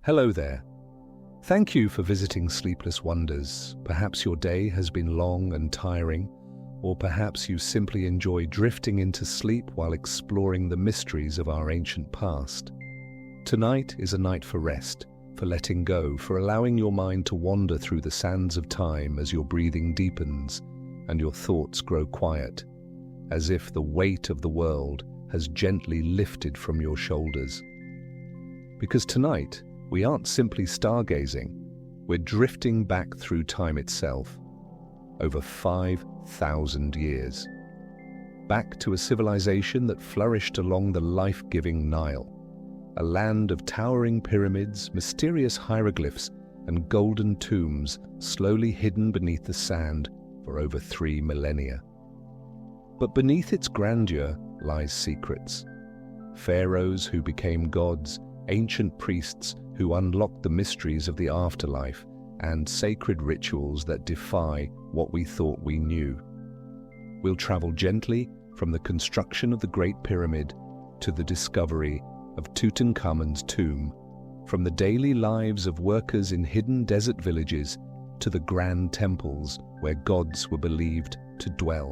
Hello there. Thank you for visiting Sleepless Wonders. Perhaps your day has been long and tiring, or perhaps you simply enjoy drifting into sleep while exploring the mysteries of our ancient past. Tonight is a night for rest, for letting go, for allowing your mind to wander through the sands of time as your breathing deepens and your thoughts grow quiet, as if the weight of the world has gently lifted from your shoulders. Because tonight, we aren't simply stargazing, we're drifting back through time itself, over 5,000 years. Back to a civilization that flourished along the life-giving Nile, a land of towering pyramids, mysterious hieroglyphs, and golden tombs slowly hidden beneath the sand for over 3 millennia. But beneath its grandeur lies secrets. Pharaohs who became gods, ancient priests who unlocked the mysteries of the afterlife, and sacred rituals that defy what we thought we knew. We'll travel gently from the construction of the Great Pyramid to the discovery of Tutankhamun's tomb, from the daily lives of workers in hidden desert villages to the grand temples where gods were believed to dwell.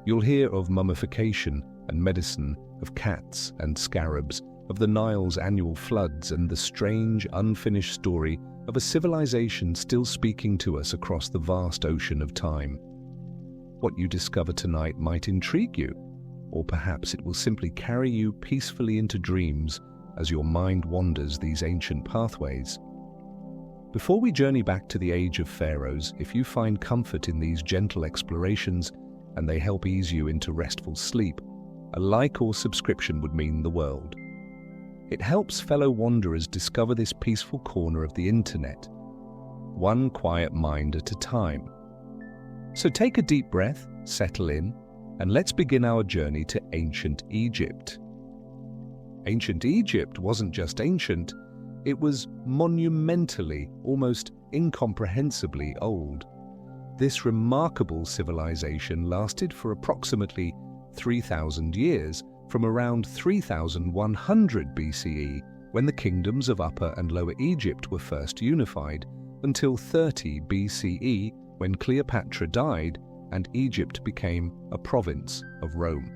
You'll hear of mummification and medicine, of cats and scarabs, of the Nile's annual floods, and the strange, unfinished story of a civilization still speaking to us across the vast ocean of time. What you discover tonight might intrigue you, or perhaps it will simply carry you peacefully into dreams as your mind wanders these ancient pathways. Before we journey back to the age of pharaohs, if you find comfort in these gentle explorations and they help ease you into restful sleep, a like or subscription would mean the world. It helps fellow wanderers discover this peaceful corner of the internet, one quiet mind at a time. So take a deep breath, settle in, and let's begin our journey to ancient Egypt. Ancient Egypt wasn't just ancient, it was monumentally, almost incomprehensibly old. This remarkable civilization lasted for approximately 3,000 years, from around 3100 BCE, when the kingdoms of Upper and Lower Egypt were first unified, until 30 BCE, when Cleopatra died and Egypt became a province of Rome.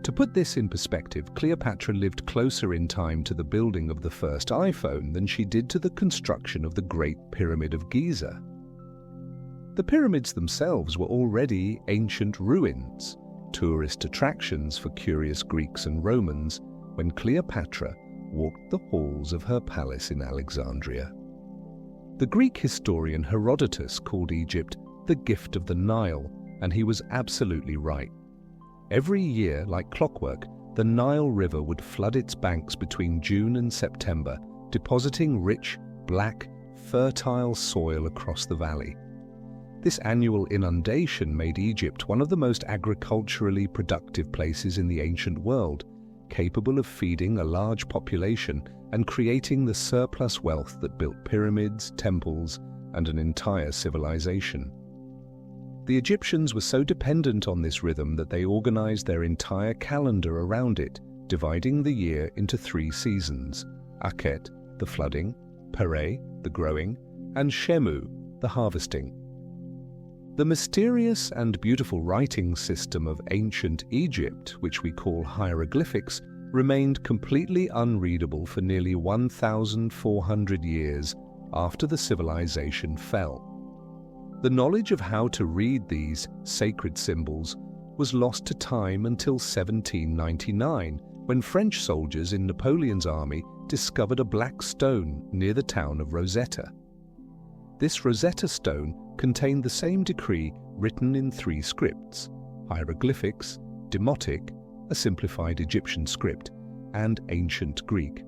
To put this in perspective, Cleopatra lived closer in time to the building of the first iPhone than she did to the construction of the Great Pyramid of Giza. The pyramids themselves were already ancient ruins, tourist attractions for curious Greeks and Romans, when Cleopatra walked the halls of her palace in Alexandria. The Greek historian Herodotus called Egypt the gift of the Nile, and he was absolutely right. Every year, like clockwork, the Nile River would flood its banks between June and September, depositing rich, black, fertile soil across the valley. This annual inundation made Egypt one of the most agriculturally productive places in the ancient world, capable of feeding a large population and creating the surplus wealth that built pyramids, temples, and an entire civilization. The Egyptians were so dependent on this rhythm that they organized their entire calendar around it, dividing the year into 3 seasons: Akhet, the flooding; Pere, the growing; and Shemu, the harvesting. The mysterious and beautiful writing system of ancient Egypt, which we call hieroglyphics, remained completely unreadable for nearly 1,400 years after the civilization fell. The knowledge of how to read these sacred symbols was lost to time until 1799, when French soldiers in Napoleon's army discovered a black stone near the town of Rosetta. This Rosetta Stone contained the same decree written in 3 scripts: hieroglyphics, Demotic, a simplified Egyptian script, and ancient Greek.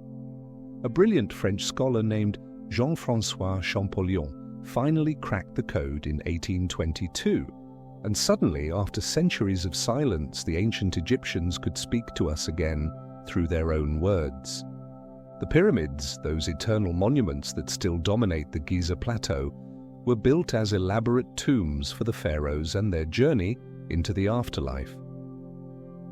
A brilliant French scholar named Jean-François Champollion finally cracked the code in 1822, and suddenly, after centuries of silence, the ancient Egyptians could speak to us again through their own words. The pyramids, those eternal monuments that still dominate the Giza Plateau, were built as elaborate tombs for the pharaohs and their journey into the afterlife.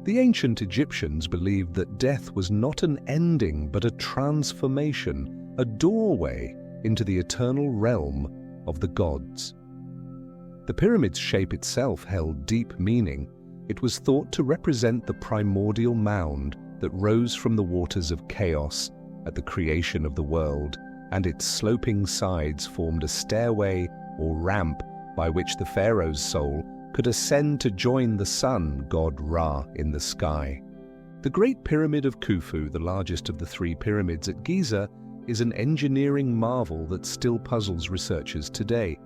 The ancient Egyptians believed that death was not an ending but a transformation, a doorway into the eternal realm of the gods. The pyramid's shape itself held deep meaning. It was thought to represent the primordial mound that rose from the waters of chaos at the creation of the world, and its sloping sides formed a stairway or ramp by which the pharaoh's soul could ascend to join the sun god Ra in the sky. The Great Pyramid of Khufu, the largest of the three pyramids at Giza, is an engineering marvel that still puzzles researchers today.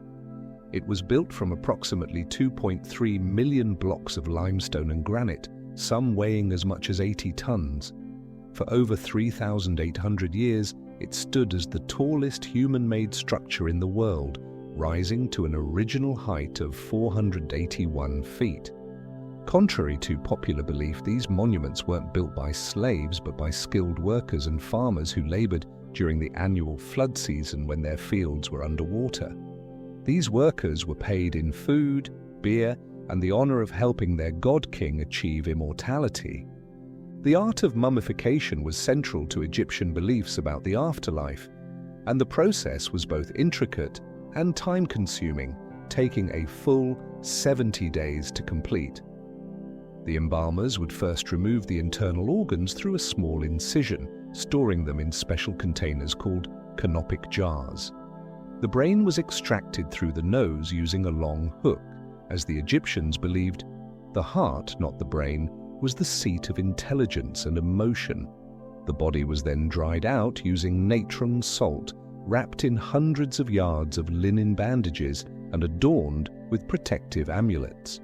It was built from approximately 2.3 million blocks of limestone and granite, some weighing as much as 80 tons. For over 3,800 years, it stood as the tallest human-made structure in the world, rising to an original height of 481 feet. Contrary to popular belief, these monuments weren't built by slaves but by skilled workers and farmers who labored during the annual flood season when their fields were underwater. These workers were paid in food, beer, and the honor of helping their god-king achieve immortality. The art of mummification was central to Egyptian beliefs about the afterlife, and the process was both intricate and time-consuming, taking a full 70 days to complete. The embalmers would first remove the internal organs through a small incision, storing them in special containers called canopic jars. The brain was extracted through the nose using a long hook, as the Egyptians believed the heart, not the brain, was the seat of intelligence and emotion. The body was then dried out using natron salt, wrapped in hundreds of yards of linen bandages and adorned with protective amulets.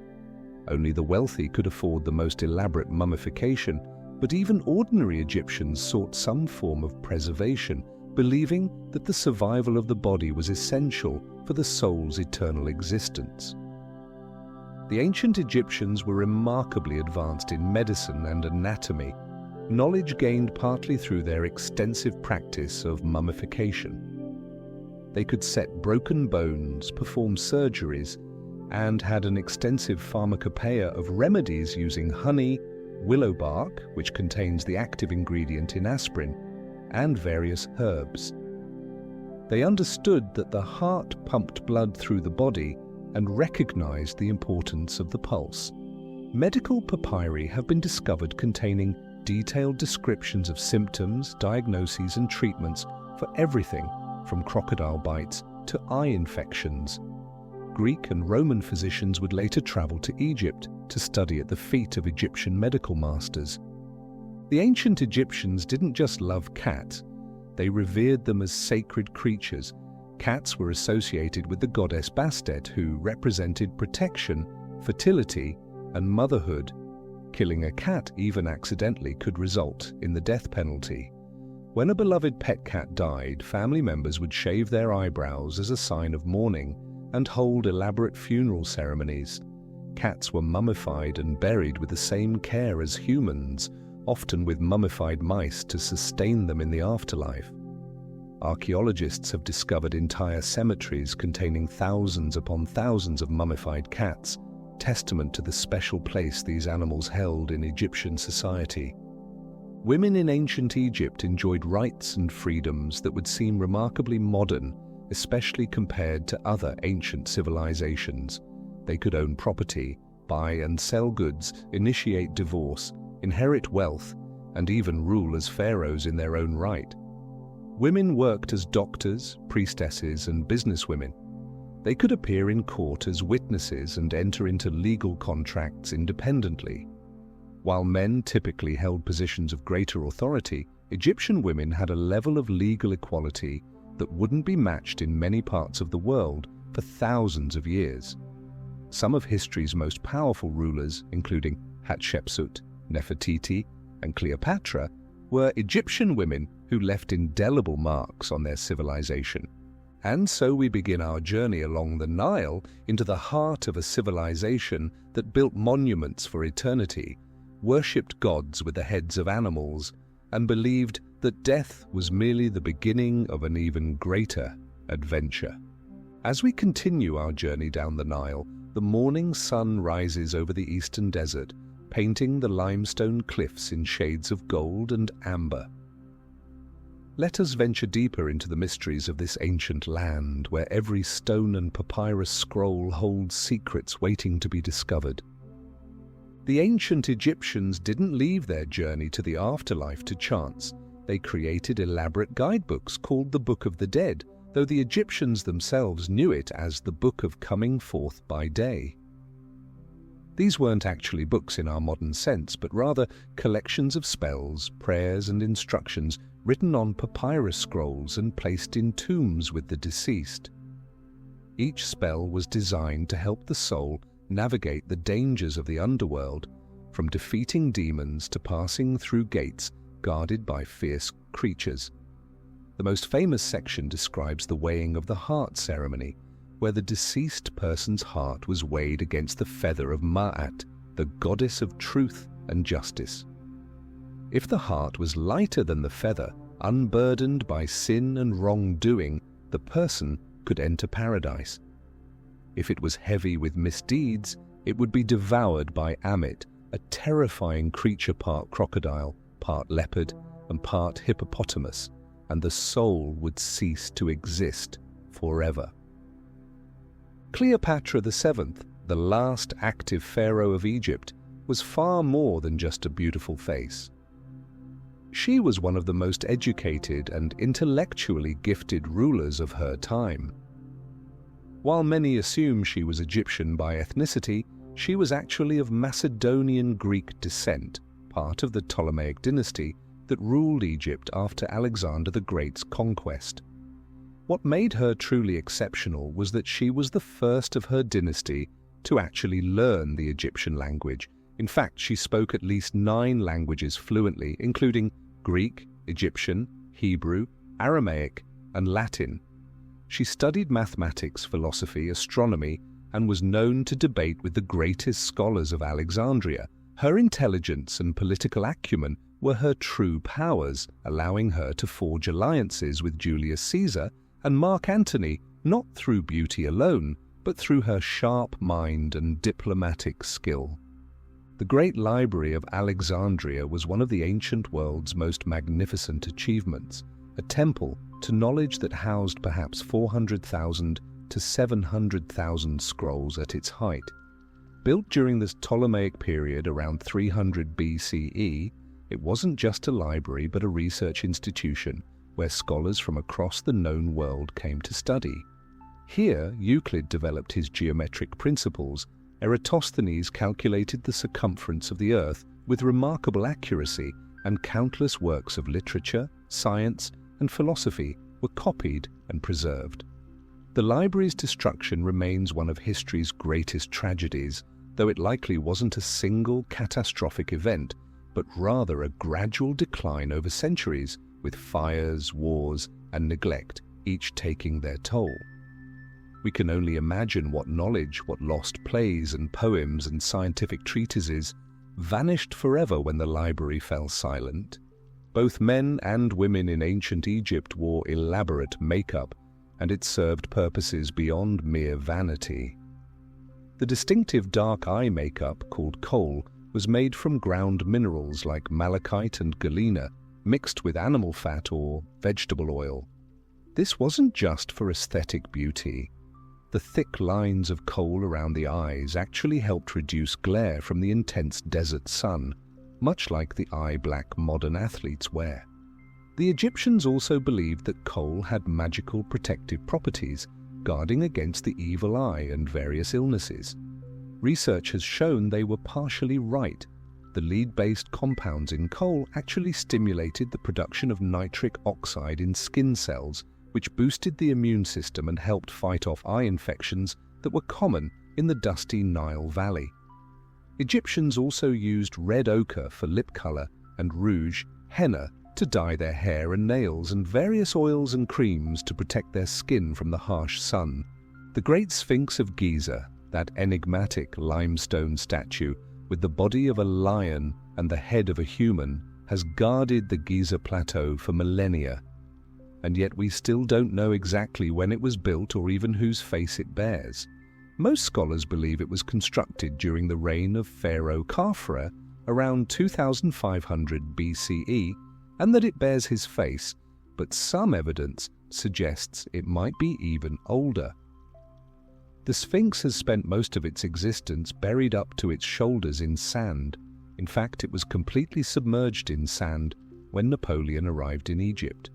Only the wealthy could afford the most elaborate mummification, but even ordinary Egyptians sought some form of preservation, believing that the survival of the body was essential for the soul's eternal existence. The ancient Egyptians were remarkably advanced in medicine and anatomy, knowledge gained partly through their extensive practice of mummification. They could set broken bones, perform surgeries, and had an extensive pharmacopoeia of remedies using honey, willow bark, which contains the active ingredient in aspirin, and various herbs. They understood that the heart pumped blood through the body and recognized the importance of the pulse. Medical papyri have been discovered containing detailed descriptions of symptoms, diagnoses, and treatments for everything from crocodile bites to eye infections. Greek and Roman physicians would later travel to Egypt to study at the feet of Egyptian medical masters. The ancient Egyptians didn't just love cats, they revered them as sacred creatures. Cats were associated with the goddess Bastet, who represented protection, fertility, and motherhood. Killing a cat, even accidentally, could result in the death penalty. When a beloved pet cat died, family members would shave their eyebrows as a sign of mourning and hold elaborate funeral ceremonies. Cats were mummified and buried with the same care as humans, often with mummified mice to sustain them in the afterlife. Archaeologists have discovered entire cemeteries containing thousands upon thousands of mummified cats, testament to the special place these animals held in Egyptian society. Women in ancient Egypt enjoyed rights and freedoms that would seem remarkably modern, especially compared to other ancient civilizations. They could own property, buy and sell goods, initiate divorce, inherit wealth, and even rule as pharaohs in their own right. Women worked as doctors, priestesses, and businesswomen. They could appear in court as witnesses and enter into legal contracts independently. While men typically held positions of greater authority, Egyptian women had a level of legal equality that wouldn't be matched in many parts of the world for thousands of years. Some of history's most powerful rulers, including Hatshepsut, Nefertiti, and Cleopatra, were Egyptian women who left indelible marks on their civilization. And so we begin our journey along the Nile into the heart of a civilization that built monuments for eternity, worshipped gods with the heads of animals, and believed that death was merely the beginning of an even greater adventure. As we continue our journey down the Nile, the morning sun rises over the eastern desert, painting the limestone cliffs in shades of gold and amber. Let us venture deeper into the mysteries of this ancient land, where every stone and papyrus scroll holds secrets waiting to be discovered. The ancient Egyptians didn't leave their journey to the afterlife to chance. They created elaborate guidebooks called the Book of the Dead, though the Egyptians themselves knew it as the Book of Coming Forth by Day. These weren't actually books in our modern sense, but rather collections of spells, prayers, and instructions written on papyrus scrolls and placed in tombs with the deceased. Each spell was designed to help the soul navigate the dangers of the underworld, from defeating demons to passing through gates guarded by fierce creatures. The most famous section describes the weighing of the heart ceremony, where the deceased person's heart was weighed against the feather of Ma'at, the goddess of truth and justice. If the heart was lighter than the feather, unburdened by sin and wrongdoing, the person could enter paradise. If it was heavy with misdeeds, it would be devoured by Amit, a terrifying creature part crocodile, part leopard, and part hippopotamus, and the soul would cease to exist forever. Cleopatra VII, the last active pharaoh of Egypt, was far more than just a beautiful face. She was one of the most educated and intellectually gifted rulers of her time. While many assume she was Egyptian by ethnicity, she was actually of Macedonian Greek descent, part of the Ptolemaic dynasty that ruled Egypt after Alexander the Great's conquest. What made her truly exceptional was that she was the first of her dynasty to actually learn the Egyptian language. In fact, she spoke at least 9 languages fluently, including Greek, Egyptian, Hebrew, Aramaic, and Latin. She studied mathematics, philosophy, astronomy, and was known to debate with the greatest scholars of Alexandria. Her intelligence and political acumen were her true powers, allowing her to forge alliances with Julius Caesar and Mark Antony, not through beauty alone, but through her sharp mind and diplomatic skill. The Great Library of Alexandria was one of the ancient world's most magnificent achievements, a temple to knowledge that housed perhaps 400,000 to 700,000 scrolls at its height. Built during the Ptolemaic period around 300 BCE, it wasn't just a library but a research institution where scholars from across the known world came to study. Here, Euclid developed his geometric principles. Eratosthenes calculated the circumference of the Earth with remarkable accuracy, and countless works of literature, science, and philosophy were copied and preserved. The library's destruction remains one of history's greatest tragedies, though it likely wasn't a single catastrophic event, but rather a gradual decline over centuries, with fires, wars, and neglect each taking their toll. We can only imagine what knowledge, what lost plays and poems and scientific treatises vanished forever when the library fell silent. Both men and women in ancient Egypt wore elaborate makeup, and it served purposes beyond mere vanity. The distinctive dark eye makeup, called kohl, was made from ground minerals like malachite and galena, mixed with animal fat or vegetable oil. This wasn't just for aesthetic beauty. The thick lines of kohl around the eyes actually helped reduce glare from the intense desert sun, much like the eye-black modern athletes wear. The Egyptians also believed that kohl had magical protective properties, guarding against the evil eye and various illnesses. Research has shown they were partially right. The lead-based compounds in kohl actually stimulated the production of nitric oxide in skin cells, which boosted the immune system and helped fight off eye infections that were common in the dusty Nile Valley. Egyptians also used red ochre for lip color and rouge, henna, to dye their hair and nails, and various oils and creams to protect their skin from the harsh sun. The Great Sphinx of Giza, that enigmatic limestone statue with the body of a lion and the head of a human, has guarded the Giza Plateau for millennia. And yet we still don't know exactly when it was built or even whose face it bears. Most scholars believe it was constructed during the reign of Pharaoh Khafre around 2500 BCE, and that it bears his face, but some evidence suggests it might be even older. The Sphinx has spent most of its existence buried up to its shoulders in sand. In fact, it was completely submerged in sand when Napoleon arrived in Egypt.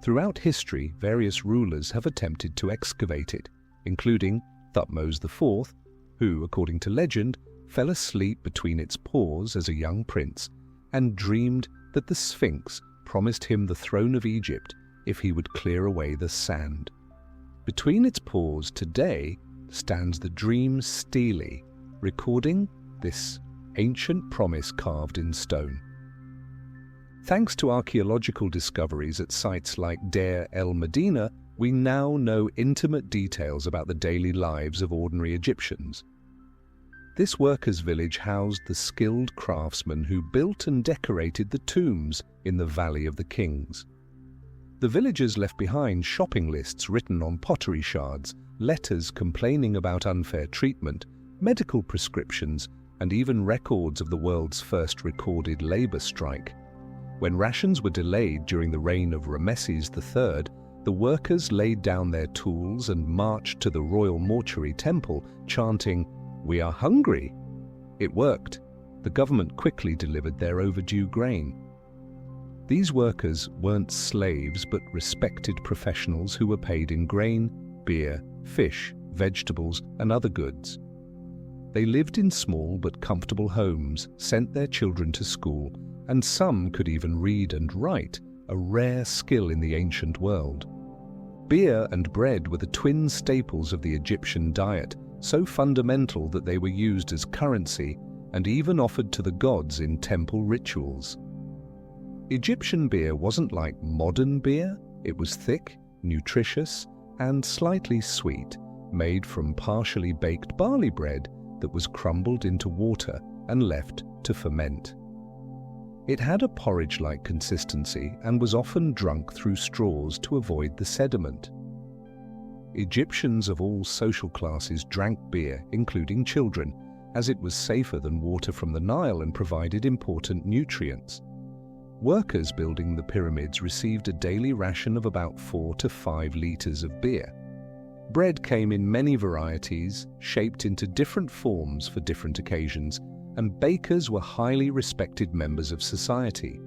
Throughout history, various rulers have attempted to excavate it, including Thutmose IV, who, according to legend, fell asleep between its paws as a young prince and dreamed that the Sphinx promised him the throne of Egypt if he would clear away the sand. Between its paws today stands the dream stele, recording this ancient promise carved in stone. Thanks to archaeological discoveries at sites like Deir el-Medina, we now know intimate details about the daily lives of ordinary Egyptians. This workers' village housed the skilled craftsmen who built and decorated the tombs in the Valley of the Kings. The villagers left behind shopping lists written on pottery shards, letters complaining about unfair treatment, medical prescriptions, and even records of the world's first recorded labor strike. When rations were delayed during the reign of Rameses III, the workers laid down their tools and marched to the royal mortuary temple, chanting, "We are hungry." It worked. The government quickly delivered their overdue grain. These workers weren't slaves but respected professionals who were paid in grain, beer, fish, vegetables, and other goods. They lived in small but comfortable homes, sent their children to school, and some could even read and write, a rare skill in the ancient world. Beer and bread were the twin staples of the Egyptian diet, so fundamental that they were used as currency and even offered to the gods in temple rituals. Egyptian beer wasn't like modern beer. It was thick, nutritious, and slightly sweet, made from partially baked barley bread that was crumbled into water and left to ferment. It had a porridge-like consistency and was often drunk through straws to avoid the sediment. Egyptians of all social classes drank beer, including children, as it was safer than water from the Nile and provided important nutrients. Workers building the pyramids received a daily ration of about 4 to 5 liters of beer. Bread came in many varieties, shaped into different forms for different occasions, and bakers were highly respected members of society.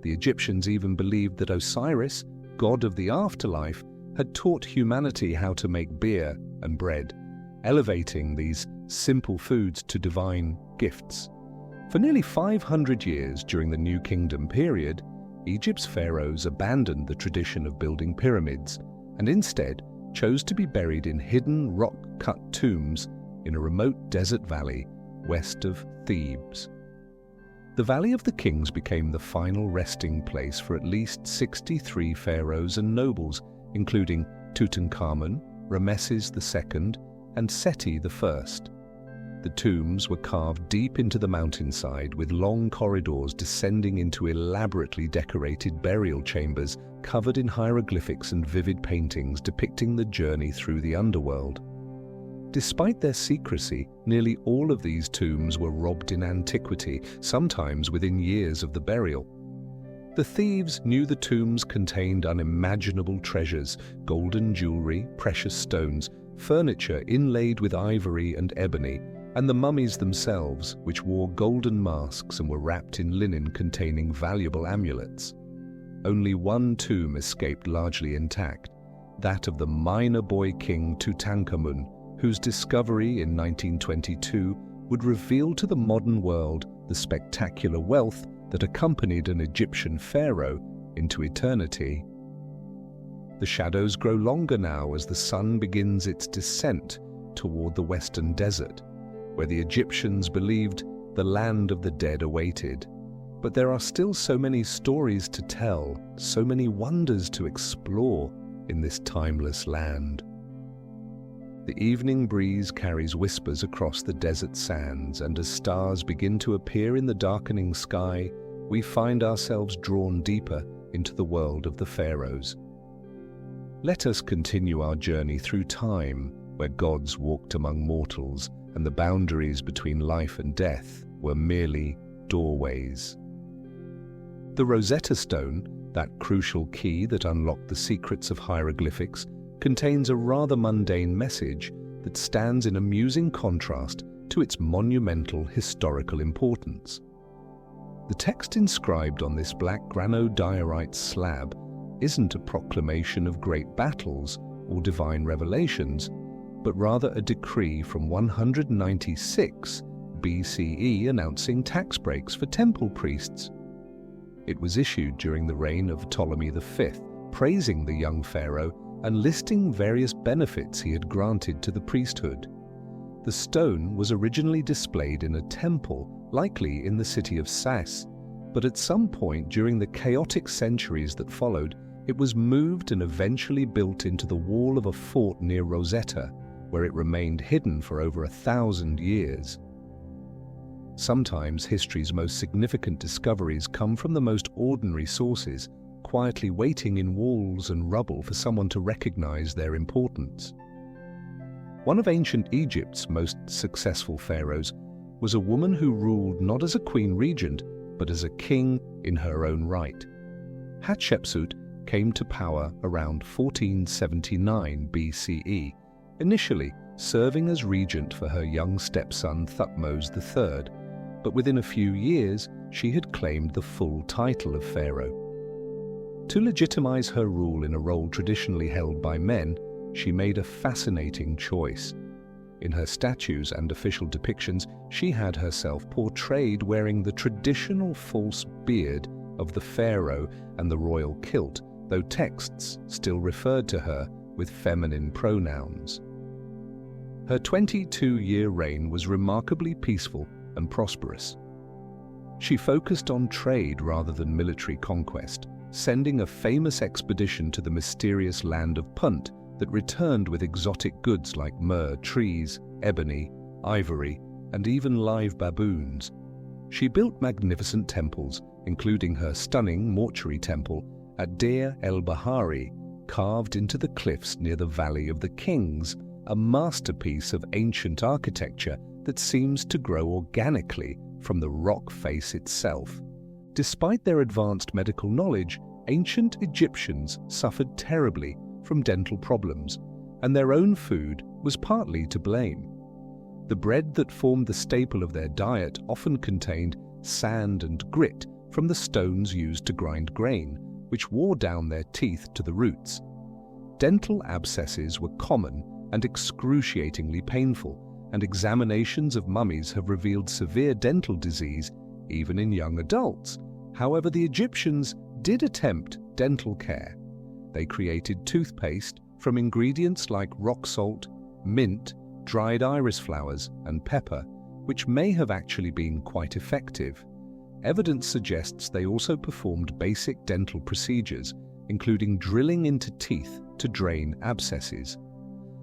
The Egyptians even believed that Osiris, god of the afterlife, had taught humanity how to make beer and bread, elevating these simple foods to divine gifts. For nearly 500 years during the New Kingdom period, Egypt's pharaohs abandoned the tradition of building pyramids and instead chose to be buried in hidden rock-cut tombs in a remote desert valley west of Thebes. The Valley of the Kings became the final resting place for at least 63 pharaohs and nobles, including Tutankhamun, Rameses II, and Seti I. The tombs were carved deep into the mountainside with long corridors descending into elaborately decorated burial chambers covered in hieroglyphics and vivid paintings depicting the journey through the underworld. Despite their secrecy, nearly all of these tombs were robbed in antiquity, sometimes within years of the burial. The thieves knew the tombs contained unimaginable treasures, golden jewelry, precious stones, furniture inlaid with ivory and ebony, and the mummies themselves, which wore golden masks and were wrapped in linen containing valuable amulets. Only one tomb escaped largely intact, that of the minor boy king Tutankhamun, whose discovery in 1922 would reveal to the modern world the spectacular wealth that accompanied an Egyptian pharaoh into eternity. The shadows grow longer now as the sun begins its descent toward the western desert, where the Egyptians believed the land of the dead awaited. But there are still so many stories to tell, so many wonders to explore in this timeless land. The evening breeze carries whispers across the desert sands, and as stars begin to appear in the darkening sky, we find ourselves drawn deeper into the world of the pharaohs. Let us continue our journey through time, where gods walked among mortals, and the boundaries between life and death were merely doorways. The Rosetta Stone, That crucial key that unlocked the secrets of hieroglyphics contains a rather mundane message that stands in amusing contrast to its monumental historical importance. The text inscribed on this black granodiorite slab isn't a proclamation of great battles or divine revelations, but rather a decree from 196 BCE announcing tax breaks for temple priests. It was issued during the reign of Ptolemy V, praising the young pharaoh and listing various benefits he had granted to the priesthood. The stone was originally displayed in a temple, likely in the city of Sais, but at some point during the chaotic centuries that followed, it was moved and eventually built into the wall of a fort near Rosetta, where it remained hidden for over 1,000 years. Sometimes history's most significant discoveries come from the most ordinary sources, quietly waiting in walls and rubble for someone to recognize their importance. One of ancient Egypt's most successful pharaohs was a woman who ruled not as a queen regent, but as a king in her own right. Hatshepsut came to power around 1479 BCE, initially serving as regent for her young stepson Thutmose III, but within a few years she had claimed the full title of pharaoh. To legitimize her rule in a role traditionally held by men, she made a fascinating choice. In her statues and official depictions, she had herself portrayed wearing the traditional false beard of the pharaoh and the royal kilt, though texts still referred to her with feminine pronouns. Her 22-year reign was remarkably peaceful and prosperous. She focused on trade rather than military conquest, sending a famous expedition to the mysterious land of Punt that returned with exotic goods like myrrh, trees, ebony, ivory, and even live baboons. She built magnificent temples, including her stunning mortuary temple at Deir el-Bahari, carved into the cliffs near the Valley of the Kings, a masterpiece of ancient architecture that seems to grow organically from the rock face itself. Despite their advanced medical knowledge, ancient Egyptians suffered terribly from dental problems, and their own food was partly to blame. The bread that formed the staple of their diet often contained sand and grit from the stones used to grind grain, which wore down their teeth to the roots. Dental abscesses were common and excruciatingly painful, and examinations of mummies have revealed severe dental disease even in young adults. However, the Egyptians did attempt dental care. They created toothpaste from ingredients like rock salt, mint, dried iris flowers, and pepper, which may have actually been quite effective. Evidence suggests they also performed basic dental procedures, including drilling into teeth to drain abscesses.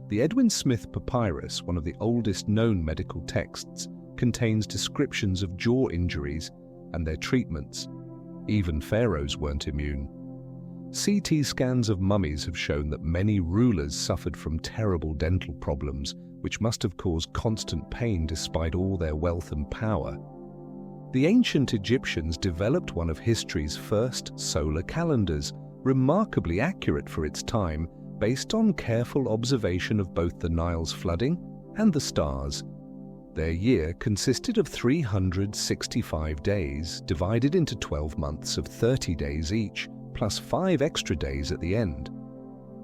The Edwin Smith Papyrus, one of the oldest known medical texts, contains descriptions of jaw injuries and their treatments. Even pharaohs weren't immune. CT scans of mummies have shown that many rulers suffered from terrible dental problems, which must have caused constant pain despite all their wealth and power. The ancient Egyptians developed one of history's first solar calendars, remarkably accurate for its time, based on careful observation of both the Nile's flooding and the stars. Their year consisted of 365 days, divided into 12 months of 30 days each, plus 5 extra days at the end.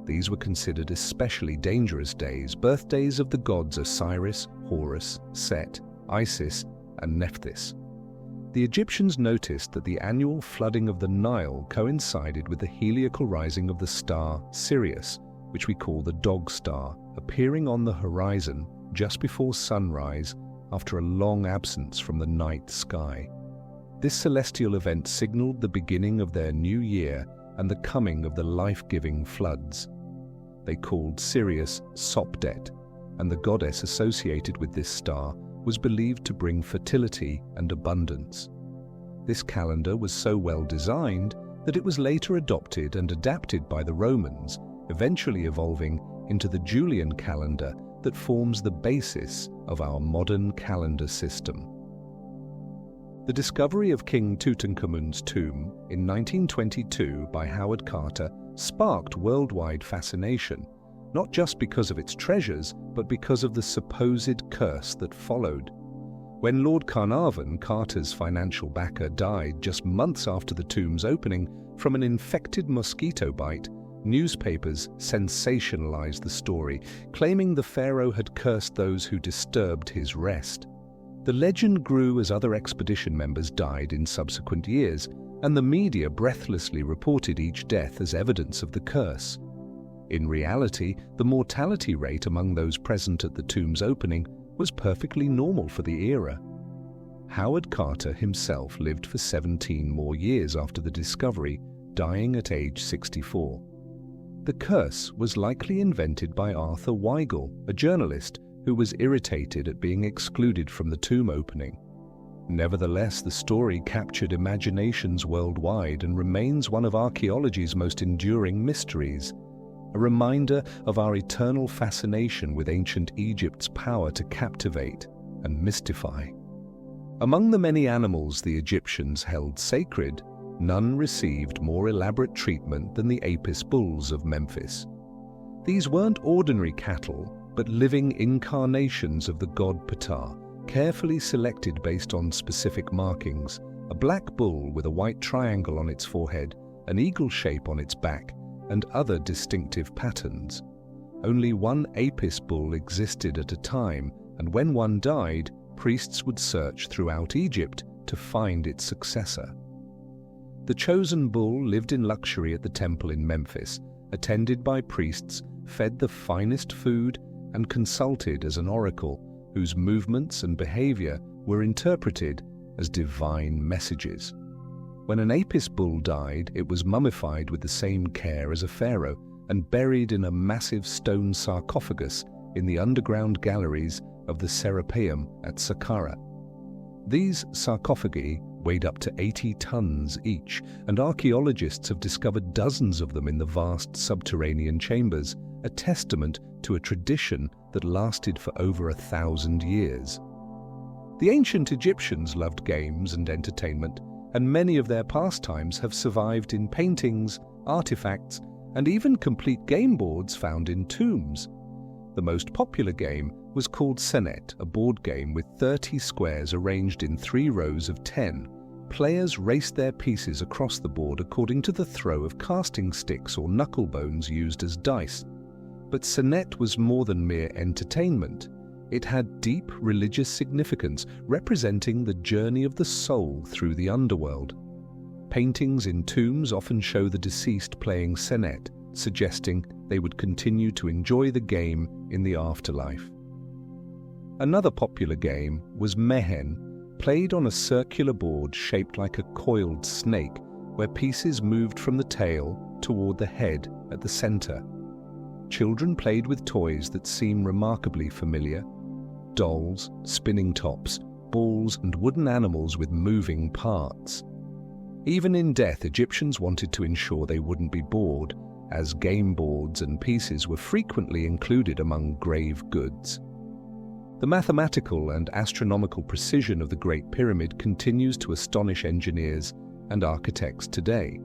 These were considered especially dangerous days, birthdays of the gods Osiris, Horus, Set, Isis, and Nephthys. The Egyptians noticed that the annual flooding of the Nile coincided with the heliacal rising of the star Sirius, which we call the dog star, appearing on the horizon just before sunrise after a long absence from the night sky. This celestial event signaled the beginning of their new year and the coming of the life-giving floods. They called Sirius Sopdet, and the goddess associated with this star was believed to bring fertility and abundance. This calendar was so well designed that it was later adopted and adapted by the Romans, eventually evolving into the Julian calendar that forms the basis of our modern calendar system. The discovery of King Tutankhamun's tomb in 1922 by Howard Carter sparked worldwide fascination, not just because of its treasures, but because of the supposed curse that followed. When Lord Carnarvon, Carter's financial backer, died just months after the tomb's opening from an infected mosquito bite, newspapers sensationalized the story, claiming the pharaoh had cursed those who disturbed his rest. The legend grew as other expedition members died in subsequent years, and the media breathlessly reported each death as evidence of the curse. In reality, the mortality rate among those present at the tomb's opening was perfectly normal for the era. Howard Carter himself lived for 17 more years after the discovery, dying at age 64. The curse was likely invented by Arthur Weigel, a journalist who was irritated at being excluded from the tomb opening. Nevertheless, the story captured imaginations worldwide and remains one of archaeology's most enduring mysteries, a reminder of our eternal fascination with ancient Egypt's power to captivate and mystify. Among the many animals the Egyptians held sacred, none received more elaborate treatment than the Apis bulls of Memphis. These weren't ordinary cattle, but living incarnations of the god Ptah, carefully selected based on specific markings: a black bull with a white triangle on its forehead, an eagle shape on its back, and other distinctive patterns. Only one Apis bull existed at a time, and when one died, priests would search throughout Egypt to find its successor. The chosen bull lived in luxury at the temple in Memphis, attended by priests, fed the finest food, and consulted as an oracle whose movements and behavior were interpreted as divine messages. When an Apis bull died, it was mummified with the same care as a pharaoh and buried in a massive stone sarcophagus in the underground galleries of the Serapeum at Saqqara. These sarcophagi weighed up to 80 tons each, and archaeologists have discovered dozens of them in the vast subterranean chambers, a testament to a tradition that lasted for over 1,000 years. The ancient Egyptians loved games and entertainment, and many of their pastimes have survived in paintings, artifacts, and even complete game boards found in tombs. The most popular game was called Senet, a board game with 30 squares arranged in 3 rows of 10. Players raced their pieces across the board according to the throw of casting sticks or knuckle bones used as dice. But Senet was more than mere entertainment. It had deep religious significance, representing the journey of the soul through the underworld. Paintings in tombs often show the deceased playing Senet, suggesting they would continue to enjoy the game in the afterlife. Another popular game was Mehen, played on a circular board shaped like a coiled snake, where pieces moved from the tail toward the head at the center. Children played with toys that seem remarkably familiar: dolls, spinning tops, balls, and wooden animals with moving parts. Even in death, Egyptians wanted to ensure they wouldn't be bored, as game boards and pieces were frequently included among grave goods. The mathematical and astronomical precision of the Great Pyramid continues to astonish engineers and architects today.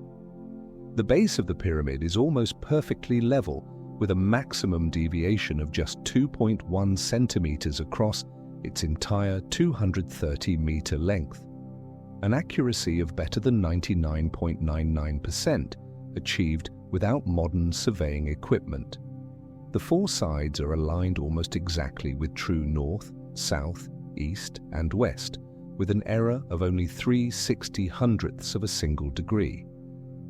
The base of the pyramid is almost perfectly level, with a maximum deviation of just 2.1 centimeters across its entire 230-meter length, an accuracy of better than 99.99%, achieved without modern surveying equipment. The 4 sides are aligned almost exactly with true north, south, east, and west, with an error of only 3/60 of a single degree.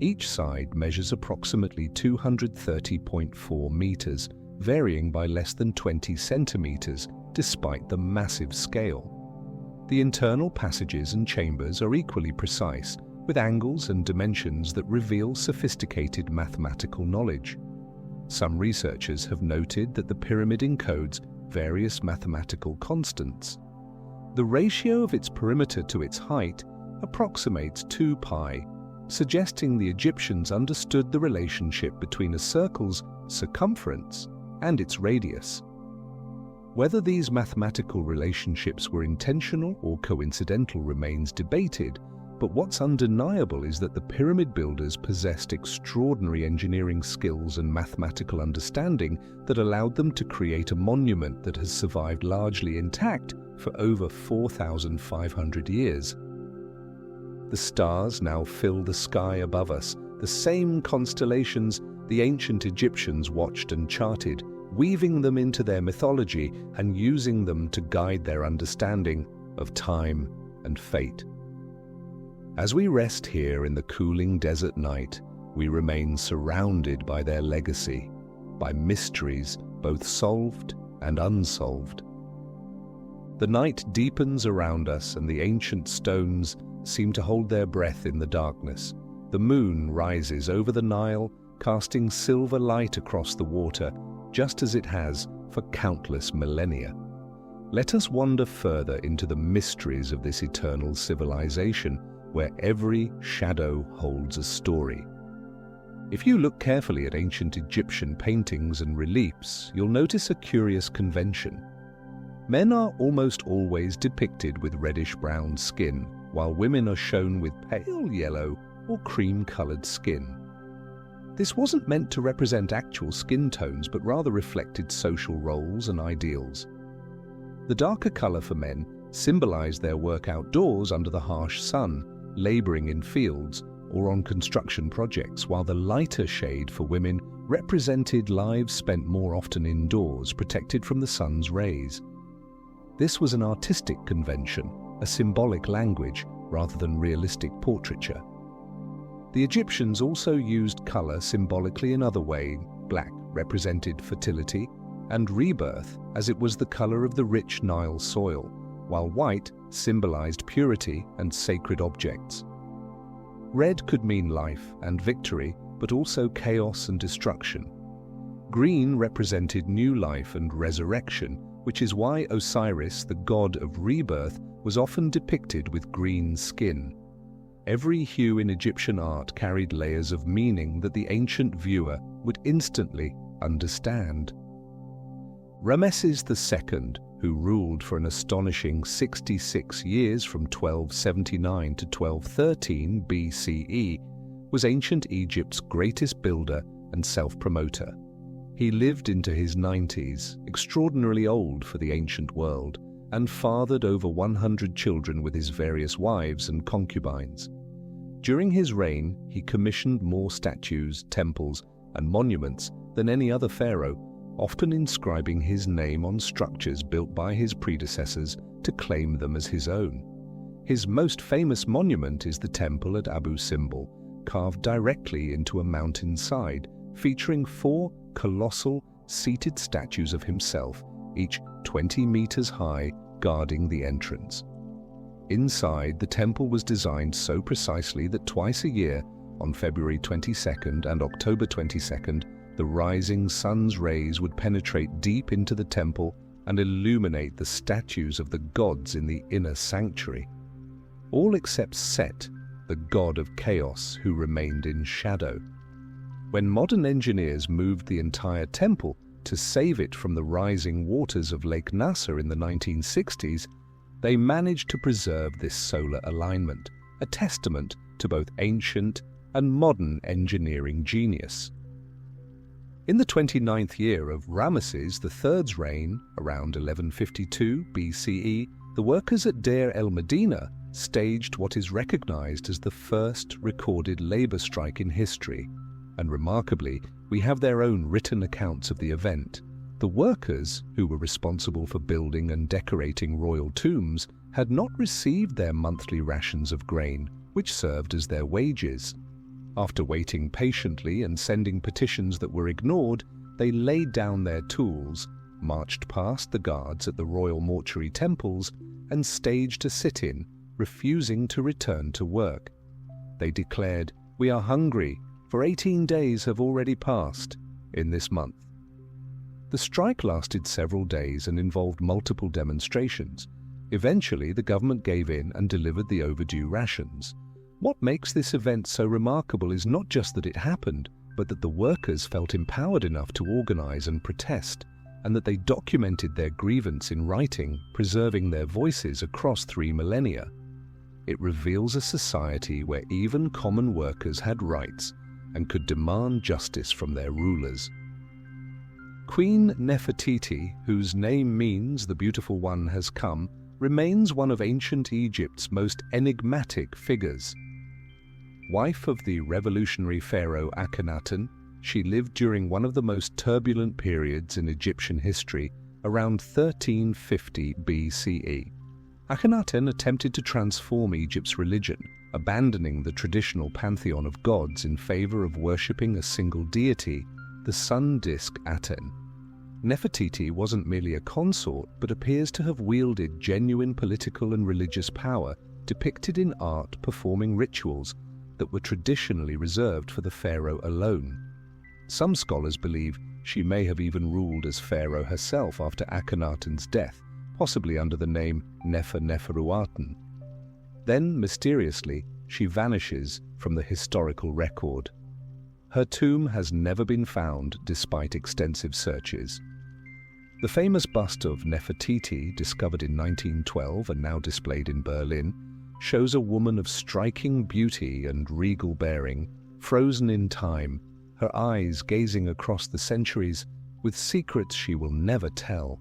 Each side measures approximately 230.4 meters, varying by less than 20 centimeters, despite the massive scale. The internal passages and chambers are equally precise, with angles and dimensions that reveal sophisticated mathematical knowledge. Some researchers have noted that the pyramid encodes various mathematical constants. The ratio of its perimeter to its height approximates 2 pi, suggesting the Egyptians understood the relationship between a circle's circumference and its radius. Whether these mathematical relationships were intentional or coincidental remains debated, but what's undeniable is that the pyramid builders possessed extraordinary engineering skills and mathematical understanding that allowed them to create a monument that has survived largely intact for over 4,500 years. The stars now fill the sky above us, the same constellations the ancient Egyptians watched and charted, weaving them into their mythology and using them to guide their understanding of time and fate. As we rest here in the cooling desert night, we remain surrounded by their legacy, by mysteries both solved and unsolved. The night deepens around us and the ancient stones seem to hold their breath in the darkness. The moon rises over the Nile, casting silver light across the water, just as it has for countless millennia. Let us wander further into the mysteries of this eternal civilization, where every shadow holds a story. If you look carefully at ancient Egyptian paintings and reliefs, you'll notice a curious convention. Men are almost always depicted with reddish-brown skin, while women are shown with pale yellow or cream-colored skin. This wasn't meant to represent actual skin tones, but rather reflected social roles and ideals. The darker color for men symbolized their work outdoors under the harsh sun, laboring in fields or on construction projects, while the lighter shade for women represented lives spent more often indoors, protected from the sun's rays. This was an artistic convention, a symbolic language rather than realistic portraiture. The Egyptians also used color symbolically in other ways. Black represented fertility and rebirth, as it was the color of the rich Nile soil, while white symbolized purity and sacred objects. Red could mean life and victory, but also chaos and destruction. Green represented new life and resurrection, which is why Osiris, the god of rebirth, was often depicted with green skin. Every hue in Egyptian art carried layers of meaning that the ancient viewer would instantly understand. Rameses II, who ruled for an astonishing 66 years from 1279 to 1213 BCE, was ancient Egypt's greatest builder and self-promoter. He lived into his 90s, extraordinarily old for the ancient world, and fathered over 100 children with his various wives and concubines. During his reign, he commissioned more statues, temples, and monuments than any other pharaoh, often inscribing his name on structures built by his predecessors to claim them as his own. His most famous monument is the temple at Abu Simbel, carved directly into a mountainside, featuring 4 colossal seated statues of himself, each 20 meters high, guarding the entrance. Inside, the temple was designed so precisely that twice a year, on February 22nd and October 22nd, the rising sun's rays would penetrate deep into the temple and illuminate the statues of the gods in the inner sanctuary. All except Set, the god of chaos, who remained in shadow. When modern engineers moved the entire temple to save it from the rising waters of Lake Nasser in the 1960s, they managed to preserve this solar alignment, a testament to both ancient and modern engineering genius. In the 29th year of Ramesses III's reign, around 1152 BCE, the workers at Deir el-Medina staged what is recognized as the first recorded labor strike in history, and remarkably, we have their own written accounts of the event. The workers, who were responsible for building and decorating royal tombs, had not received their monthly rations of grain, which served as their wages. After waiting patiently and sending petitions that were ignored, they laid down their tools, marched past the guards at the royal mortuary temples, and staged a sit-in, refusing to return to work. They declared, "We are hungry, for 18 days have already passed in this month." The strike lasted several days and involved multiple demonstrations. Eventually, the government gave in and delivered the overdue rations. What makes this event so remarkable is not just that it happened, but that the workers felt empowered enough to organize and protest. and that they documented their grievance in writing, preserving their voices across 3 millennia. It reveals a society where even common workers had rights and could demand justice from their rulers. Queen Nefertiti, whose name means the beautiful one has come, remains one of ancient Egypt's most enigmatic figures. Wife of the revolutionary pharaoh Akhenaten, she lived during one of the most turbulent periods in Egyptian history, around 1350 BCE. Akhenaten attempted to transform Egypt's religion, abandoning the traditional pantheon of gods in favor of worshipping a single deity, the sun disk Aten. Nefertiti wasn't merely a consort, but appears to have wielded genuine political and religious power, depicted in art performing rituals that were traditionally reserved for the pharaoh alone. Some scholars believe she may have even ruled as pharaoh herself after Akhenaten's death, possibly under the name Neferuaten. Then, mysteriously, she vanishes from the historical record. Her tomb has never been found despite extensive searches. The famous bust of Nefertiti, discovered in 1912 and now displayed in Berlin, shows a woman of striking beauty and regal bearing, frozen in time, her eyes gazing across the centuries with secrets she will never tell.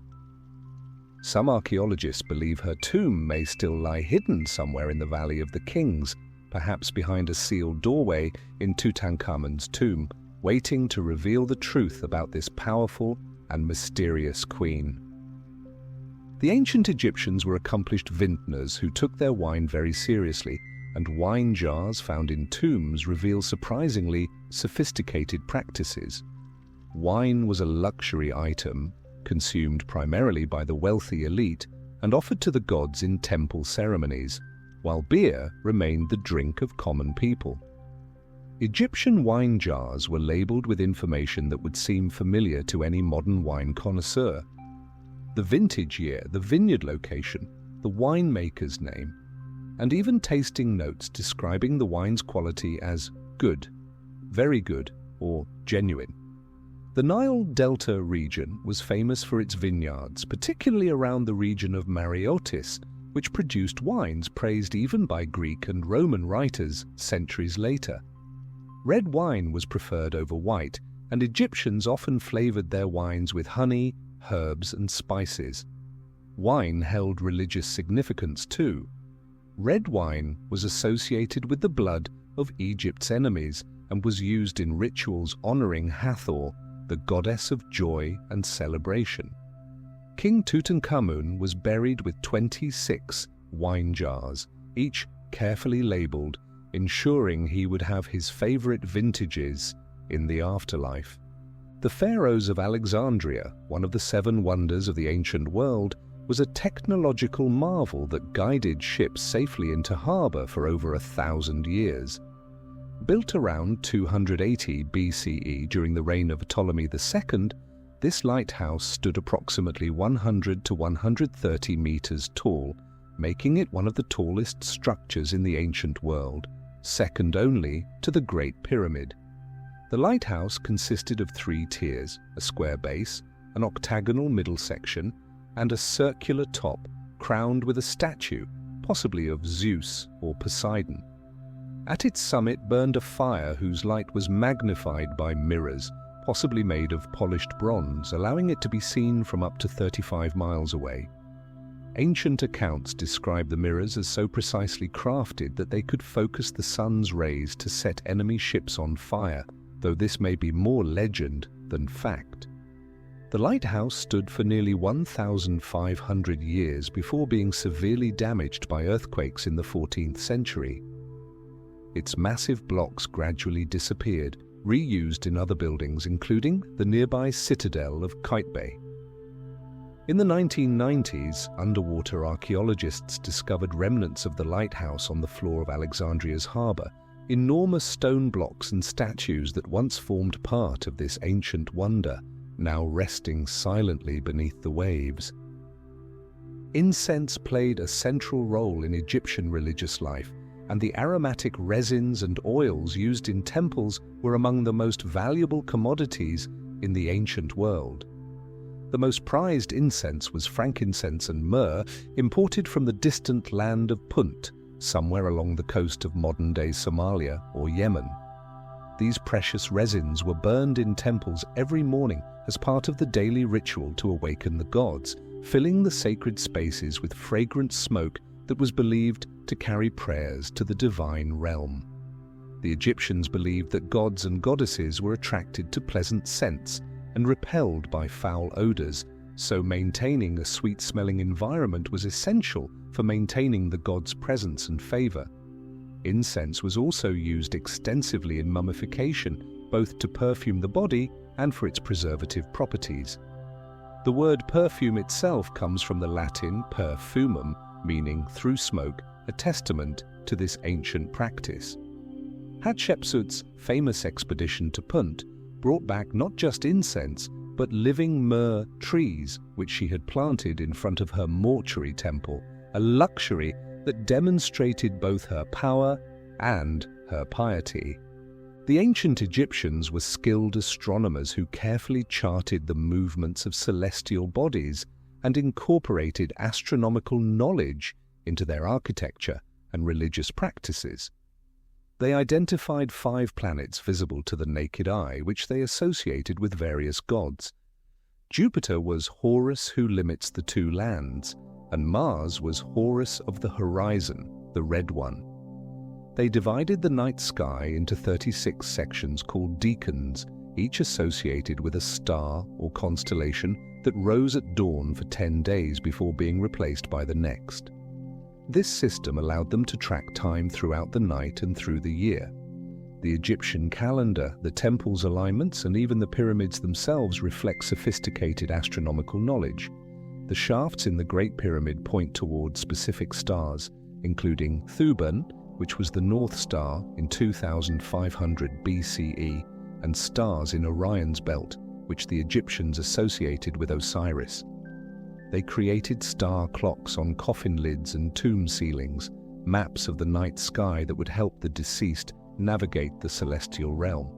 Some archaeologists believe her tomb may still lie hidden somewhere in the Valley of the Kings, perhaps behind a sealed doorway in Tutankhamun's tomb, waiting to reveal the truth about this powerful and mysterious queen. The ancient Egyptians were accomplished vintners who took their wine very seriously, and wine jars found in tombs reveal surprisingly sophisticated practices. Wine was a luxury item, consumed primarily by the wealthy elite and offered to the gods in temple ceremonies, while beer remained the drink of common people. Egyptian wine jars were labeled with information that would seem familiar to any modern wine connoisseur. The vintage year, the vineyard location, the winemaker's name, and even tasting notes describing the wine's quality as good, very good, or genuine. The Nile Delta region was famous for its vineyards, particularly around the region of Mareotis, which produced wines praised even by Greek and Roman writers centuries later. Red wine was preferred over white, and Egyptians often flavored their wines with honey, herbs, and spices. Wine held religious significance too. Red wine was associated with the blood of Egypt's enemies and was used in rituals honoring Hathor, the goddess of joy and celebration. King Tutankhamun was buried with 26 wine jars, each carefully labeled, ensuring he would have his favorite vintages in the afterlife. The pharaohs of Alexandria, one of the 7 wonders of the ancient world, was a technological marvel that guided ships safely into harbor for over 1,000 years. Built around 280 BCE during the reign of Ptolemy II, this lighthouse stood approximately 100 to 130 meters tall, making it one of the tallest structures in the ancient world, second only to the Great Pyramid. The lighthouse consisted of 3 tiers, a square base, an octagonal middle section, and a circular top crowned with a statue, possibly of Zeus or Poseidon. At its summit burned a fire whose light was magnified by mirrors, possibly made of polished bronze, allowing it to be seen from up to 35 miles away. Ancient accounts describe the mirrors as so precisely crafted that they could focus the sun's rays to set enemy ships on fire, though this may be more legend than fact. The lighthouse stood for nearly 1,500 years before being severely damaged by earthquakes in the 14th century. Its massive blocks gradually disappeared, reused in other buildings, including the nearby citadel of Qaitbay. In the 1990s, underwater archaeologists discovered remnants of the lighthouse on the floor of Alexandria's harbour, enormous stone blocks and statues that once formed part of this ancient wonder, now resting silently beneath the waves. Incense played a central role in Egyptian religious life, and the aromatic resins and oils used in temples were among the most valuable commodities in the ancient world. The most prized incense was frankincense and myrrh, imported from the distant land of Punt, somewhere along the coast of modern-day Somalia or Yemen. These precious resins were burned in temples every morning as part of the daily ritual to awaken the gods, filling the sacred spaces with fragrant smoke that was believed to carry prayers to the divine realm. The Egyptians believed that gods and goddesses were attracted to pleasant scents and repelled by foul odors, so maintaining a sweet-smelling environment was essential for maintaining the gods' presence and favor. Incense was also used extensively in mummification, both to perfume the body and for its preservative properties. The word perfume itself comes from the Latin perfumum, meaning through smoke, a testament to this ancient practice. Hatshepsut's famous expedition to Punt brought back not just incense, but living myrrh trees which she had planted in front of her mortuary temple, a luxury that demonstrated both her power and her piety. The ancient Egyptians were skilled astronomers who carefully charted the movements of celestial bodies and incorporated astronomical knowledge into their architecture and religious practices. They identified 5 planets visible to the naked eye, which they associated with various gods. Jupiter was Horus, who limits the 2 lands, and Mars was Horus of the horizon, the red one. They divided the night sky into 36 sections called decans, each associated with a star or constellation that rose at dawn for 10 days before being replaced by the next. This system allowed them to track time throughout the night and through the year. The Egyptian calendar, the temple's alignments, and even the pyramids themselves reflect sophisticated astronomical knowledge. The shafts in the Great Pyramid point towards specific stars, including Thuban, which was the North Star in 2500 BCE, and stars in Orion's belt, which the Egyptians associated with Osiris. They created star clocks on coffin lids and tomb ceilings, maps of the night sky that would help the deceased navigate the celestial realm.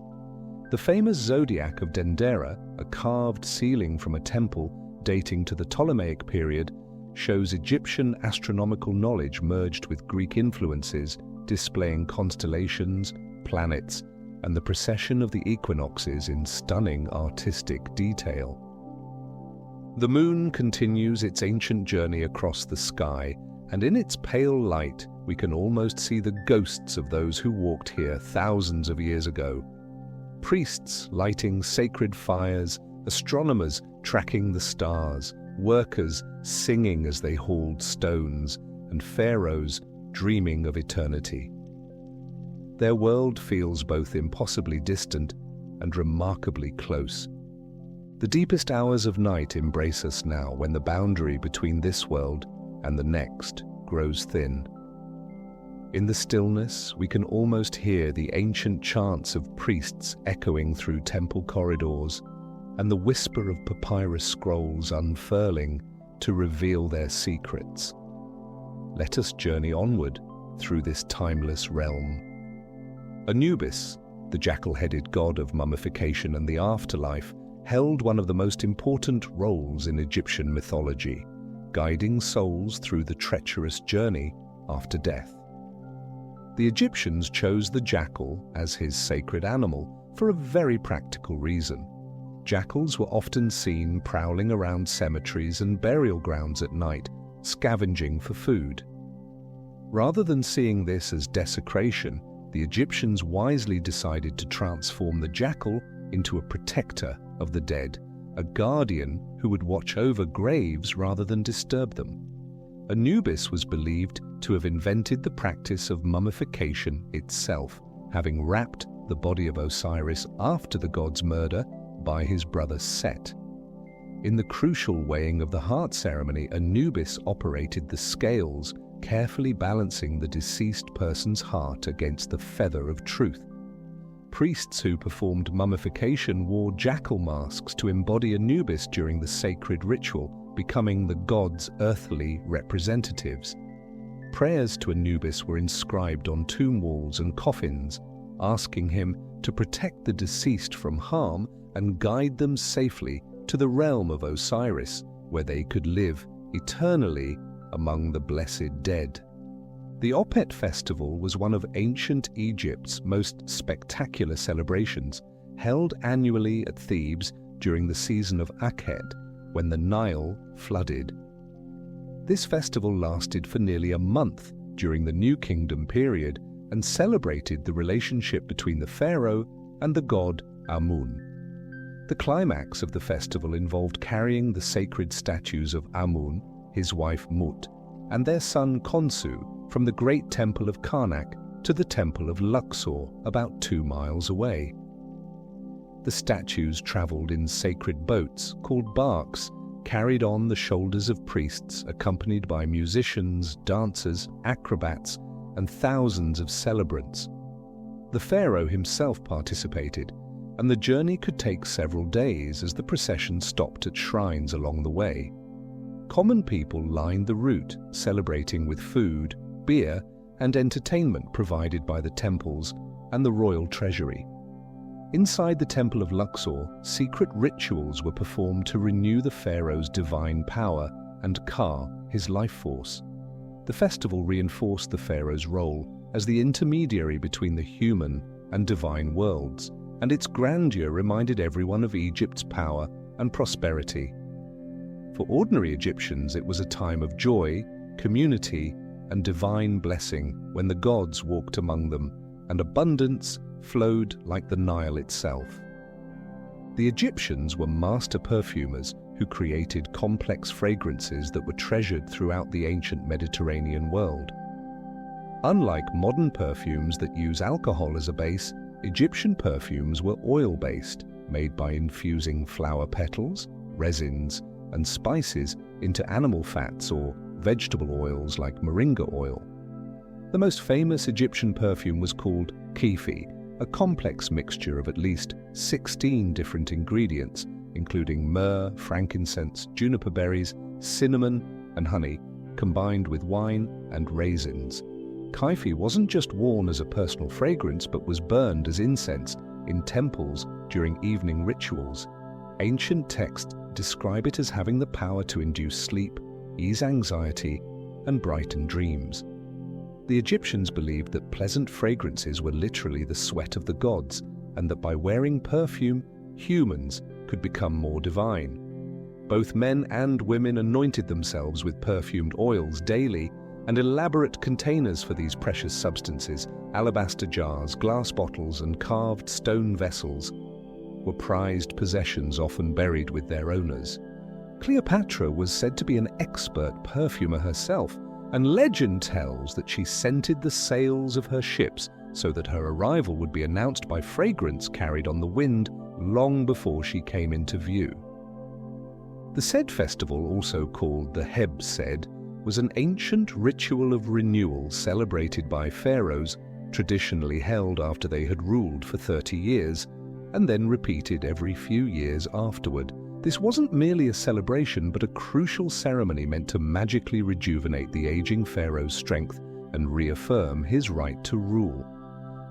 The famous zodiac of Dendera, a carved ceiling from a temple dating to the Ptolemaic period, shows Egyptian astronomical knowledge merged with Greek influences, displaying constellations, planets, and the precession of the equinoxes in stunning artistic detail. The moon continues its ancient journey across the sky, and in its pale light we can almost see the ghosts of those who walked here thousands of years ago. Priests lighting sacred fires, astronomers tracking the stars, workers singing as they hauled stones, and pharaohs dreaming of eternity. Their world feels both impossibly distant and remarkably close. The deepest hours of night embrace us now, when the boundary between this world and the next grows thin. In the stillness, we can almost hear the ancient chants of priests echoing through temple corridors, and the whisper of papyrus scrolls unfurling to reveal their secrets. Let us journey onward through this timeless realm. Anubis, the jackal-headed god of mummification and the afterlife, held one of the most important roles in Egyptian mythology, guiding souls through the treacherous journey after death. The Egyptians chose the jackal as his sacred animal for a very practical reason. Jackals were often seen prowling around cemeteries and burial grounds at night, scavenging for food. Rather than seeing this as desecration, the Egyptians wisely decided to transform the jackal into a protector of the dead, a guardian who would watch over graves rather than disturb them. Anubis was believed to have invented the practice of mummification itself, having wrapped the body of Osiris after the god's murder by his brother Set. In the crucial weighing of the heart ceremony, Anubis operated the scales, carefully balancing the deceased person's heart against the feather of truth. Priests who performed mummification wore jackal masks to embody Anubis during the sacred ritual, becoming the god's earthly representatives. Prayers to Anubis were inscribed on tomb walls and coffins, asking him to protect the deceased from harm and guide them safely to the realm of Osiris, where they could live eternally among the blessed dead. The Opet festival was one of ancient Egypt's most spectacular celebrations, held annually at Thebes during the season of Akhet, when the Nile flooded. This festival lasted for nearly a month during the New Kingdom period and celebrated the relationship between the pharaoh and the god Amun. The climax of the festival involved carrying the sacred statues of Amun, his wife Mut, and their son Khonsu from the great temple of Karnak to the temple of Luxor, about 2 miles away. The statues traveled in sacred boats called barks, carried on the shoulders of priests, accompanied by musicians, dancers, acrobats, and thousands of celebrants. The pharaoh himself participated, and the journey could take several days as the procession stopped at shrines along the way. Common people lined the route, celebrating with food, beer, and entertainment provided by the temples and the royal treasury. Inside the temple of Luxor, secret rituals were performed to renew the pharaoh's divine power and Ka, his life force. The festival reinforced the pharaoh's role as the intermediary between the human and divine worlds, and its grandeur reminded everyone of Egypt's power and prosperity. For ordinary Egyptians, it was a time of joy, community, and divine blessing when the gods walked among them, and abundance flowed like the Nile itself. The Egyptians were master perfumers who created complex fragrances that were treasured throughout the ancient Mediterranean world. Unlike modern perfumes that use alcohol as a base, Egyptian perfumes were oil-based, made by infusing flower petals, resins, and spices into animal fats or vegetable oils like moringa oil. The most famous Egyptian perfume was called Kefi, a complex mixture of at least 16 different ingredients, including myrrh, frankincense, juniper berries, cinnamon, and honey, combined with wine and raisins. Kefi wasn't just worn as a personal fragrance, but was burned as incense in temples during evening rituals. Ancient texts describe it as having the power to induce sleep, ease anxiety, and brighten dreams. The Egyptians believed that pleasant fragrances were literally the sweat of the gods, and that by wearing perfume, humans could become more divine. Both men and women anointed themselves with perfumed oils daily, and elaborate containers for these precious substances, alabaster jars, glass bottles, and carved stone vessels, were prized possessions often buried with their owners. Cleopatra was said to be an expert perfumer herself, and legend tells that she scented the sails of her ships so that her arrival would be announced by fragrance carried on the wind long before she came into view. The Sed festival, also called the Heb Sed, was an ancient ritual of renewal celebrated by pharaohs, traditionally held after they had ruled for 30 years, and then repeated every few years afterward. This wasn't merely a celebration, but a crucial ceremony meant to magically rejuvenate the aging pharaoh's strength and reaffirm his right to rule.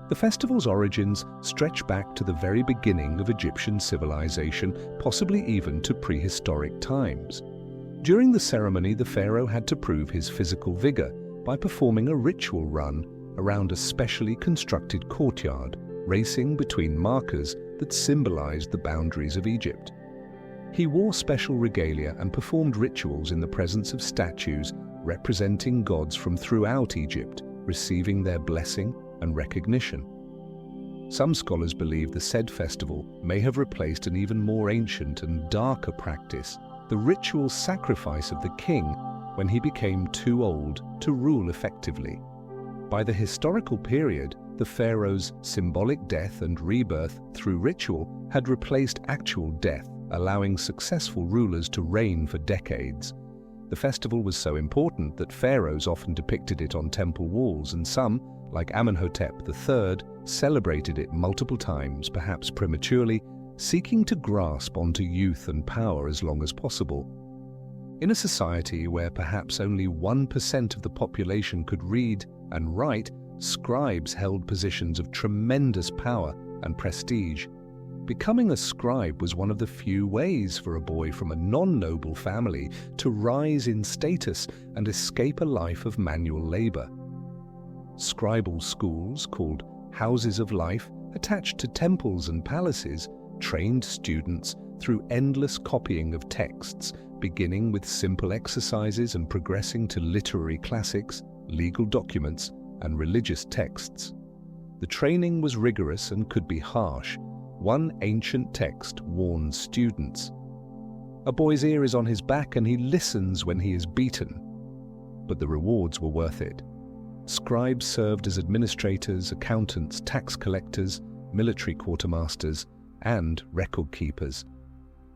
The festival's origins stretch back to the very beginning of Egyptian civilization, possibly even to prehistoric times. During the ceremony, the pharaoh had to prove his physical vigor by performing a ritual run around a specially constructed courtyard, racing between markers that symbolized the boundaries of Egypt. He wore special regalia and performed rituals in the presence of statues representing gods from throughout Egypt, receiving their blessing and recognition. Some scholars believe the Sed festival may have replaced an even more ancient and darker practice, the ritual sacrifice of the king when he became too old to rule effectively. By the historical period, the pharaoh's symbolic death and rebirth through ritual had replaced actual death, allowing successful rulers to reign for decades. The festival was so important that pharaohs often depicted it on temple walls, and some, like Amenhotep III, celebrated it multiple times, perhaps prematurely, seeking to grasp onto youth and power as long as possible. In a society where perhaps only 1% of the population could read and write, scribes held positions of tremendous power and prestige. Becoming a scribe was one of the few ways for a boy from a non-noble family to rise in status and escape a life of manual labor. Scribal schools, called houses of life, attached to temples and palaces, trained students through endless copying of texts, beginning with simple exercises and progressing to literary classics, legal documents, and religious texts. The training was rigorous and could be harsh. One ancient text warns students. A boy's ear is on his back and he listens when he is beaten. But the rewards were worth it. Scribes served as administrators, accountants, tax collectors, military quartermasters, and record keepers.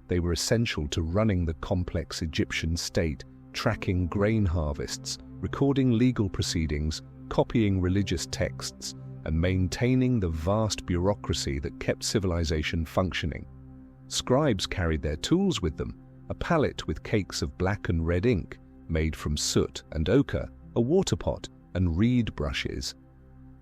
They were essential to running the complex Egyptian state, tracking grain harvests, recording legal proceedings, copying religious texts, and maintaining the vast bureaucracy that kept civilization functioning. Scribes carried their tools with them, a palette with cakes of black and red ink, made from soot and ochre, a water pot, and reed brushes.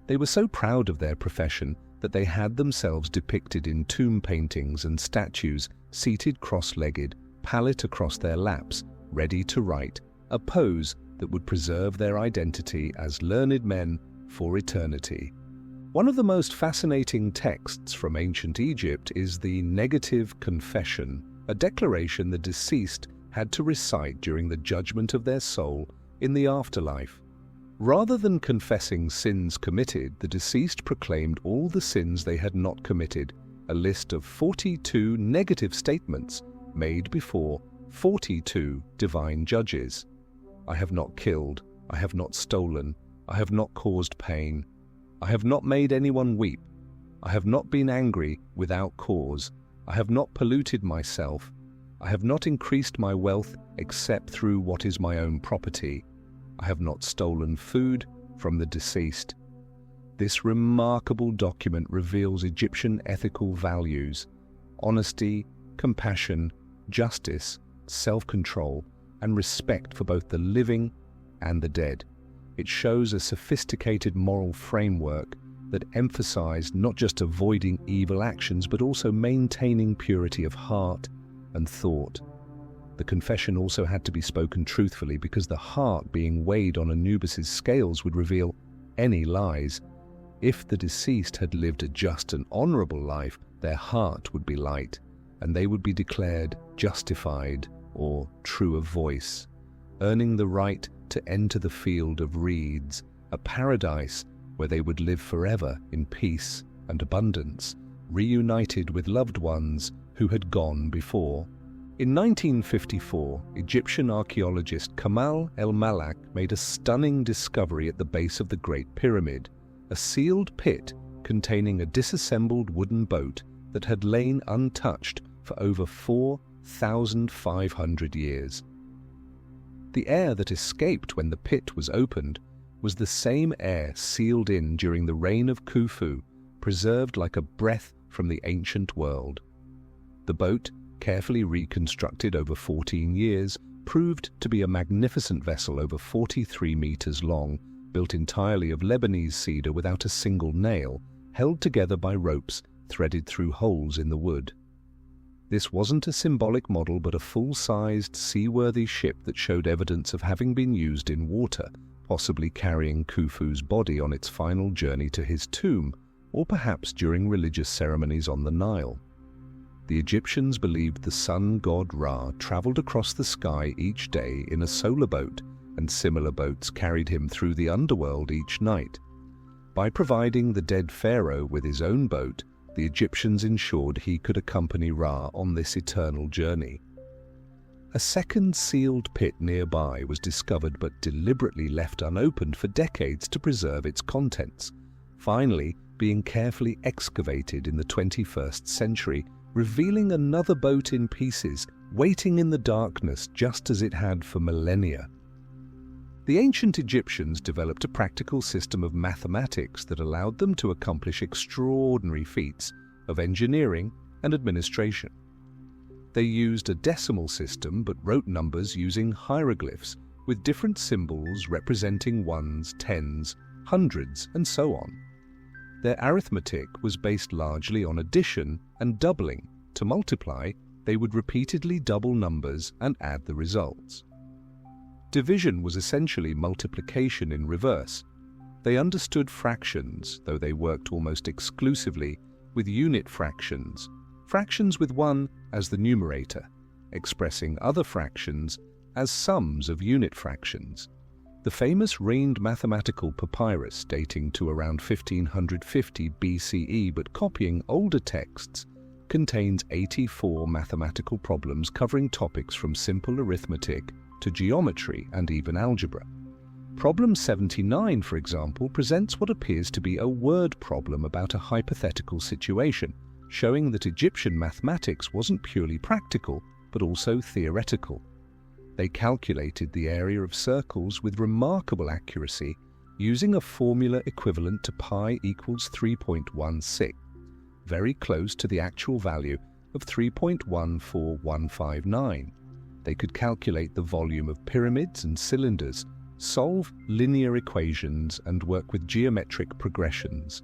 They were so proud of their profession that they had themselves depicted in tomb paintings and statues, seated cross-legged, palette across their laps, ready to write, a pose that would preserve their identity as learned men for eternity. One of the most fascinating texts from ancient Egypt is the negative confession, a declaration the deceased had to recite during the judgment of their soul in the afterlife. Rather than confessing sins committed, the deceased proclaimed all the sins they had not committed, a list of 42 negative statements made before 42 divine judges. I have not killed, I have not stolen, I have not caused pain, I have not made anyone weep, I have not been angry without cause, I have not polluted myself, I have not increased my wealth except through what is my own property, I have not stolen food from the deceased. This remarkable document reveals Egyptian ethical values: honesty, compassion, justice, self-control, and respect for both the living and the dead. It shows a sophisticated moral framework that emphasized not just avoiding evil actions, but also maintaining purity of heart and thought. The confession also had to be spoken truthfully, because the heart being weighed on Anubis's scales would reveal any lies. If the deceased had lived a just and honorable life, their heart would be light, and they would be declared justified or true of voice, earning the right to enter the field of reeds, a paradise where they would live forever in peace and abundance, reunited with loved ones who had gone before. In 1954, Egyptian archaeologist Kamal El-Malak made a stunning discovery at the base of the Great Pyramid, a sealed pit containing a disassembled wooden boat that had lain untouched for over 4,500 years. The air that escaped when the pit was opened was the same air sealed in during the reign of Khufu, preserved like a breath from the ancient world. The boat, carefully reconstructed over 14 years, proved to be a magnificent vessel over 43 meters long, built entirely of Lebanese cedar without a single nail, held together by ropes threaded through holes in the wood. This wasn't a symbolic model, but a full-sized, seaworthy ship that showed evidence of having been used in water, possibly carrying Khufu's body on its final journey to his tomb, or perhaps during religious ceremonies on the Nile. The Egyptians believed the sun god Ra traveled across the sky each day in a solar boat, and similar boats carried him through the underworld each night. By providing the dead pharaoh with his own boat, the Egyptians ensured he could accompany Ra on this eternal journey. A second sealed pit nearby was discovered but deliberately left unopened for decades to preserve its contents, finally being carefully excavated in the 21st century, revealing another boat in pieces, waiting in the darkness just as it had for millennia. The ancient Egyptians developed a practical system of mathematics that allowed them to accomplish extraordinary feats of engineering and administration. They used a decimal system but wrote numbers using hieroglyphs, with different symbols representing ones, tens, hundreds, and so on. Their arithmetic was based largely on addition and doubling. To multiply, they would repeatedly double numbers and add the results. Division was essentially multiplication in reverse. They understood fractions, though they worked almost exclusively with unit fractions, fractions with 1 as the numerator, expressing other fractions as sums of unit fractions. The famous ringed mathematical papyrus, dating to around 1550 BCE but copying older texts, contains 84 mathematical problems covering topics from simple arithmetic to geometry and even algebra. Problem 79, for example, presents what appears to be a word problem about a hypothetical situation, showing that Egyptian mathematics wasn't purely practical, but also theoretical. They calculated the area of circles with remarkable accuracy, using a formula equivalent to pi equals 3.16, very close to the actual value of 3.14159. They could calculate the volume of pyramids and cylinders, solve linear equations, and work with geometric progressions.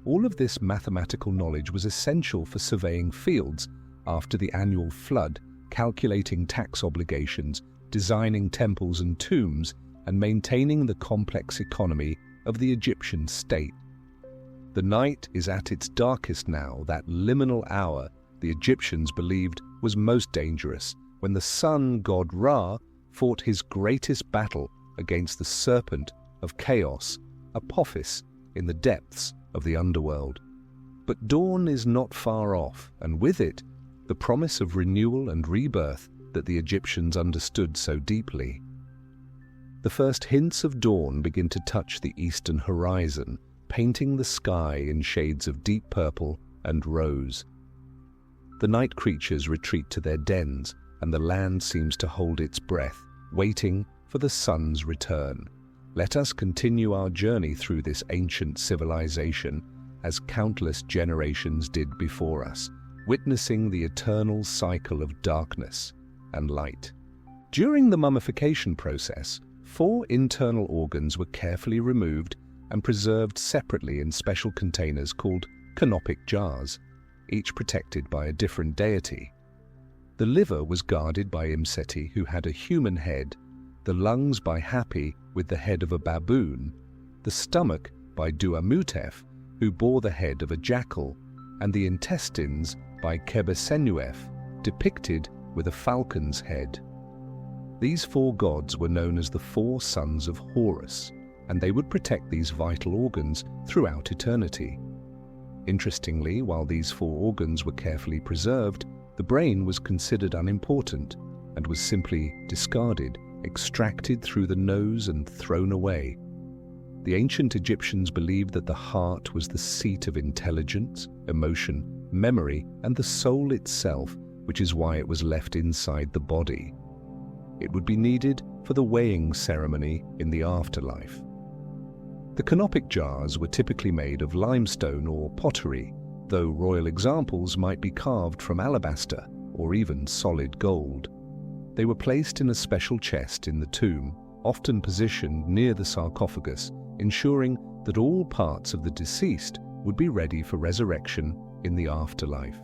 All of this mathematical knowledge was essential for surveying fields after the annual flood, calculating tax obligations, designing temples and tombs, and maintaining the complex economy of the Egyptian state. The night is at its darkest now, that liminal hour the Egyptians believed was most dangerous, when the sun god Ra fought his greatest battle against the serpent of chaos, Apophis, in the depths of the underworld. But dawn is not far off, and with it, the promise of renewal and rebirth that the Egyptians understood so deeply. The first hints of dawn begin to touch the eastern horizon, painting the sky in shades of deep purple and rose. The night creatures retreat to their dens, and the land seems to hold its breath, waiting for the sun's return. Let us continue our journey through this ancient civilization, as countless generations did before us, witnessing the eternal cycle of darkness and light. During the mummification process, 4 internal organs were carefully removed and preserved separately in special containers called canopic jars, each protected by a different deity. The liver was guarded by Imseti, who had a human head, the lungs by Hapi, with the head of a baboon, the stomach by Duamutef, who bore the head of a jackal, and the intestines by Kebesenuef, depicted with a falcon's head. These 4 gods were known as the 4 sons of Horus, and they would protect these vital organs throughout eternity. Interestingly, while these 4 organs were carefully preserved, the brain was considered unimportant and was simply discarded, extracted through the nose and thrown away. The ancient Egyptians believed that the heart was the seat of intelligence, emotion, memory, and the soul itself, which is why it was left inside the body. It would be needed for the weighing ceremony in the afterlife. The canopic jars were typically made of limestone or pottery, though royal examples might be carved from alabaster or even solid gold. They were placed in a special chest in the tomb, often positioned near the sarcophagus, ensuring that all parts of the deceased would be ready for resurrection in the afterlife.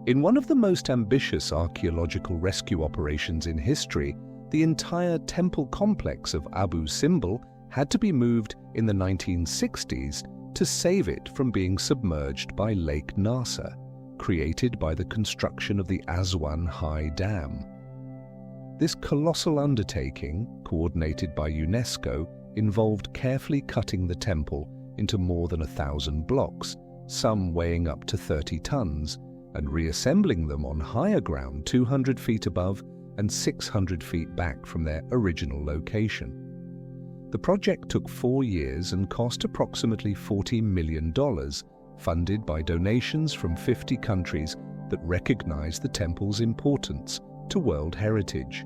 In one of the most ambitious archaeological rescue operations in history, the entire temple complex of Abu Simbel had to be moved in the 1960s to save it from being submerged by Lake Nasser, created by the construction of the Aswan High Dam. This colossal undertaking, coordinated by UNESCO, involved carefully cutting the temple into more than 1,000 blocks, some weighing up to 30 tons, and reassembling them on higher ground 200 feet above and 600 feet back from their original location. The project took 4 years and cost approximately $40 million, funded by donations from 50 countries that recognized the temple's importance to world heritage.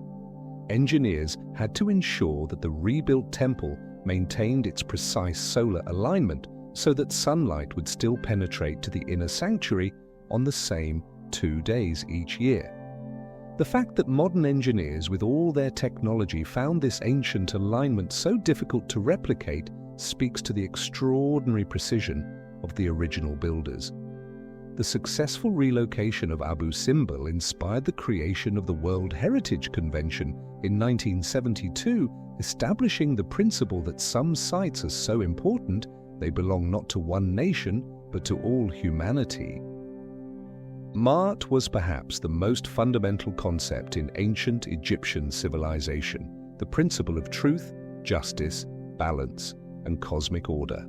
Engineers had to ensure that the rebuilt temple maintained its precise solar alignment so that sunlight would still penetrate to the inner sanctuary on the same 2 days each year. The fact that modern engineers with all their technology found this ancient alignment so difficult to replicate speaks to the extraordinary precision of the original builders. The successful relocation of Abu Simbel inspired the creation of the World Heritage Convention in 1972, establishing the principle that some sites are so important they belong not to one nation but to all humanity. Ma'at was perhaps the most fundamental concept in ancient Egyptian civilization, the principle of truth, justice, balance, and cosmic order.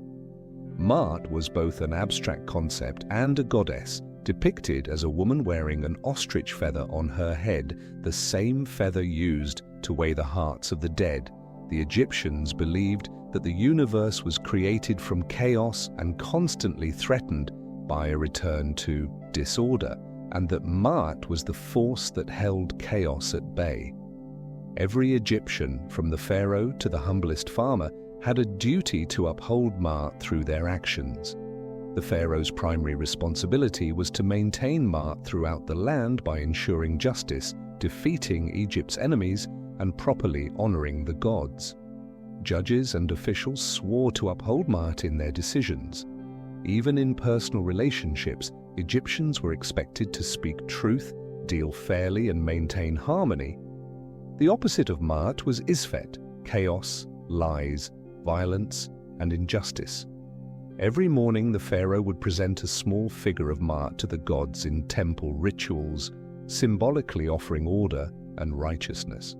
Ma'at was both an abstract concept and a goddess, depicted as a woman wearing an ostrich feather on her head, the same feather used to weigh the hearts of the dead. The Egyptians believed that the universe was created from chaos and constantly threatened by a return to disorder, and that Ma'at was the force that held chaos at bay. Every Egyptian, from the pharaoh to the humblest farmer, had a duty to uphold Ma'at through their actions. The pharaoh's primary responsibility was to maintain Ma'at throughout the land by ensuring justice, defeating Egypt's enemies, and properly honoring the gods. Judges and officials swore to uphold Ma'at in their decisions. Even in personal relationships, Egyptians were expected to speak truth, deal fairly, and maintain harmony. The opposite of Ma'at was Isfet, chaos, lies, violence, and injustice. Every morning the pharaoh would present a small figure of Ma'at to the gods in temple rituals, symbolically offering order and righteousness.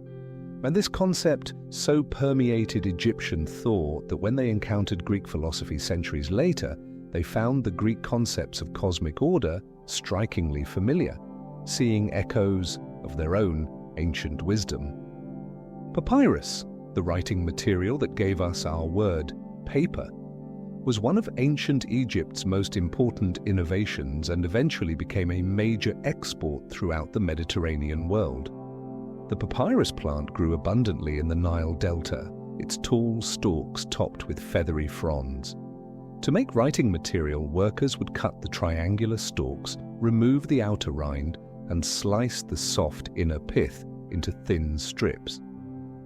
And this concept so permeated Egyptian thought that when they encountered Greek philosophy centuries later, they found the Greek concepts of cosmic order strikingly familiar, seeing echoes of their own ancient wisdom. Papyrus, the writing material that gave us our word, paper, was one of ancient Egypt's most important innovations and eventually became a major export throughout the Mediterranean world. The papyrus plant grew abundantly in the Nile Delta, its tall stalks topped with feathery fronds. To make writing material, workers would cut the triangular stalks, remove the outer rind, and slice the soft inner pith into thin strips.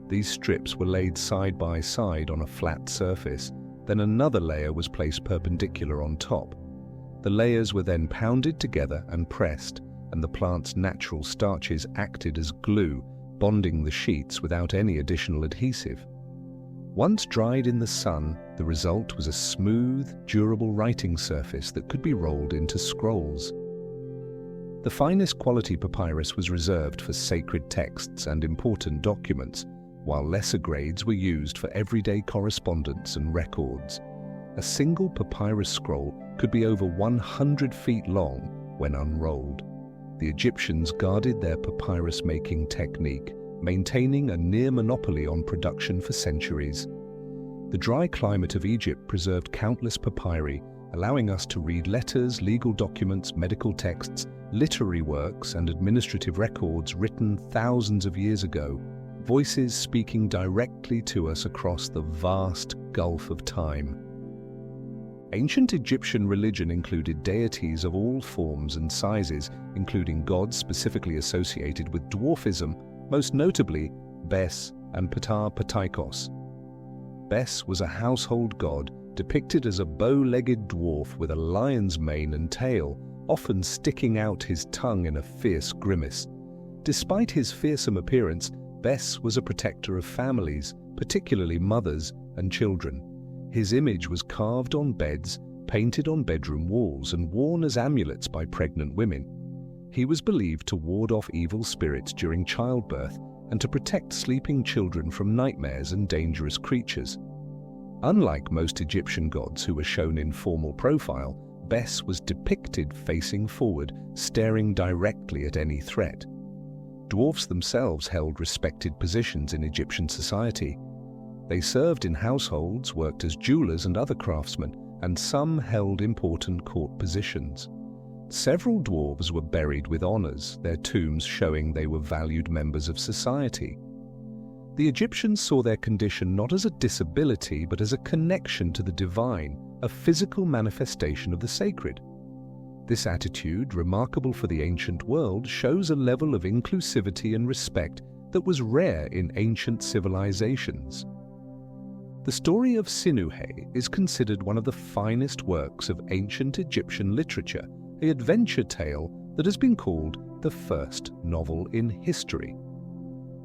These strips were laid side by side on a flat surface, then another layer was placed perpendicular on top. The layers were then pounded together and pressed, and the plant's natural starches acted as glue, bonding the sheets without any additional adhesive. Once dried in the sun, the result was a smooth, durable writing surface that could be rolled into scrolls. The finest quality papyrus was reserved for sacred texts and important documents, while lesser grades were used for everyday correspondence and records. A single papyrus scroll could be over 100 feet long when unrolled. The Egyptians guarded their papyrus-making technique, maintaining a near monopoly on production for centuries. The dry climate of Egypt preserved countless papyri, allowing us to read letters, legal documents, medical texts, literary works, and administrative records written thousands of years ago, voices speaking directly to us across the vast gulf of time. Ancient Egyptian religion included deities of all forms and sizes, including gods specifically associated with dwarfism, most notably Bes and Ptah Ptaikos. Bes was a household god depicted as a bow-legged dwarf with a lion's mane and tail, often sticking out his tongue in a fierce grimace. Despite his fearsome appearance, Bes was a protector of families, particularly mothers and children. His image was carved on beds, painted on bedroom walls, and worn as amulets by pregnant women. He was believed to ward off evil spirits during childbirth and to protect sleeping children from nightmares and dangerous creatures. Unlike most Egyptian gods who were shown in formal profile, Bes was depicted facing forward, staring directly at any threat. Dwarfs themselves held respected positions in Egyptian society. They served in households, worked as jewelers and other craftsmen, and some held important court positions. Several dwarves were buried with honors, their tombs showing they were valued members of society. The Egyptians saw their condition not as a disability but as a connection to the divine, a physical manifestation of the sacred. This attitude, remarkable for the ancient world, shows a level of inclusivity and respect that was rare in ancient civilizations. The story of Sinuhe is considered one of the finest works of ancient Egyptian literature, an adventure tale that has been called the first novel in history.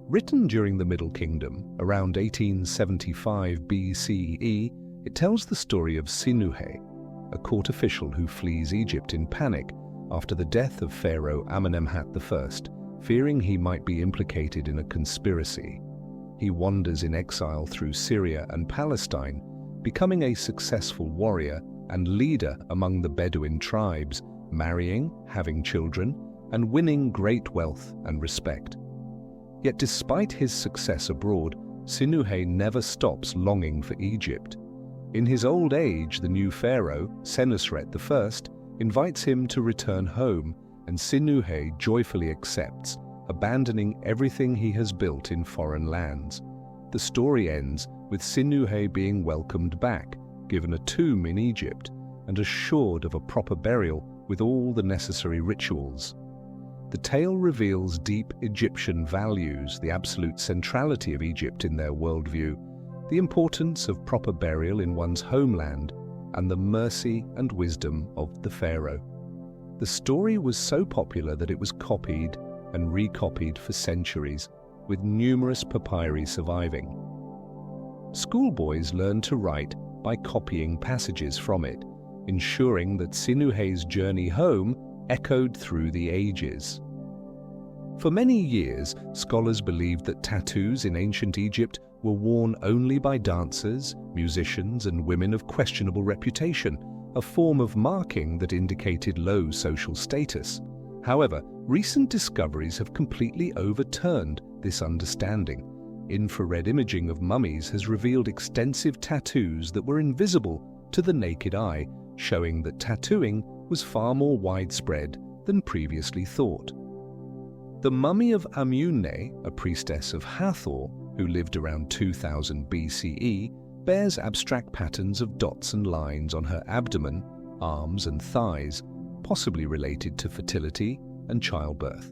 Written during the Middle Kingdom, around 1875 BCE, it tells the story of Sinuhe, a court official who flees Egypt in panic after the death of Pharaoh Amenemhat I, fearing he might be implicated in a conspiracy. He wanders in exile through Syria and Palestine, becoming a successful warrior and leader among the Bedouin tribes, marrying, having children, and winning great wealth and respect. Yet despite his success abroad, Sinuhe never stops longing for Egypt. In his old age, the new pharaoh, Senusret I, invites him to return home, and Sinuhe joyfully accepts, abandoning everything he has built in foreign lands. The story ends with Sinuhe being welcomed back, given a tomb in Egypt, and assured of a proper burial with all the necessary rituals. The tale reveals deep Egyptian values, the absolute centrality of Egypt in their worldview, the importance of proper burial in one's homeland, and the mercy and wisdom of the pharaoh. The story was so popular that it was copied and recopied for centuries, with numerous papyri surviving. Schoolboys learned to write by copying passages from it, ensuring that Sinuhe's journey home echoed through the ages. For many years, scholars believed that tattoos in ancient Egypt were worn only by dancers, musicians, and women of questionable reputation, a form of marking that indicated low social status. However, recent discoveries have completely overturned this understanding. Infrared imaging of mummies has revealed extensive tattoos that were invisible to the naked eye, showing that tattooing was far more widespread than previously thought. The mummy of Amunne, a priestess of Hathor who lived around 2000 BCE, bears abstract patterns of dots and lines on her abdomen, arms, and thighs, possibly related to fertility and childbirth.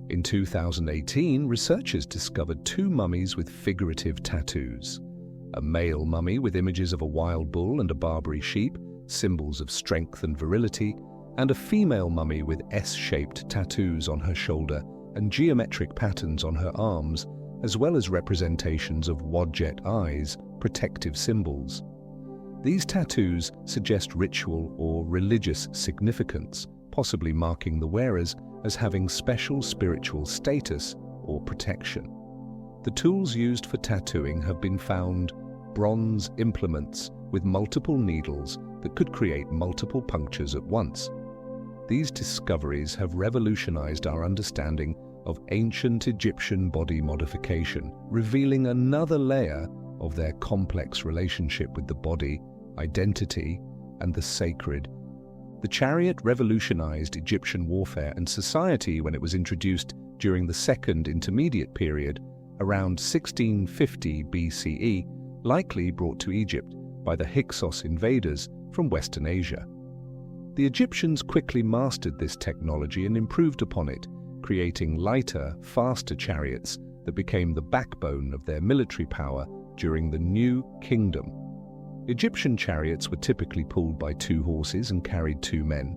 In 2018, researchers discovered two mummies with figurative tattoos. A male mummy with images of a wild bull and a Barbary sheep, symbols of strength and virility, and a female mummy with S-shaped tattoos on her shoulder and geometric patterns on her arms, as well as representations of wadjet eyes, protective symbols. These tattoos suggest ritual or religious significance, possibly marking the wearers as having special spiritual status or protection. The tools used for tattooing have been found: bronze implements with multiple needles that could create multiple punctures at once. These discoveries have revolutionized our understanding of ancient Egyptian body modification, revealing another layer of their complex relationship with the body, identity, and the sacred. The chariot revolutionized Egyptian warfare and society when it was introduced during the Second Intermediate Period, around 1650 BCE, likely brought to Egypt by the Hyksos invaders from Western Asia. The Egyptians quickly mastered this technology and improved upon it, creating lighter, faster chariots that became the backbone of their military power during the New Kingdom. Egyptian chariots were typically pulled by 2 horses and carried 2 men,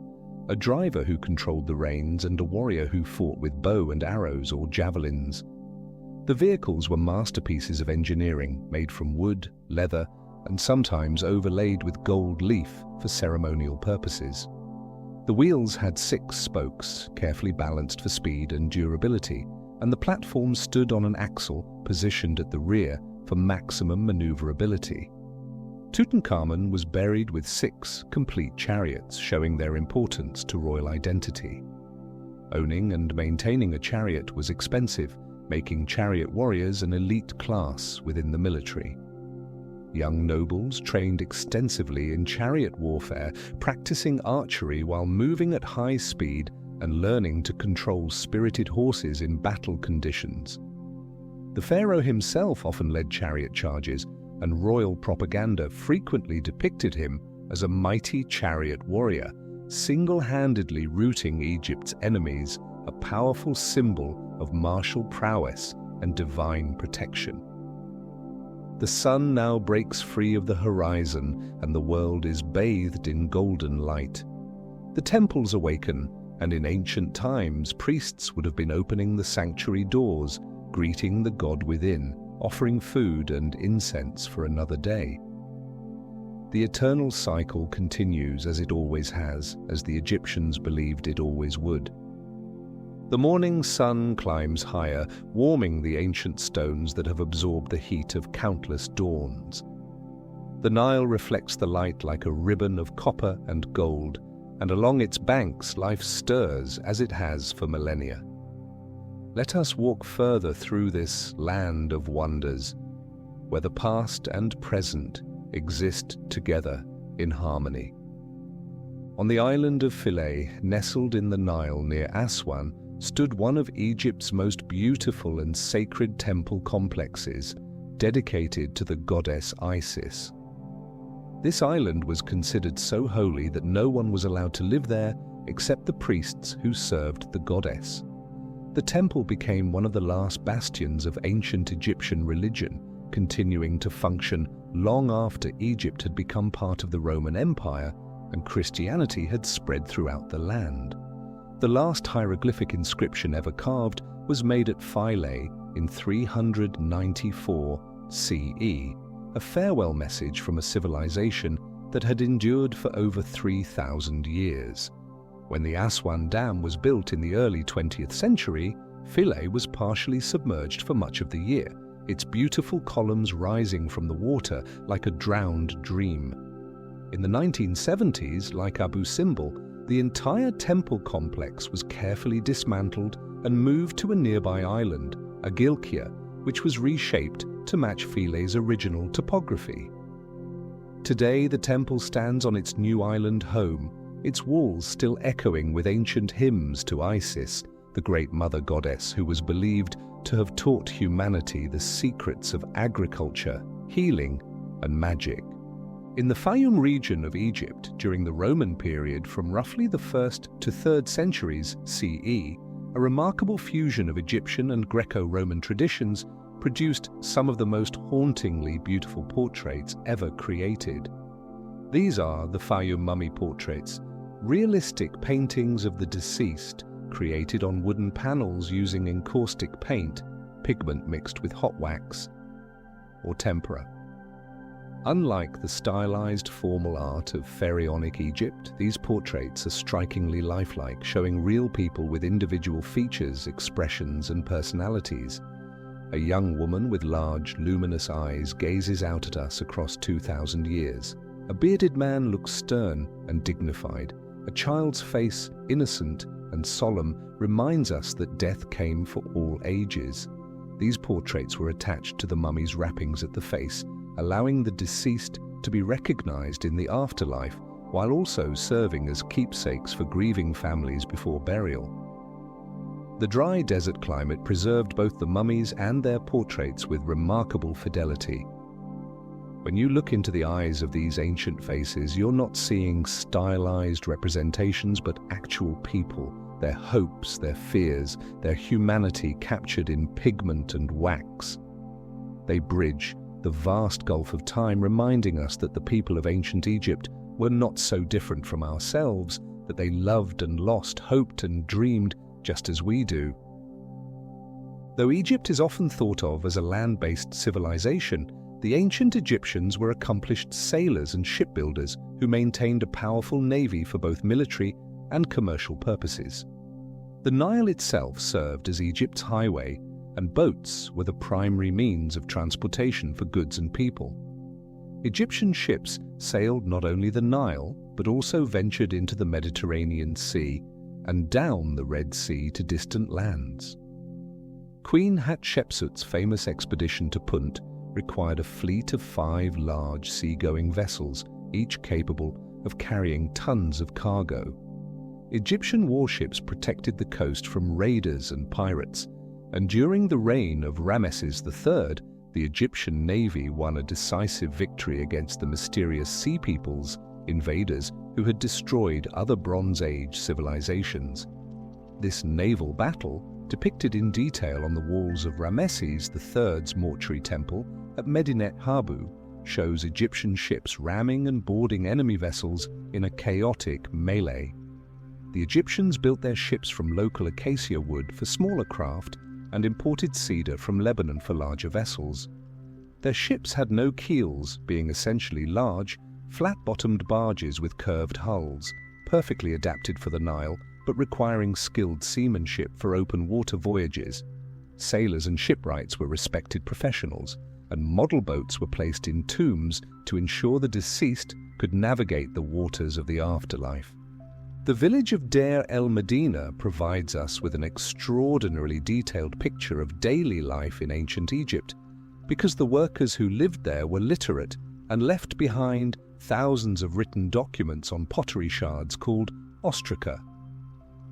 a driver who controlled the reins and a warrior who fought with bow and arrows or javelins. The vehicles were masterpieces of engineering, made from wood, leather, and sometimes overlaid with gold leaf for ceremonial purposes. The wheels had 6 spokes, carefully balanced for speed and durability, and the platform stood on an axle positioned at the rear for maximum maneuverability. Tutankhamun was buried with 6 complete chariots, showing their importance to royal identity. Owning and maintaining a chariot was expensive, making chariot warriors an elite class within the military. Young nobles trained extensively in chariot warfare, practicing archery while moving at high speed and learning to control spirited horses in battle conditions. The pharaoh himself often led chariot charges, and royal propaganda frequently depicted him as a mighty chariot warrior, single-handedly routing Egypt's enemies, a powerful symbol of martial prowess and divine protection. The sun now breaks free of the horizon, and the world is bathed in golden light. The temples awaken, and in ancient times priests would have been opening the sanctuary doors, greeting the god within, offering food and incense for another day. The eternal cycle continues as it always has, as the Egyptians believed it always would. The morning sun climbs higher, warming the ancient stones that have absorbed the heat of countless dawns. The Nile reflects the light like a ribbon of copper and gold, and along its banks life stirs as it has for millennia. Let us walk further through this land of wonders, where the past and present exist together in harmony. On the island of Philae, nestled in the Nile near Aswan, stood one of Egypt's most beautiful and sacred temple complexes, dedicated to the goddess Isis. This island was considered so holy that no one was allowed to live there except the priests who served the goddess. The temple became one of the last bastions of ancient Egyptian religion, continuing to function long after Egypt had become part of the Roman Empire and Christianity had spread throughout the land. The last hieroglyphic inscription ever carved was made at Philae in 394 CE, a farewell message from a civilization that had endured for over 3,000 years. When the Aswan Dam was built in the early 20th century, Philae was partially submerged for much of the year, its beautiful columns rising from the water like a drowned dream. In the 1970s, like Abu Simbel, the entire temple complex was carefully dismantled and moved to a nearby island, Agilkia, which was reshaped to match Philae's original topography. Today, the temple stands on its new island home, its walls still echoing with ancient hymns to Isis, the great mother goddess who was believed to have taught humanity the secrets of agriculture, healing, and magic. In the Fayum region of Egypt during the Roman period from roughly the 1st to 3rd centuries CE, a remarkable fusion of Egyptian and Greco-Roman traditions produced some of the most hauntingly beautiful portraits ever created. These are the Fayum mummy portraits, realistic paintings of the deceased created on wooden panels using encaustic paint, pigment mixed with hot wax, or tempera. Unlike the stylized formal art of pharaonic Egypt, these portraits are strikingly lifelike, showing real people with individual features, expressions, and personalities. A young woman with large, luminous eyes gazes out at us across 2,000 years. A bearded man looks stern and dignified. A child's face, innocent and solemn, reminds us that death came for all ages. These portraits were attached to the mummy's wrappings at the face, allowing the deceased to be recognized in the afterlife, while also serving as keepsakes for grieving families before burial. The dry desert climate preserved both the mummies and their portraits with remarkable fidelity. When you look into the eyes of these ancient faces, you're not seeing stylized representations, but actual people, their hopes, their fears, their humanity captured in pigment and wax. They bridge the vast gulf of time, reminding us that the people of ancient Egypt were not so different from ourselves, that they loved and lost, hoped and dreamed just as we do. Though Egypt is often thought of as a land-based civilization, the ancient Egyptians were accomplished sailors and shipbuilders who maintained a powerful navy for both military and commercial purposes. The Nile itself served as Egypt's highway, and boats were the primary means of transportation for goods and people. Egyptian ships sailed not only the Nile, but also ventured into the Mediterranean Sea and down the Red Sea to distant lands. Queen Hatshepsut's famous expedition to Punt required a fleet of 5 large seagoing vessels, each capable of carrying tons of cargo. Egyptian warships protected the coast from raiders and pirates, and during the reign of Ramesses III, the Egyptian navy won a decisive victory against the mysterious Sea Peoples, invaders who had destroyed other Bronze Age civilizations. This naval battle, depicted in detail on the walls of Ramesses III's mortuary temple, at Medinet Habu shows Egyptian ships ramming and boarding enemy vessels in a chaotic melee. The Egyptians built their ships from local acacia wood for smaller craft and imported cedar from Lebanon for larger vessels. Their ships had no keels, being essentially large, flat-bottomed barges with curved hulls, perfectly adapted for the Nile, but requiring skilled seamanship for open water voyages. Sailors and shipwrights were respected professionals, and model boats were placed in tombs to ensure the deceased could navigate the waters of the afterlife. The village of Deir el-Medina provides us with an extraordinarily detailed picture of daily life in ancient Egypt, because the workers who lived there were literate and left behind thousands of written documents on pottery shards called ostraca.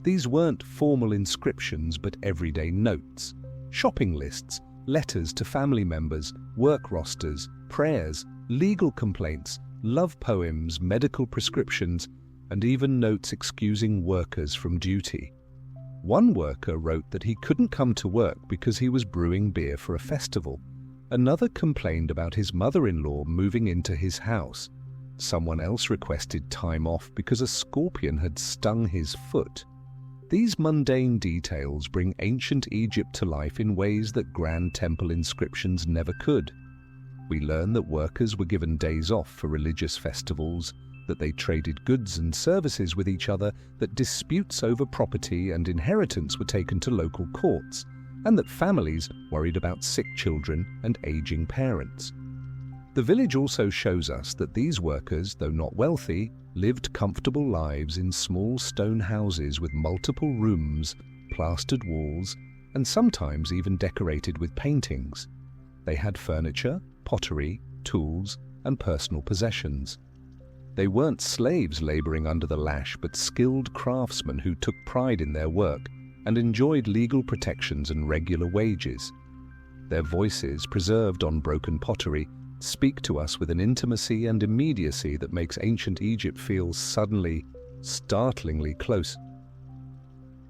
These weren't formal inscriptions but everyday notes, shopping lists, letters to family members, work rosters, prayers, legal complaints, love poems, medical prescriptions, and even notes excusing workers from duty. One worker wrote that he couldn't come to work because he was brewing beer for a festival. Another complained about his mother-in-law moving into his house. Someone else requested time off because a scorpion had stung his foot. These mundane details bring ancient Egypt to life in ways that grand temple inscriptions never could. We learn that workers were given days off for religious festivals, that they traded goods and services with each other, that disputes over property and inheritance were taken to local courts, and that families worried about sick children and aging parents. The village also shows us that these workers, though not wealthy, lived comfortable lives in small stone houses with multiple rooms, plastered walls, and sometimes even decorated with paintings. They had furniture, pottery, tools, and personal possessions. They weren't slaves laboring under the lash, but skilled craftsmen who took pride in their work and enjoyed legal protections and regular wages. Their voices, preserved on broken pottery, speak to us with an intimacy and immediacy that makes ancient Egypt feel suddenly, startlingly close.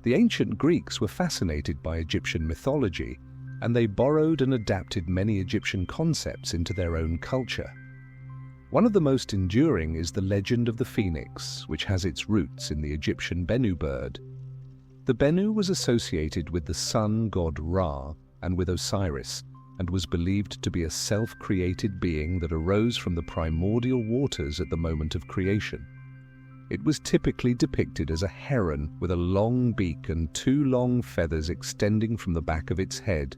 The ancient Greeks were fascinated by Egyptian mythology, and they borrowed and adapted many Egyptian concepts into their own culture. One of the most enduring is the legend of the phoenix, which has its roots in the Egyptian Bennu bird. The Bennu was associated with the sun god Ra and with Osiris, and was believed to be a self-created being that arose from the primordial waters at the moment of creation. It was typically depicted as a heron with a long beak and two long feathers extending from the back of its head.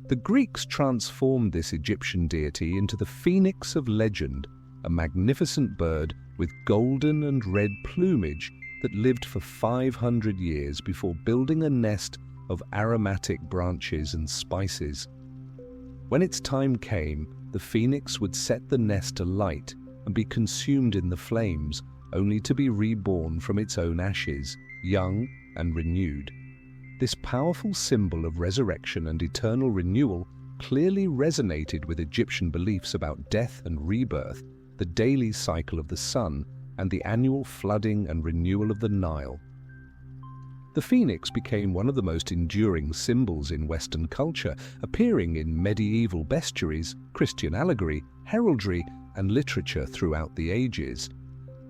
The Greeks transformed this Egyptian deity into the phoenix of legend, a magnificent bird with golden and red plumage that lived for 500 years before building a nest of aromatic branches and spices. When its time came, the phoenix would set the nest alight and be consumed in the flames, only to be reborn from its own ashes, young and renewed. This powerful symbol of resurrection and eternal renewal clearly resonated with Egyptian beliefs about death and rebirth, the daily cycle of the sun, and the annual flooding and renewal of the Nile. The phoenix became one of the most enduring symbols in Western culture, appearing in medieval bestiaries, Christian allegory, heraldry, and literature throughout the ages.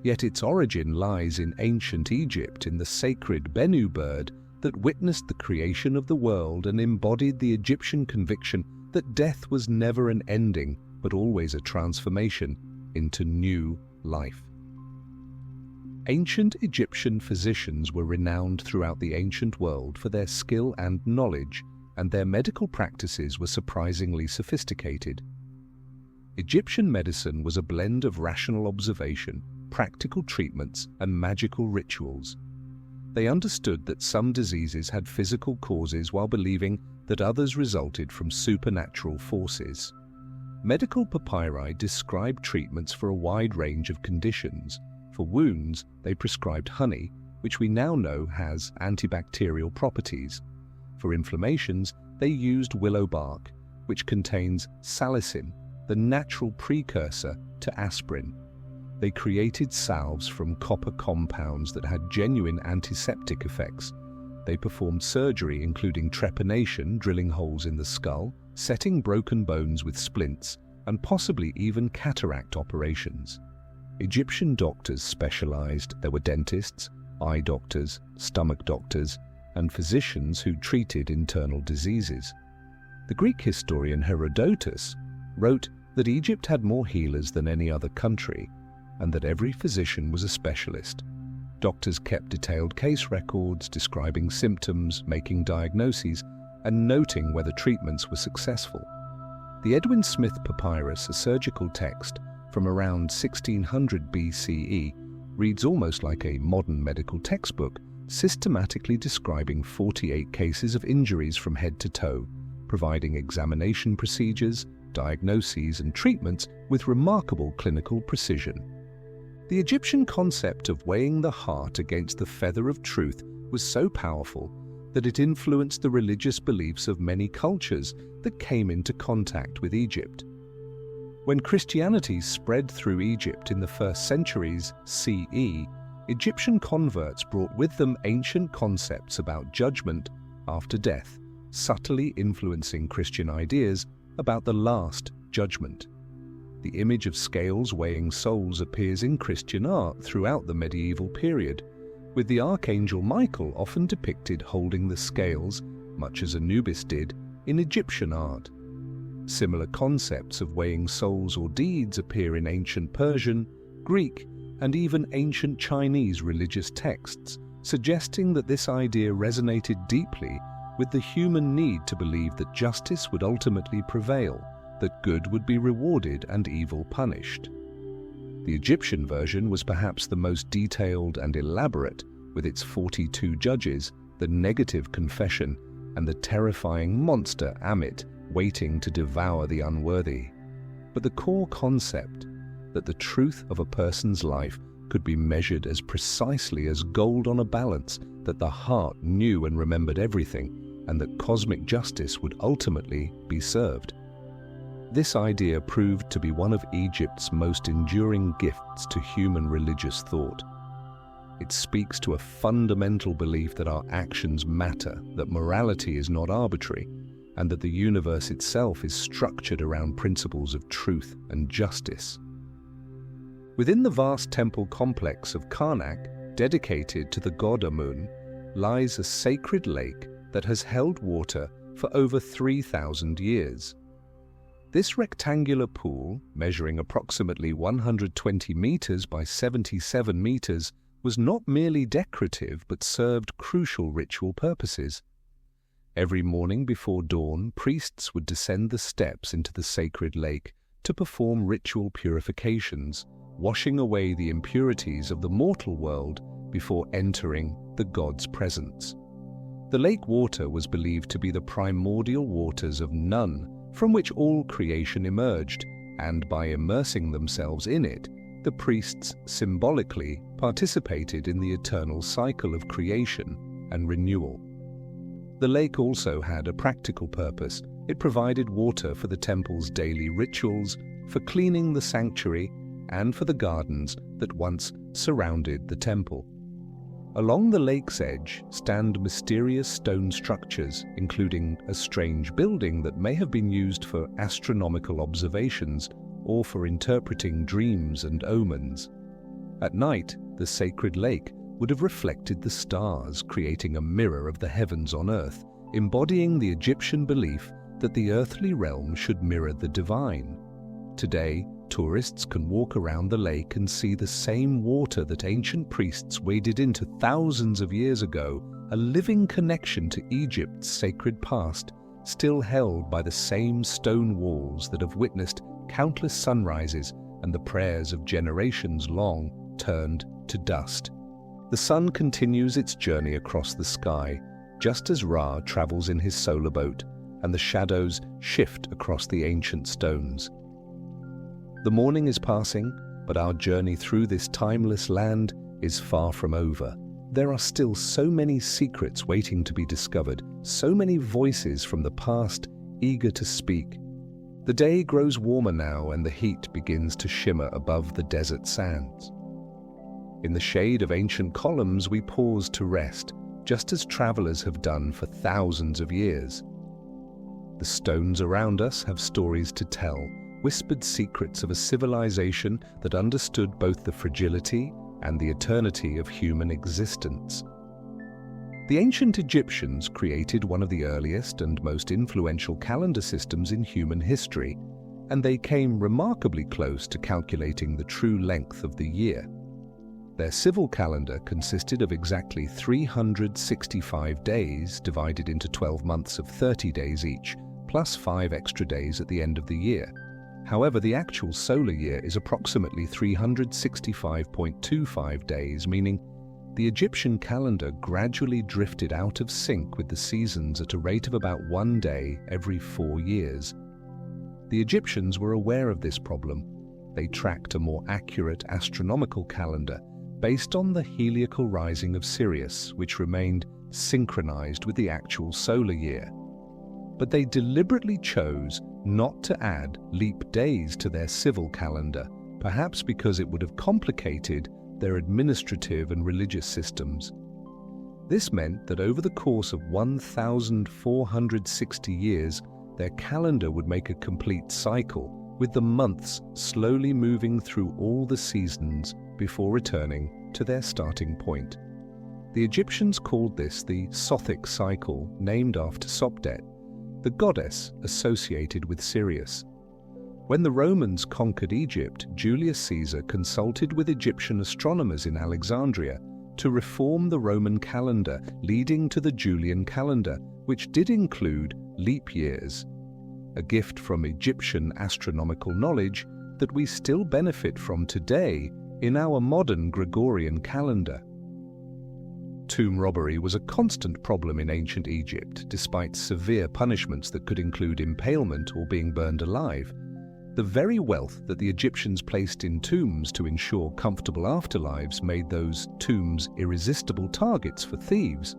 Yet its origin lies in ancient Egypt in the sacred Bennu bird that witnessed the creation of the world and embodied the Egyptian conviction that death was never an ending, but always a transformation into new life. Ancient Egyptian physicians were renowned throughout the ancient world for their skill and knowledge, and their medical practices were surprisingly sophisticated. Egyptian medicine was a blend of rational observation, practical treatments, and magical rituals. They understood that some diseases had physical causes while believing that others resulted from supernatural forces. Medical papyri describe treatments for a wide range of conditions. For wounds, they prescribed honey, which we now know has antibacterial properties. For inflammations, they used willow bark, which contains salicin, the natural precursor to aspirin. They created salves from copper compounds that had genuine antiseptic effects. They performed surgery including trepanation, drilling holes in the skull, setting broken bones with splints, and possibly even cataract operations. Egyptian doctors specialized. There were dentists, eye doctors, stomach doctors, and physicians who treated internal diseases. The Greek historian Herodotus wrote that Egypt had more healers than any other country, and that every physician was a specialist. Doctors kept detailed case records describing symptoms, making diagnoses, and noting whether treatments were successful. The Edwin Smith Papyrus, a surgical text from around 1600 BCE, reads almost like a modern medical textbook, systematically describing 48 cases of injuries from head to toe, providing examination procedures, diagnoses, and treatments with remarkable clinical precision. The Egyptian concept of weighing the heart against the feather of truth was so powerful that it influenced the religious beliefs of many cultures that came into contact with Egypt. When Christianity spread through Egypt in the first centuries CE, Egyptian converts brought with them ancient concepts about judgment after death, subtly influencing Christian ideas about the last judgment. The image of scales weighing souls appears in Christian art throughout the medieval period, with the archangel Michael often depicted holding the scales, much as Anubis did in Egyptian art. Similar concepts of weighing souls or deeds appear in ancient Persian, Greek, and even ancient Chinese religious texts, suggesting that this idea resonated deeply with the human need to believe that justice would ultimately prevail, that good would be rewarded and evil punished. The Egyptian version was perhaps the most detailed and elaborate, with its 42 judges, the negative confession, and the terrifying monster Amit waiting to devour the unworthy. But the core concept, that the truth of a person's life could be measured as precisely as gold on a balance, that the heart knew and remembered everything, and that cosmic justice would ultimately be served. This idea proved to be one of Egypt's most enduring gifts to human religious thought. It speaks to a fundamental belief that our actions matter, that morality is not arbitrary, and that the universe itself is structured around principles of truth and justice. Within the vast temple complex of Karnak, dedicated to the god Amun, lies a sacred lake that has held water for over 3,000 years. This rectangular pool, measuring approximately 120 meters by 77 meters, was not merely decorative but served crucial ritual purposes. Every morning before dawn, priests would descend the steps into the sacred lake to perform ritual purifications, washing away the impurities of the mortal world before entering the god's presence. The lake water was believed to be the primordial waters of Nun, from which all creation emerged, and by immersing themselves in it, the priests symbolically participated in the eternal cycle of creation and renewal. The lake also had a practical purpose. It provided water for the temple's daily rituals, for cleaning the sanctuary, and for the gardens that once surrounded the temple. Along the lake's edge stand mysterious stone structures, including a strange building that may have been used for astronomical observations or for interpreting dreams and omens. At night, the sacred lake would have reflected the stars, creating a mirror of the heavens on earth, embodying the Egyptian belief that the earthly realm should mirror the divine. Today, tourists can walk around the lake and see the same water that ancient priests waded into thousands of years ago, a living connection to Egypt's sacred past, still held by the same stone walls that have witnessed countless sunrises and the prayers of generations long turned to dust. The sun continues its journey across the sky, just as Ra travels in his solar boat, and the shadows shift across the ancient stones. The morning is passing, but our journey through this timeless land is far from over. There are still so many secrets waiting to be discovered, so many voices from the past eager to speak. The day grows warmer now, and the heat begins to shimmer above the desert sands. In the shade of ancient columns, we pause to rest, just as travelers have done for thousands of years. The stones around us have stories to tell, whispered secrets of a civilization that understood both the fragility and the eternity of human existence. The ancient Egyptians created one of the earliest and most influential calendar systems in human history, and they came remarkably close to calculating the true length of the year. Their civil calendar consisted of exactly 365 days divided into 12 months of 30 days each, plus 5 extra days at the end of the year. However, the actual solar year is approximately 365.25 days, meaning the Egyptian calendar gradually drifted out of sync with the seasons at a rate of about 1 day every 4 years. The Egyptians were aware of this problem. They tracked a more accurate astronomical calendar based on the heliacal rising of Sirius, which remained synchronized with the actual solar year. But they deliberately chose not to add leap days to their civil calendar, perhaps because it would have complicated their administrative and religious systems. This meant that over the course of 1,460 years, their calendar would make a complete cycle, with the months slowly moving through all the seasons before returning to their starting point. The Egyptians called this the Sothic cycle, named after Sopdet, the goddess associated with Sirius. When the Romans conquered Egypt, Julius Caesar consulted with Egyptian astronomers in Alexandria to reform the Roman calendar, leading to the Julian calendar, which did include leap years, a gift from Egyptian astronomical knowledge that we still benefit from today in our modern Gregorian calendar. Tomb robbery was a constant problem in ancient Egypt, despite severe punishments that could include impalement or being burned alive. The very wealth that the Egyptians placed in tombs to ensure comfortable afterlives made those tombs irresistible targets for thieves.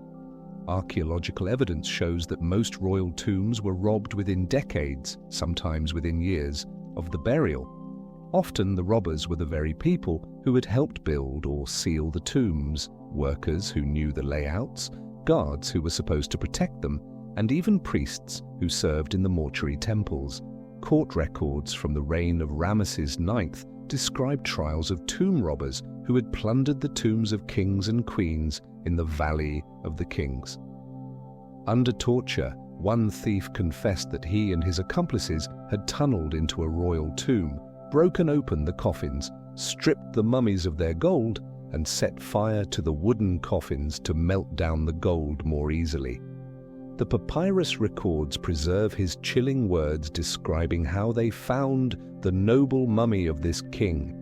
Archaeological evidence shows that most royal tombs were robbed within decades, sometimes within years, of the burial. Often the robbers were the very people who had helped build or seal the tombs, workers who knew the layouts, guards who were supposed to protect them, and even priests who served in the mortuary temples. Court records from the reign of Ramesses IX describe trials of tomb robbers who had plundered the tombs of kings and queens in the Valley of the Kings. Under torture, one thief confessed that he and his accomplices had tunneled into a royal tomb, broken open the coffins, stripped the mummies of their gold, and set fire to the wooden coffins to melt down the gold more easily. The papyrus records preserve his chilling words describing how they found the noble mummy of this king.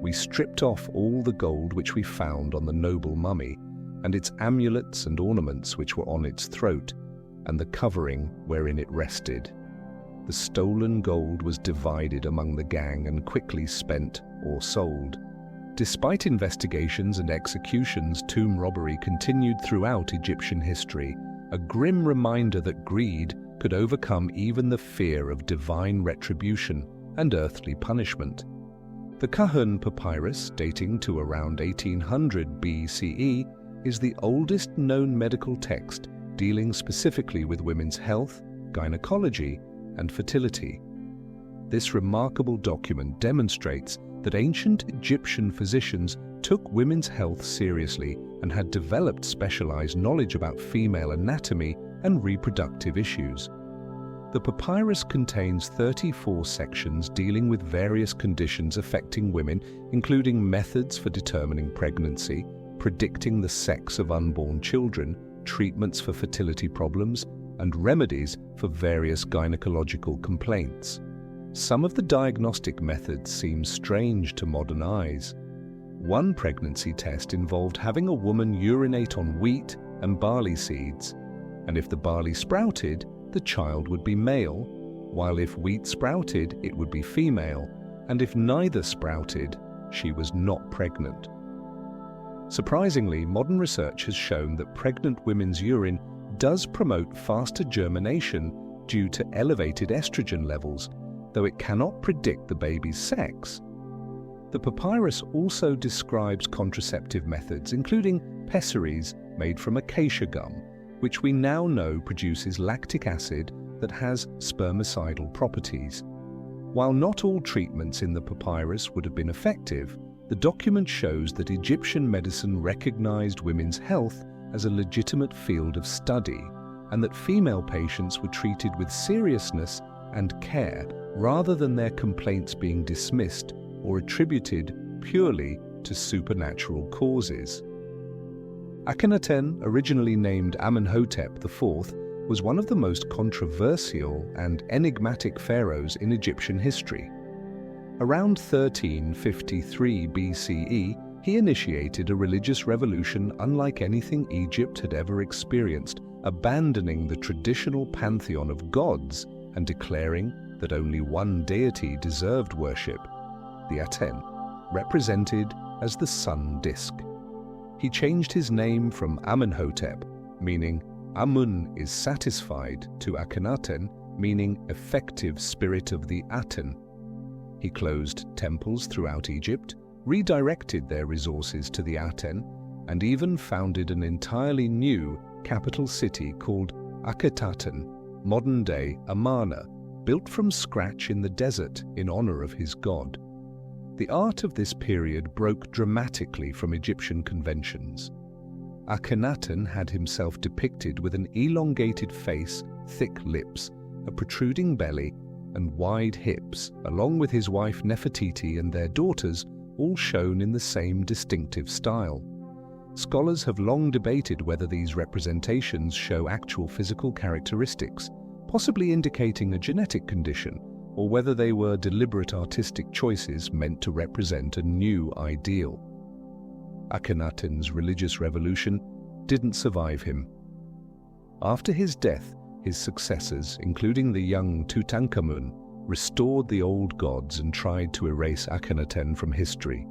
We stripped off all the gold which we found on the noble mummy, and its amulets and ornaments which were on its throat, and the covering wherein it rested. The stolen gold was divided among the gang and quickly spent or sold. Despite investigations and executions, tomb robbery continued throughout Egyptian history, a grim reminder that greed could overcome even the fear of divine retribution and earthly punishment. The Kahun papyrus, dating to around 1800 BCE, is the oldest known medical text dealing specifically with women's health, gynecology, and fertility. This remarkable document demonstrates that ancient Egyptian physicians took women's health seriously and had developed specialized knowledge about female anatomy and reproductive issues. The papyrus contains 34 sections dealing with various conditions affecting women, including methods for determining pregnancy, predicting the sex of unborn children, treatments for fertility problems, and remedies for various gynecological complaints. Some of the diagnostic methods seem strange to modern eyes. One pregnancy test involved having a woman urinate on wheat and barley seeds, and if the barley sprouted, the child would be male, while if wheat sprouted, it would be female, and if neither sprouted, she was not pregnant. Surprisingly, modern research has shown that pregnant women's urine does promote faster germination due to elevated estrogen levels, though it cannot predict the baby's sex. The papyrus also describes contraceptive methods, including pessaries made from acacia gum, which we now know produces lactic acid that has spermicidal properties. While not all treatments in the papyrus would have been effective, the document shows that Egyptian medicine recognized women's health as a legitimate field of study, and that female patients were treated with seriousness and care rather than their complaints being dismissed or attributed purely to supernatural causes. Akhenaten, originally named Amenhotep IV, was one of the most controversial and enigmatic pharaohs in Egyptian history. Around 1353 BCE, he initiated a religious revolution unlike anything Egypt had ever experienced, abandoning the traditional pantheon of gods and declaring that only one deity deserved worship, the Aten, represented as the sun disk. He changed his name from Amenhotep, meaning Amun is satisfied, to Akhenaten, meaning effective spirit of the Aten. He closed temples throughout Egypt, redirected their resources to the Aten, and even founded an entirely new capital city called Akhetaten, modern-day Amarna, built from scratch in the desert in honor of his god. The art of this period broke dramatically from Egyptian conventions. Akhenaten had himself depicted with an elongated face, thick lips, a protruding belly, and wide hips, along with his wife Nefertiti and their daughters, all shown in the same distinctive style. Scholars have long debated whether these representations show actual physical characteristics, possibly indicating a genetic condition, or whether they were deliberate artistic choices meant to represent a new ideal. Akhenaten's religious revolution didn't survive him. After his death, his successors, including the young Tutankhamun, restored the old gods and tried to erase Akhenaten from history.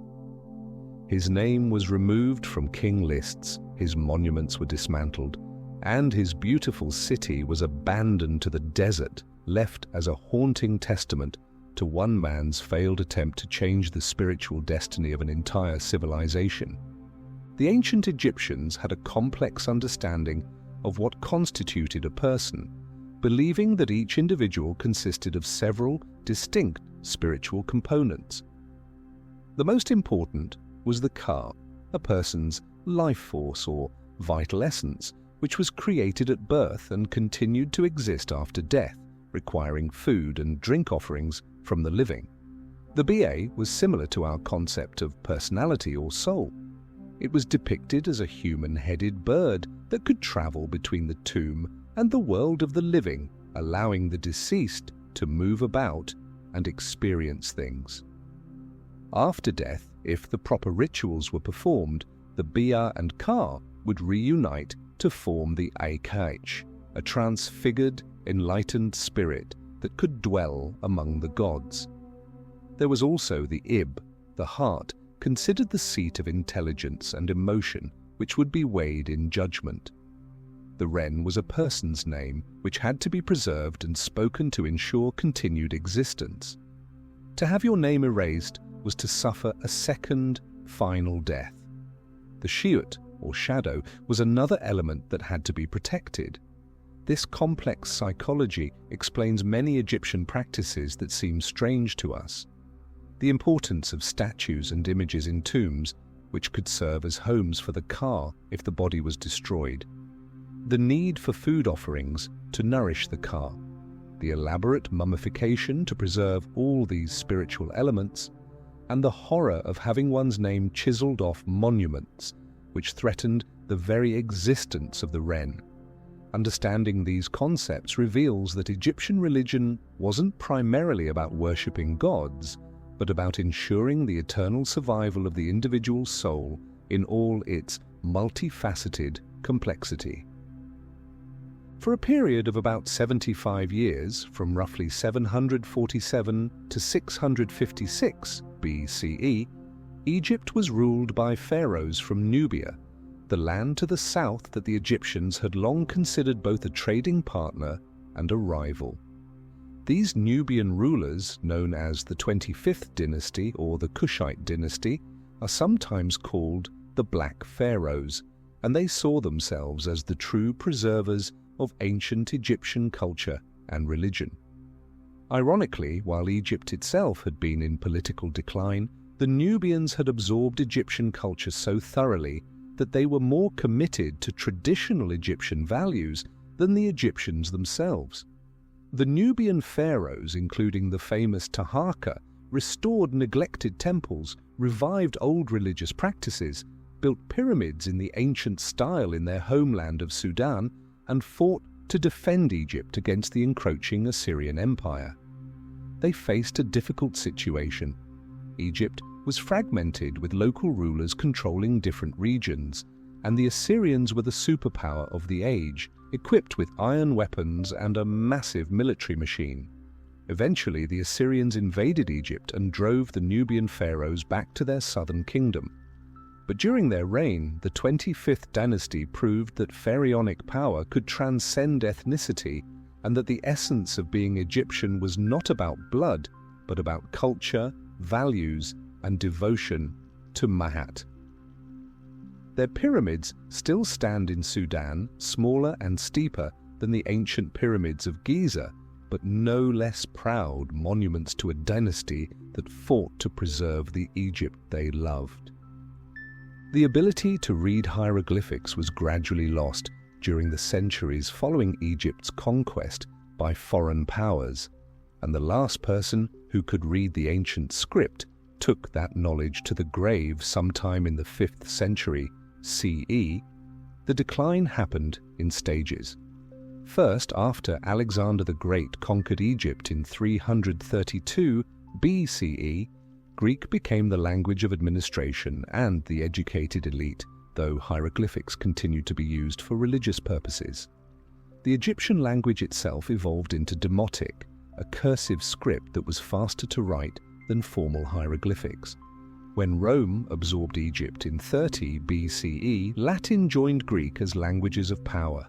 His name was removed from king lists, his monuments were dismantled, and his beautiful city was abandoned to the desert, left as a haunting testament to one man's failed attempt to change the spiritual destiny of an entire civilization. The ancient Egyptians had a complex understanding of what constituted a person, believing that each individual consisted of several distinct spiritual components. The most important was the ka, a person's life force or vital essence, which was created at birth and continued to exist after death, requiring food and drink offerings from the living. The ba was similar to our concept of personality or soul. It was depicted as a human-headed bird that could travel between the tomb and the world of the living, allowing the deceased to move about and experience things. After death, if the proper rituals were performed, the Bia and Ka would reunite to form the Akh, a transfigured, enlightened spirit that could dwell among the gods. There was also the Ib, the heart, considered the seat of intelligence and emotion, which would be weighed in judgment. The Ren was a person's name, which had to be preserved and spoken to ensure continued existence. To have your name erased was to suffer a second, final death. The Shiut, or shadow, was another element that had to be protected. This complex psychology explains many Egyptian practices that seem strange to us. The importance of statues and images in tombs, which could serve as homes for the Ka if the body was destroyed. The need for food offerings to nourish the Ka. The elaborate mummification to preserve all these spiritual elements, and the horror of having one's name chiseled off monuments, which threatened the very existence of the Ren. Understanding these concepts reveals that Egyptian religion wasn't primarily about worshipping gods, but about ensuring the eternal survival of the individual soul in all its multifaceted complexity. For a period of about 75 years, from roughly 747 to 656 BCE, Egypt was ruled by pharaohs from Nubia, the land to the south that the Egyptians had long considered both a trading partner and a rival. These Nubian rulers, known as the 25th dynasty or the Kushite dynasty, are sometimes called the Black Pharaohs, and they saw themselves as the true preservers of ancient Egyptian culture and religion. Ironically, while Egypt itself had been in political decline, the Nubians had absorbed Egyptian culture so thoroughly that they were more committed to traditional Egyptian values than the Egyptians themselves. The Nubian pharaohs, including the famous Taharqa, restored neglected temples, revived old religious practices, built pyramids in the ancient style in their homeland of Sudan, and fought to defend Egypt against the encroaching Assyrian Empire. They faced a difficult situation. Egypt was fragmented with local rulers controlling different regions, and the Assyrians were the superpower of the age, equipped with iron weapons and a massive military machine. Eventually, the Assyrians invaded Egypt and drove the Nubian pharaohs back to their southern kingdom. But during their reign, the 25th dynasty proved that pharaonic power could transcend ethnicity and that the essence of being Egyptian was not about blood, but about culture, values, and devotion to Mahat. Their pyramids still stand in Sudan, smaller and steeper than the ancient pyramids of Giza, but no less proud monuments to a dynasty that fought to preserve the Egypt they loved. The ability to read hieroglyphics was gradually lost during the centuries following Egypt's conquest by foreign powers, and the last person who could read the ancient script took that knowledge to the grave sometime in the 5th century CE. The decline happened in stages. First, after Alexander the Great conquered Egypt in 332 BCE, Greek became the language of administration and the educated elite, though hieroglyphics continued to be used for religious purposes. The Egyptian language itself evolved into Demotic, a cursive script that was faster to write than formal hieroglyphics. When Rome absorbed Egypt in 30 BCE, Latin joined Greek as languages of power.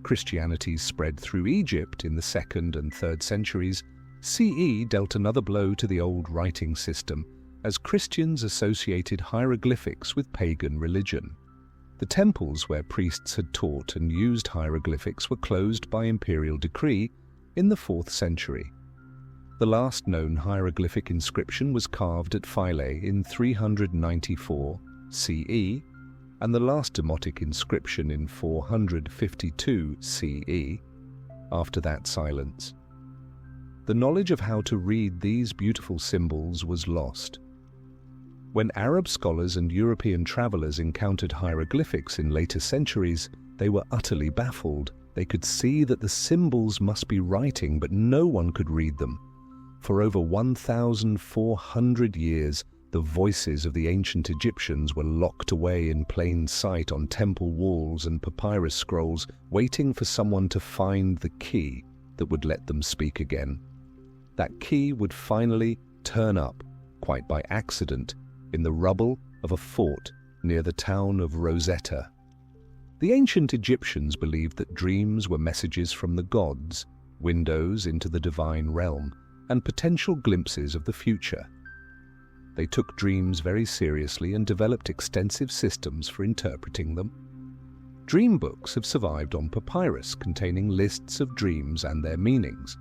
Christianity spread through Egypt in the 2nd and 3rd centuries. CE dealt another blow to the old writing system, as Christians associated hieroglyphics with pagan religion. The temples where priests had taught and used hieroglyphics were closed by imperial decree in the 4th century. The last known hieroglyphic inscription was carved at Philae in 394 CE, and the last Demotic inscription in 452 CE. After that, silence. The knowledge of how to read these beautiful symbols was lost. When Arab scholars and European travelers encountered hieroglyphics in later centuries, they were utterly baffled. They could see that the symbols must be writing, but no one could read them. For over 1,400 years, the voices of the ancient Egyptians were locked away in plain sight on temple walls and papyrus scrolls, waiting for someone to find the key that would let them speak again. That key would finally turn up, quite by accident, in the rubble of a fort near the town of Rosetta. The ancient Egyptians believed that dreams were messages from the gods, windows into the divine realm, and potential glimpses of the future. They took dreams very seriously and developed extensive systems for interpreting them. Dream books have survived on papyrus containing lists of dreams and their meanings.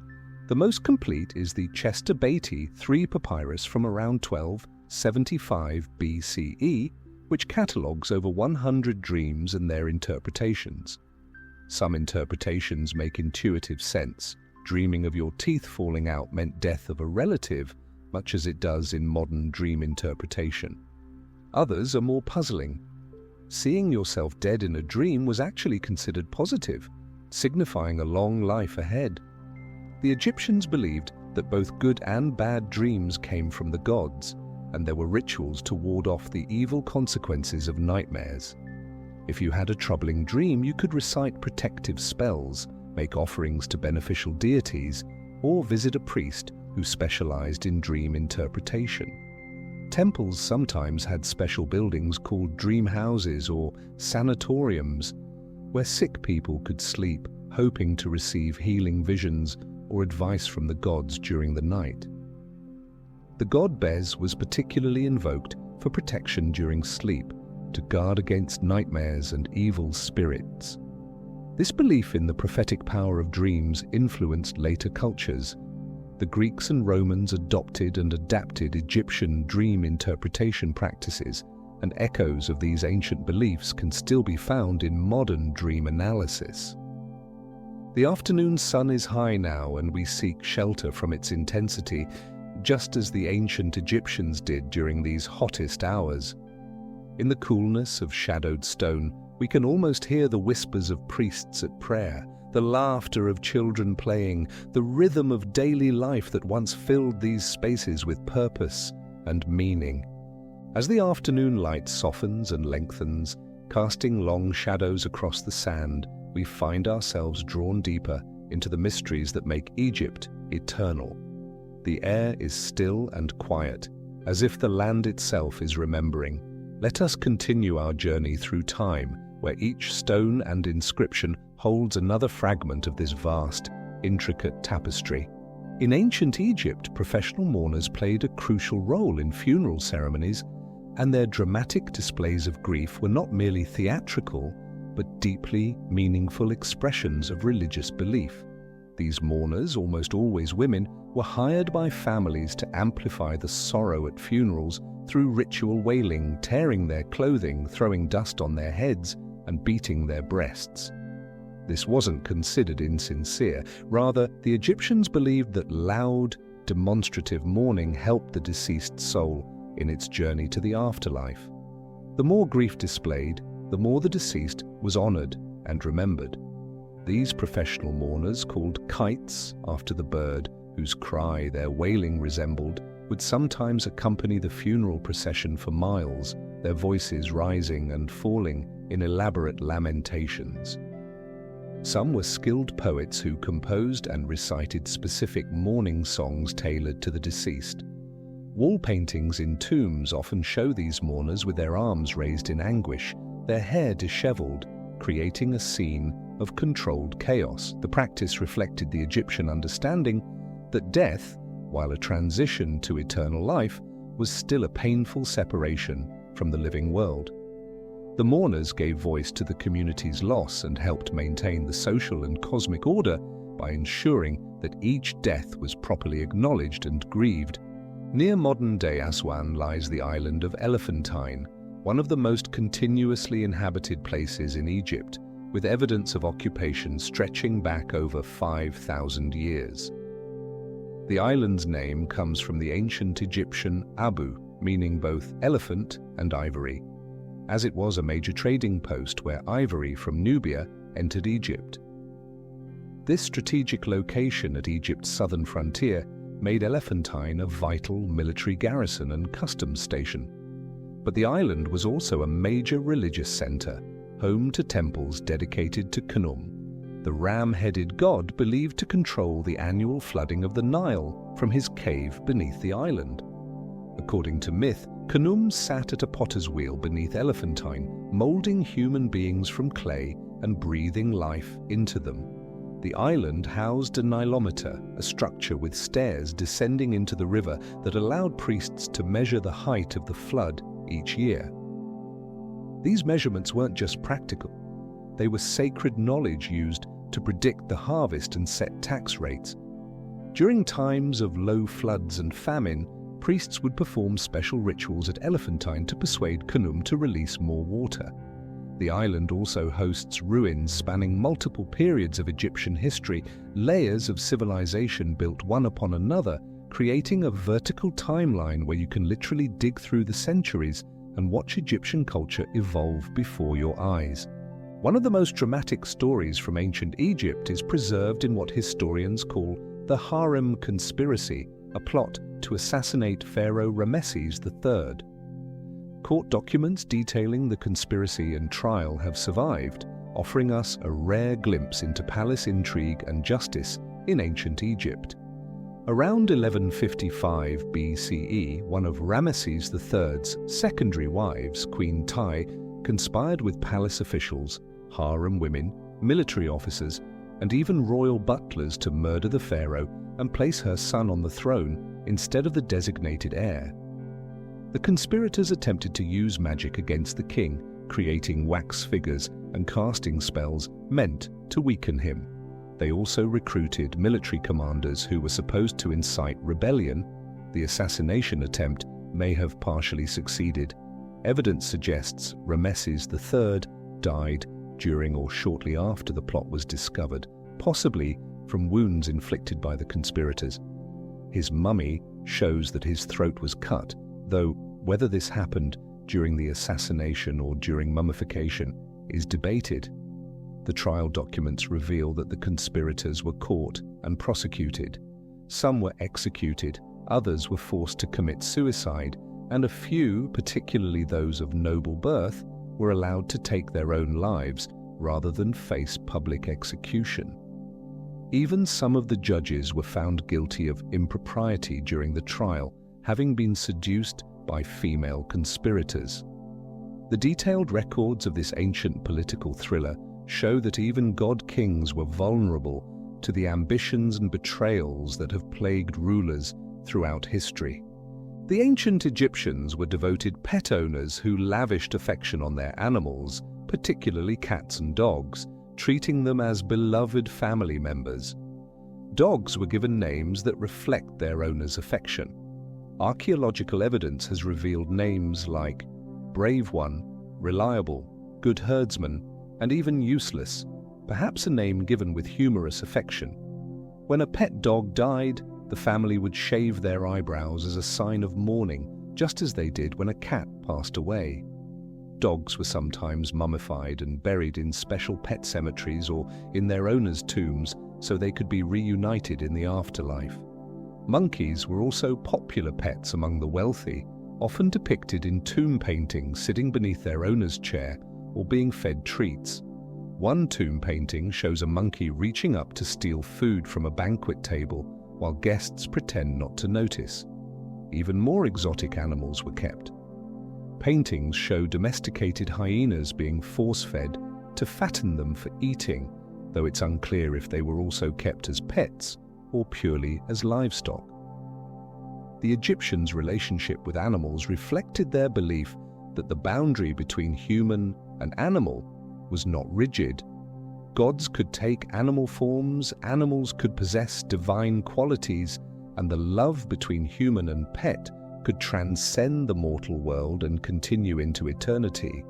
The most complete is the Chester Beatty III papyrus from around 1275 BCE, which catalogues over 100 dreams and their interpretations. Some interpretations make intuitive sense. Dreaming of your teeth falling out meant death of a relative, much as it does in modern dream interpretation. Others are more puzzling. Seeing yourself dead in a dream was actually considered positive, signifying a long life ahead. The Egyptians believed that both good and bad dreams came from the gods, and there were rituals to ward off the evil consequences of nightmares. If you had a troubling dream, you could recite protective spells, make offerings to beneficial deities, or visit a priest who specialized in dream interpretation. Temples sometimes had special buildings called dream houses or sanatoriums, where sick people could sleep, hoping to receive healing visions or advice from the gods during the night. The god Bez was particularly invoked for protection during sleep, to guard against nightmares and evil spirits. This belief in the prophetic power of dreams influenced later cultures. The Greeks and Romans adopted and adapted Egyptian dream interpretation practices, and echoes of these ancient beliefs can still be found in modern dream analysis. The afternoon sun is high now, and we seek shelter from its intensity, just as the ancient Egyptians did during these hottest hours. In the coolness of shadowed stone, we can almost hear the whispers of priests at prayer, the laughter of children playing, the rhythm of daily life that once filled these spaces with purpose and meaning. As the afternoon light softens and lengthens, casting long shadows across the sand, we find ourselves drawn deeper into the mysteries that make Egypt eternal. The air is still and quiet, as if the land itself is remembering. Let us continue our journey through time, where each stone and inscription holds another fragment of this vast, intricate tapestry. In ancient Egypt, professional mourners played a crucial role in funeral ceremonies, and their dramatic displays of grief were not merely theatrical, but deeply meaningful expressions of religious belief. These mourners, almost always women, were hired by families to amplify the sorrow at funerals through ritual wailing, tearing their clothing, throwing dust on their heads, and beating their breasts. This wasn't considered insincere. Rather, the Egyptians believed that loud, demonstrative mourning helped the deceased soul in its journey to the afterlife. The more grief displayed, the more the deceased was honored and remembered. These professional mourners, called kites after the bird whose cry their wailing resembled, would sometimes accompany the funeral procession for miles, their voices rising and falling in elaborate lamentations. Some were skilled poets who composed and recited specific mourning songs tailored to the deceased. Wall paintings in tombs often show these mourners with their arms raised in anguish, their hair disheveled, creating a scene of controlled chaos. The practice reflected the Egyptian understanding that death, while a transition to eternal life, was still a painful separation from the living world. The mourners gave voice to the community's loss and helped maintain the social and cosmic order by ensuring that each death was properly acknowledged and grieved. Near modern-day Aswan lies the island of Elephantine, one of the most continuously inhabited places in Egypt, with evidence of occupation stretching back over 5,000 years. The island's name comes from the ancient Egyptian Abu, meaning both elephant and ivory, as it was a major trading post where ivory from Nubia entered Egypt. This strategic location at Egypt's southern frontier made Elephantine a vital military garrison and customs station. But the island was also a major religious center, home to temples dedicated to Khnum, the ram-headed god believed to control the annual flooding of the Nile from his cave beneath the island. According to myth, Khnum sat at a potter's wheel beneath Elephantine, molding human beings from clay and breathing life into them. The island housed a nilometer, a structure with stairs descending into the river that allowed priests to measure the height of the flood each year. These measurements weren't just practical. They were sacred knowledge used to predict the harvest and set tax rates. During times of low floods and famine, priests would perform special rituals at Elephantine to persuade Khnum to release more water. The island also hosts ruins spanning multiple periods of Egyptian history, layers of civilization built one upon another, creating a vertical timeline where you can literally dig through the centuries and watch Egyptian culture evolve before your eyes. One of the most dramatic stories from ancient Egypt is preserved in what historians call the Harem Conspiracy, a plot to assassinate Pharaoh Ramesses III. Court documents detailing the conspiracy and trial have survived, offering us a rare glimpse into palace intrigue and justice in ancient Egypt. Around 1155 BCE, one of Ramesses III's secondary wives, Queen Tai, conspired with palace officials, harem women, military officers, and even royal butlers to murder the pharaoh and place her son on the throne instead of the designated heir. The conspirators attempted to use magic against the king, creating wax figures and casting spells meant to weaken him. They also recruited military commanders who were supposed to incite rebellion. The assassination attempt may have partially succeeded. Evidence suggests Rameses III died during or shortly after the plot was discovered, possibly from wounds inflicted by the conspirators. His mummy shows that his throat was cut, though whether this happened during the assassination or during mummification is debated. The trial documents reveal that the conspirators were caught and prosecuted. Some were executed, others were forced to commit suicide, and a few, particularly those of noble birth, were allowed to take their own lives rather than face public execution. Even some of the judges were found guilty of impropriety during the trial, having been seduced by female conspirators. The detailed records of this ancient political thriller show that even god-kings were vulnerable to the ambitions and betrayals that have plagued rulers throughout history. The ancient Egyptians were devoted pet owners who lavished affection on their animals, particularly cats and dogs, treating them as beloved family members. Dogs were given names that reflect their owner's affection. Archaeological evidence has revealed names like Brave One, Reliable, Good Herdsman, and even Useless, perhaps a name given with humorous affection. When a pet dog died, the family would shave their eyebrows as a sign of mourning, just as they did when a cat passed away. Dogs were sometimes mummified and buried in special pet cemeteries or in their owners' tombs so they could be reunited in the afterlife. Monkeys were also popular pets among the wealthy, often depicted in tomb paintings sitting beneath their owner's chair or being fed treats. One tomb painting shows a monkey reaching up to steal food from a banquet table while guests pretend not to notice. Even more exotic animals were kept. Paintings show domesticated hyenas being force-fed to fatten them for eating, though it's unclear if they were also kept as pets or purely as livestock. The Egyptians' relationship with animals reflected their belief that the boundary between human and animal was not rigid. Gods could take animal forms, animals could possess divine qualities, and the love between human and pet could transcend the mortal world and continue into eternity.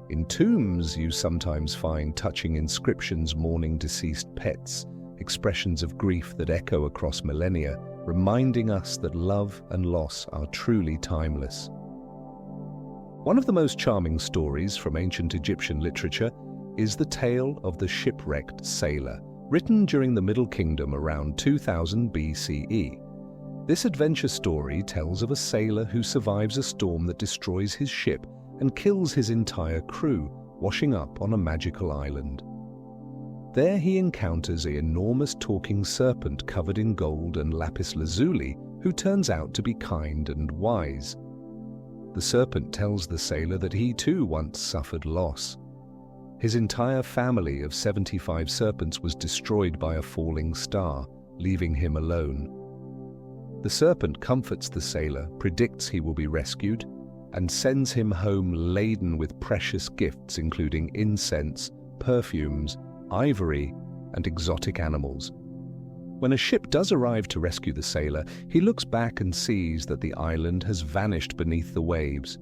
In tombs, you sometimes find touching inscriptions mourning deceased pets, expressions of grief that echo across millennia, reminding us that love and loss are truly timeless. One of the most charming stories from ancient Egyptian literature is the tale of the shipwrecked sailor, written during the Middle Kingdom around 2000 BCE. This adventure story tells of a sailor who survives a storm that destroys his ship and kills his entire crew, washing up on a magical island. There he encounters an enormous talking serpent covered in gold and lapis lazuli, who turns out to be kind and wise. The serpent tells the sailor that he too once suffered loss. His entire family of 75 serpents was destroyed by a falling star, leaving him alone. The serpent comforts the sailor, predicts he will be rescued, and sends him home laden with precious gifts including incense, perfumes, ivory, and exotic animals. When a ship does arrive to rescue the sailor, he looks back and sees that the island has vanished beneath the waves.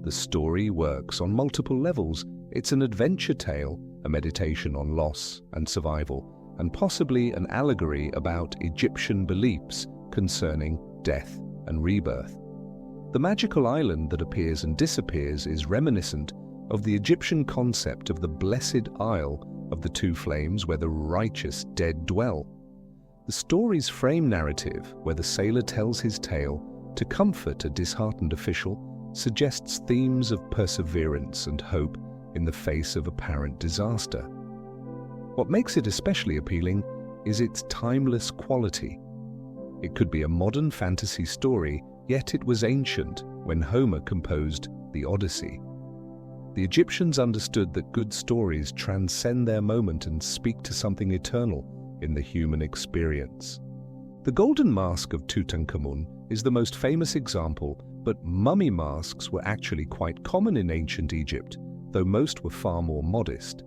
The story works on multiple levels. It's an adventure tale, a meditation on loss and survival, and possibly an allegory about Egyptian beliefs concerning death and rebirth. The magical island that appears and disappears is reminiscent of the Egyptian concept of the blessed Isle of the two flames where the righteous dead dwell. The story's frame narrative, where the sailor tells his tale to comfort a disheartened official, suggests themes of perseverance and hope in the face of apparent disaster. What makes it especially appealing is its timeless quality. It could be a modern fantasy story, yet it was ancient when Homer composed the Odyssey. The Egyptians understood that good stories transcend their moment and speak to something eternal in the human experience. The golden mask of Tutankhamun is the most famous example, but mummy masks were actually quite common in ancient Egypt, though most were far more modest.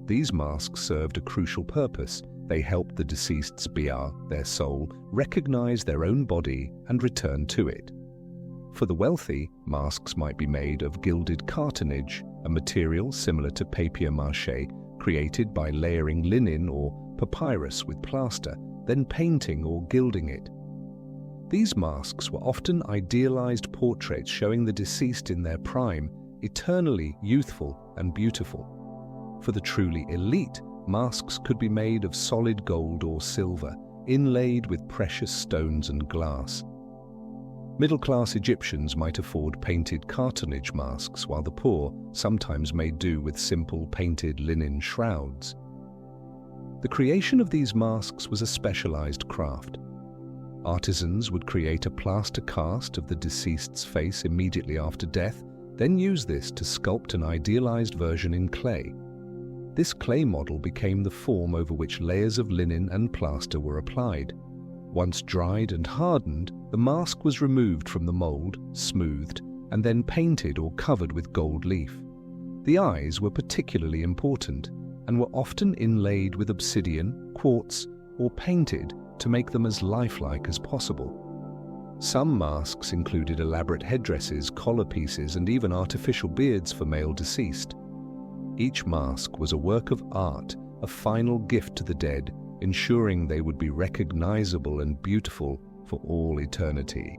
These masks served a crucial purpose. They helped the deceased's bi'ah, their soul, recognize their own body and return to it. For the wealthy, masks might be made of gilded cartonnage, a material similar to papier-mâché, created by layering linen or papyrus with plaster, then painting or gilding it. These masks were often idealized portraits showing the deceased in their prime, eternally youthful and beautiful. For the truly elite, masks could be made of solid gold or silver, inlaid with precious stones and glass. Middle-class Egyptians might afford painted cartonnage masks, while the poor sometimes made do with simple painted linen shrouds. The creation of these masks was a specialized craft. Artisans would create a plaster cast of the deceased's face immediately after death, then use this to sculpt an idealized version in clay. This clay model became the form over which layers of linen and plaster were applied. Once dried and hardened, the mask was removed from the mold, smoothed, and then painted or covered with gold leaf. The eyes were particularly important and were often inlaid with obsidian, quartz, or painted to make them as lifelike as possible. Some masks included elaborate headdresses, collar pieces, and even artificial beards for male deceased. Each mask was a work of art, a final gift to the dead, ensuring they would be recognizable and beautiful for all eternity.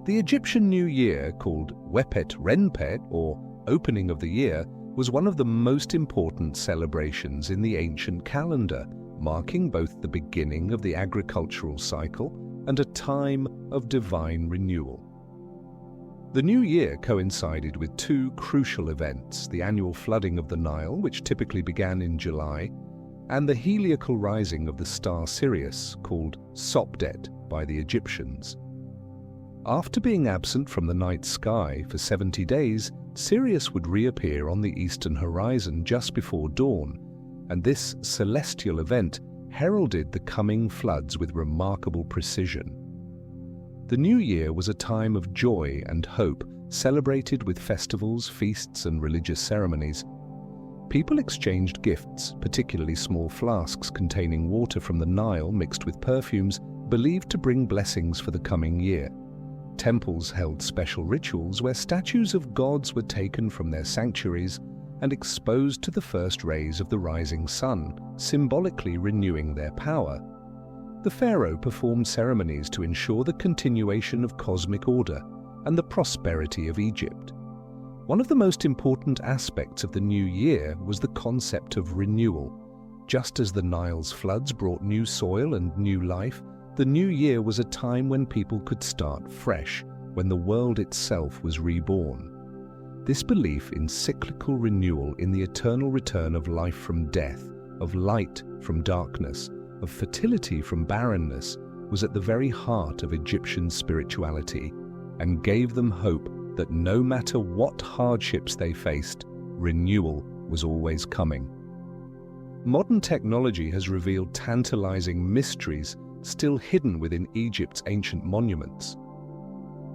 The Egyptian New Year, called Wepet Renpet, or Opening of the Year, was one of the most important celebrations in the ancient calendar, marking both the beginning of the agricultural cycle and a time of divine renewal. The New Year coincided with two crucial events: the annual flooding of the Nile, which typically began in July, and the heliacal rising of the star Sirius, called Sopdet by the Egyptians. After being absent from the night sky for 70 days, Sirius would reappear on the eastern horizon just before dawn, and this celestial event heralded the coming floods with remarkable precision. The New Year was a time of joy and hope, celebrated with festivals, feasts, and religious ceremonies. People exchanged gifts, particularly small flasks containing water from the Nile mixed with perfumes, believed to bring blessings for the coming year. Temples held special rituals where statues of gods were taken from their sanctuaries and exposed to the first rays of the rising sun, symbolically renewing their power. The pharaoh performed ceremonies to ensure the continuation of cosmic order and the prosperity of Egypt. One of the most important aspects of the new year was the concept of renewal. Just as the Nile's floods brought new soil and new life, the new year was a time when people could start fresh, when the world itself was reborn. This belief in cyclical renewal, in the eternal return of life from death, of light from darkness, of fertility from barrenness, was at the very heart of Egyptian spirituality and gave them hope that no matter what hardships they faced, renewal was always coming. Modern technology has revealed tantalizing mysteries still hidden within Egypt's ancient monuments.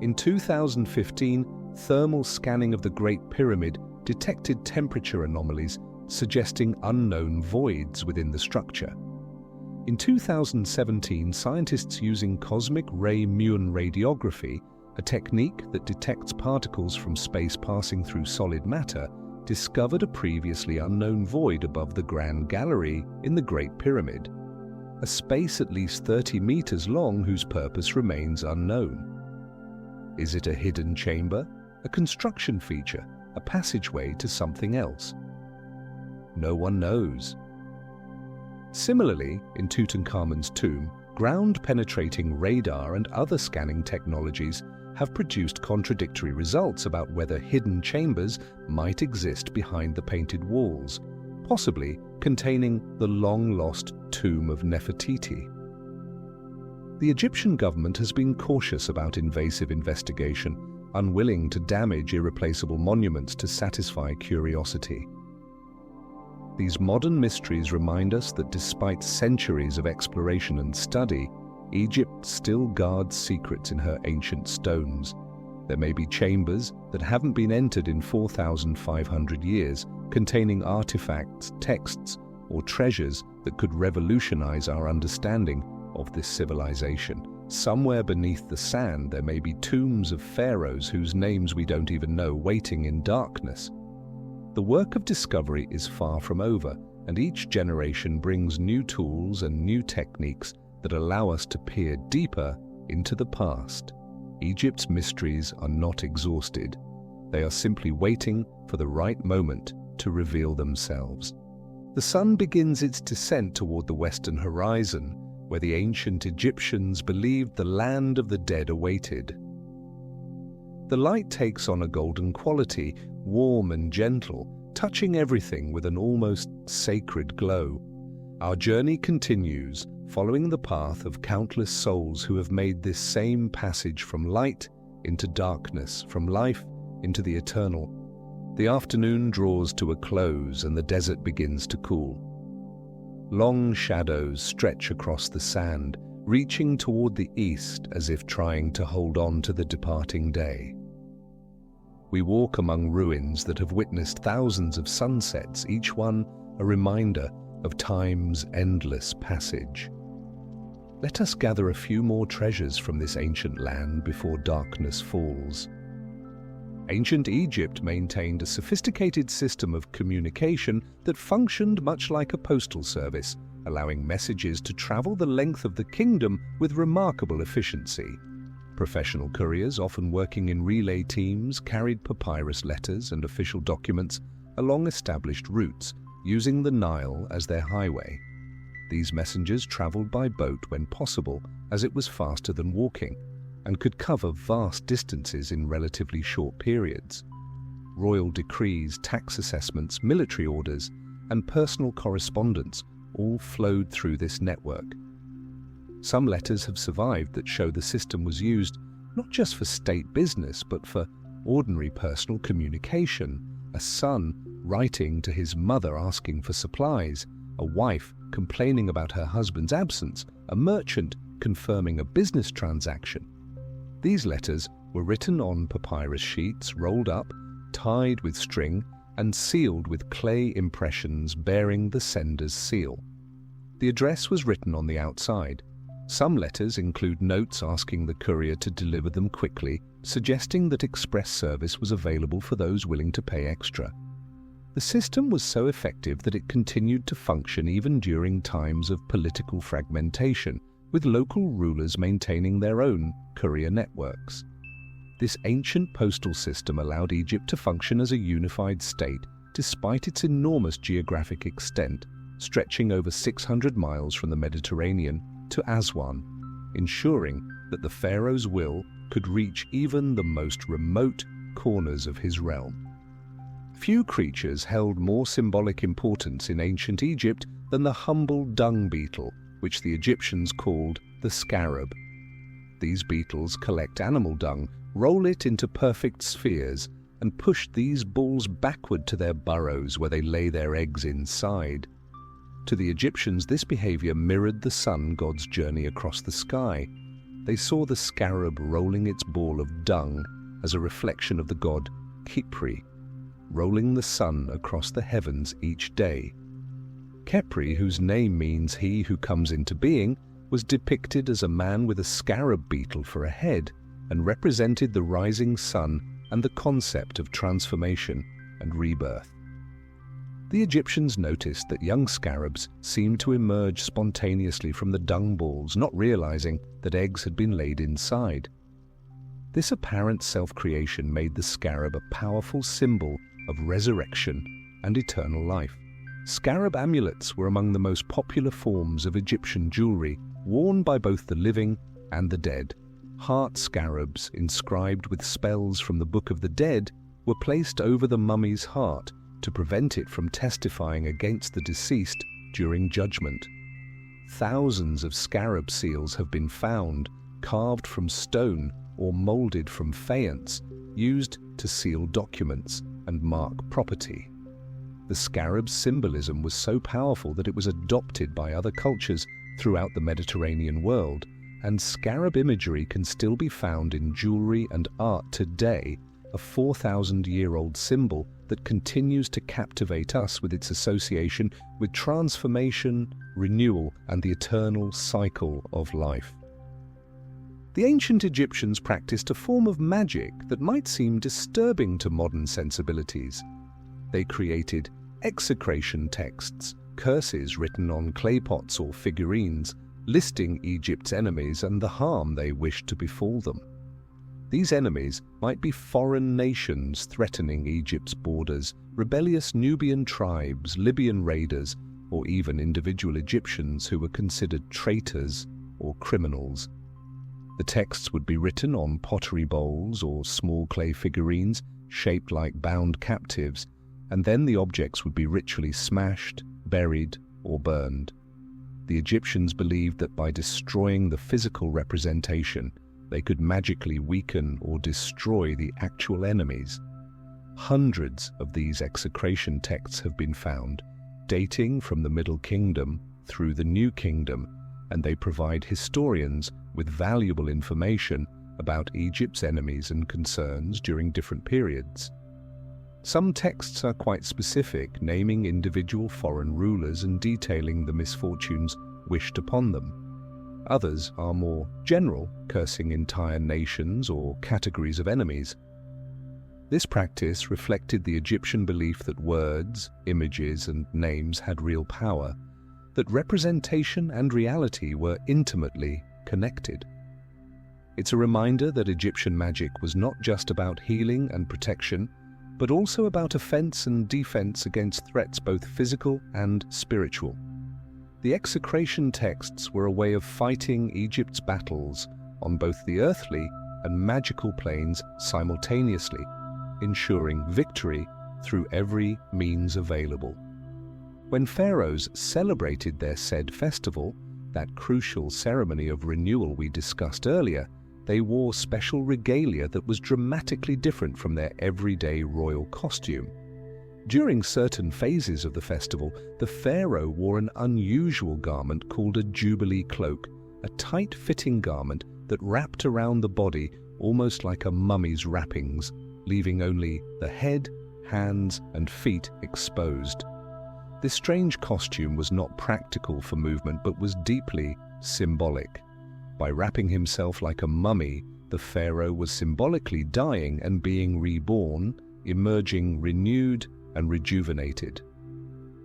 In 2015, thermal scanning of the Great Pyramid detected temperature anomalies suggesting unknown voids within the structure. In 2017, scientists using cosmic ray muon radiography, a technique that detects particles from space passing through solid matter, discovered a previously unknown void above the Grand Gallery in the Great Pyramid, a space at least 30 meters long whose purpose remains unknown. Is it a hidden chamber, a construction feature, a passageway to something else? No one knows. Similarly, in Tutankhamun's tomb, ground-penetrating radar and other scanning technologies have produced contradictory results about whether hidden chambers might exist behind the painted walls, possibly containing the long-lost tomb of Nefertiti. The Egyptian government has been cautious about invasive investigation, unwilling to damage irreplaceable monuments to satisfy curiosity. These modern mysteries remind us that despite centuries of exploration and study, Egypt still guards secrets in her ancient stones. There may be chambers that haven't been entered in 4,500 years, containing artifacts, texts, or treasures that could revolutionize our understanding of this civilization. Somewhere beneath the sand, there may be tombs of pharaohs whose names we don't even know, waiting in darkness. The work of discovery is far from over, and each generation brings new tools and new techniques that allow us to peer deeper into the past. Egypt's mysteries are not exhausted. They are simply waiting for the right moment to reveal themselves. The sun begins its descent toward the western horizon, where the ancient Egyptians believed the land of the dead awaited. The light takes on a golden quality, warm and gentle, touching everything with an almost sacred glow. Our journey continues, following the path of countless souls who have made this same passage from light into darkness, from life into the eternal. The afternoon draws to a close and the desert begins to cool. Long shadows stretch across the sand, reaching toward the east as if trying to hold on to the departing day. We walk among ruins that have witnessed thousands of sunsets, each one a reminder of time's endless passage. Let us gather a few more treasures from this ancient land before darkness falls. Ancient Egypt maintained a sophisticated system of communication that functioned much like a postal service, allowing messages to travel the length of the kingdom with remarkable efficiency. Professional couriers, often working in relay teams, carried papyrus letters and official documents along established routes, using the Nile as their highway. These messengers traveled by boat when possible, as it was faster than walking, and could cover vast distances in relatively short periods. Royal decrees, tax assessments, military orders, and personal correspondence all flowed through this network. Some letters have survived that show the system was used not just for state business, but for ordinary personal communication. A son writing to his mother asking for supplies, a wife complaining about her husband's absence, a merchant confirming a business transaction. These letters were written on papyrus sheets, rolled up, tied with string, and sealed with clay impressions bearing the sender's seal. The address was written on the outside. Some letters include notes asking the courier to deliver them quickly, suggesting that express service was available for those willing to pay extra. The system was so effective that it continued to function even during times of political fragmentation, with local rulers maintaining their own courier networks. This ancient postal system allowed Egypt to function as a unified state despite its enormous geographic extent, stretching over 600 miles from the Mediterranean to Aswan, ensuring that the pharaoh's will could reach even the most remote corners of his realm. Few creatures held more symbolic importance in ancient Egypt than the humble dung beetle, which the Egyptians called the scarab. These beetles collect animal dung, roll it into perfect spheres, and push these balls backward to their burrows where they lay their eggs inside. To the Egyptians, this behavior mirrored the sun god's journey across the sky. They saw the scarab rolling its ball of dung as a reflection of the god Khepri, rolling the sun across the heavens each day. Khepri, whose name means he who comes into being, was depicted as a man with a scarab beetle for a head and represented the rising sun and the concept of transformation and rebirth. The Egyptians noticed that young scarabs seemed to emerge spontaneously from the dung balls, not realizing that eggs had been laid inside. This apparent self-creation made the scarab a powerful symbol of resurrection and eternal life. Scarab amulets were among the most popular forms of Egyptian jewelry, worn by both the living and the dead. Heart scarabs, inscribed with spells from the Book of the Dead, were placed over the mummy's heart to prevent it from testifying against the deceased during judgment. Thousands of scarab seals have been found, carved from stone or molded from faience, used to seal documents and mark property. The scarab's symbolism was so powerful that it was adopted by other cultures throughout the Mediterranean world, and scarab imagery can still be found in jewelry and art today, a 4,000-year-old symbol that continues to captivate us with its association with transformation, renewal, and the eternal cycle of life. The ancient Egyptians practiced a form of magic that might seem disturbing to modern sensibilities. They created execration texts, curses written on clay pots or figurines, listing Egypt's enemies and the harm they wished to befall them. These enemies might be foreign nations threatening Egypt's borders, rebellious Nubian tribes, Libyan raiders, or even individual Egyptians who were considered traitors or criminals. The texts would be written on pottery bowls or small clay figurines shaped like bound captives, and then the objects would be ritually smashed, buried, or burned. The Egyptians believed that by destroying the physical representation, they could magically weaken or destroy the actual enemies. Hundreds of these execration texts have been found, dating from the Middle Kingdom through the New Kingdom, and they provide historians with valuable information about Egypt's enemies and concerns during different periods. Some texts are quite specific, naming individual foreign rulers and detailing the misfortunes wished upon them. Others are more general, cursing entire nations or categories of enemies. This practice reflected the Egyptian belief that words, images, and names had real power, that representation and reality were intimately connected. It's a reminder that Egyptian magic was not just about healing and protection, but also about offense and defense against threats both physical and spiritual. The execration texts were a way of fighting Egypt's battles on both the earthly and magical planes simultaneously, ensuring victory through every means available. When pharaohs celebrated their said festival, that crucial ceremony of renewal we discussed earlier, they wore special regalia that was dramatically different from their everyday royal costume. During certain phases of the festival, the pharaoh wore an unusual garment called a jubilee cloak, a tight-fitting garment that wrapped around the body almost like a mummy's wrappings, leaving only the head, hands, and feet exposed. This strange costume was not practical for movement but was deeply symbolic. By wrapping himself like a mummy, the pharaoh was symbolically dying and being reborn, emerging renewed and rejuvenated.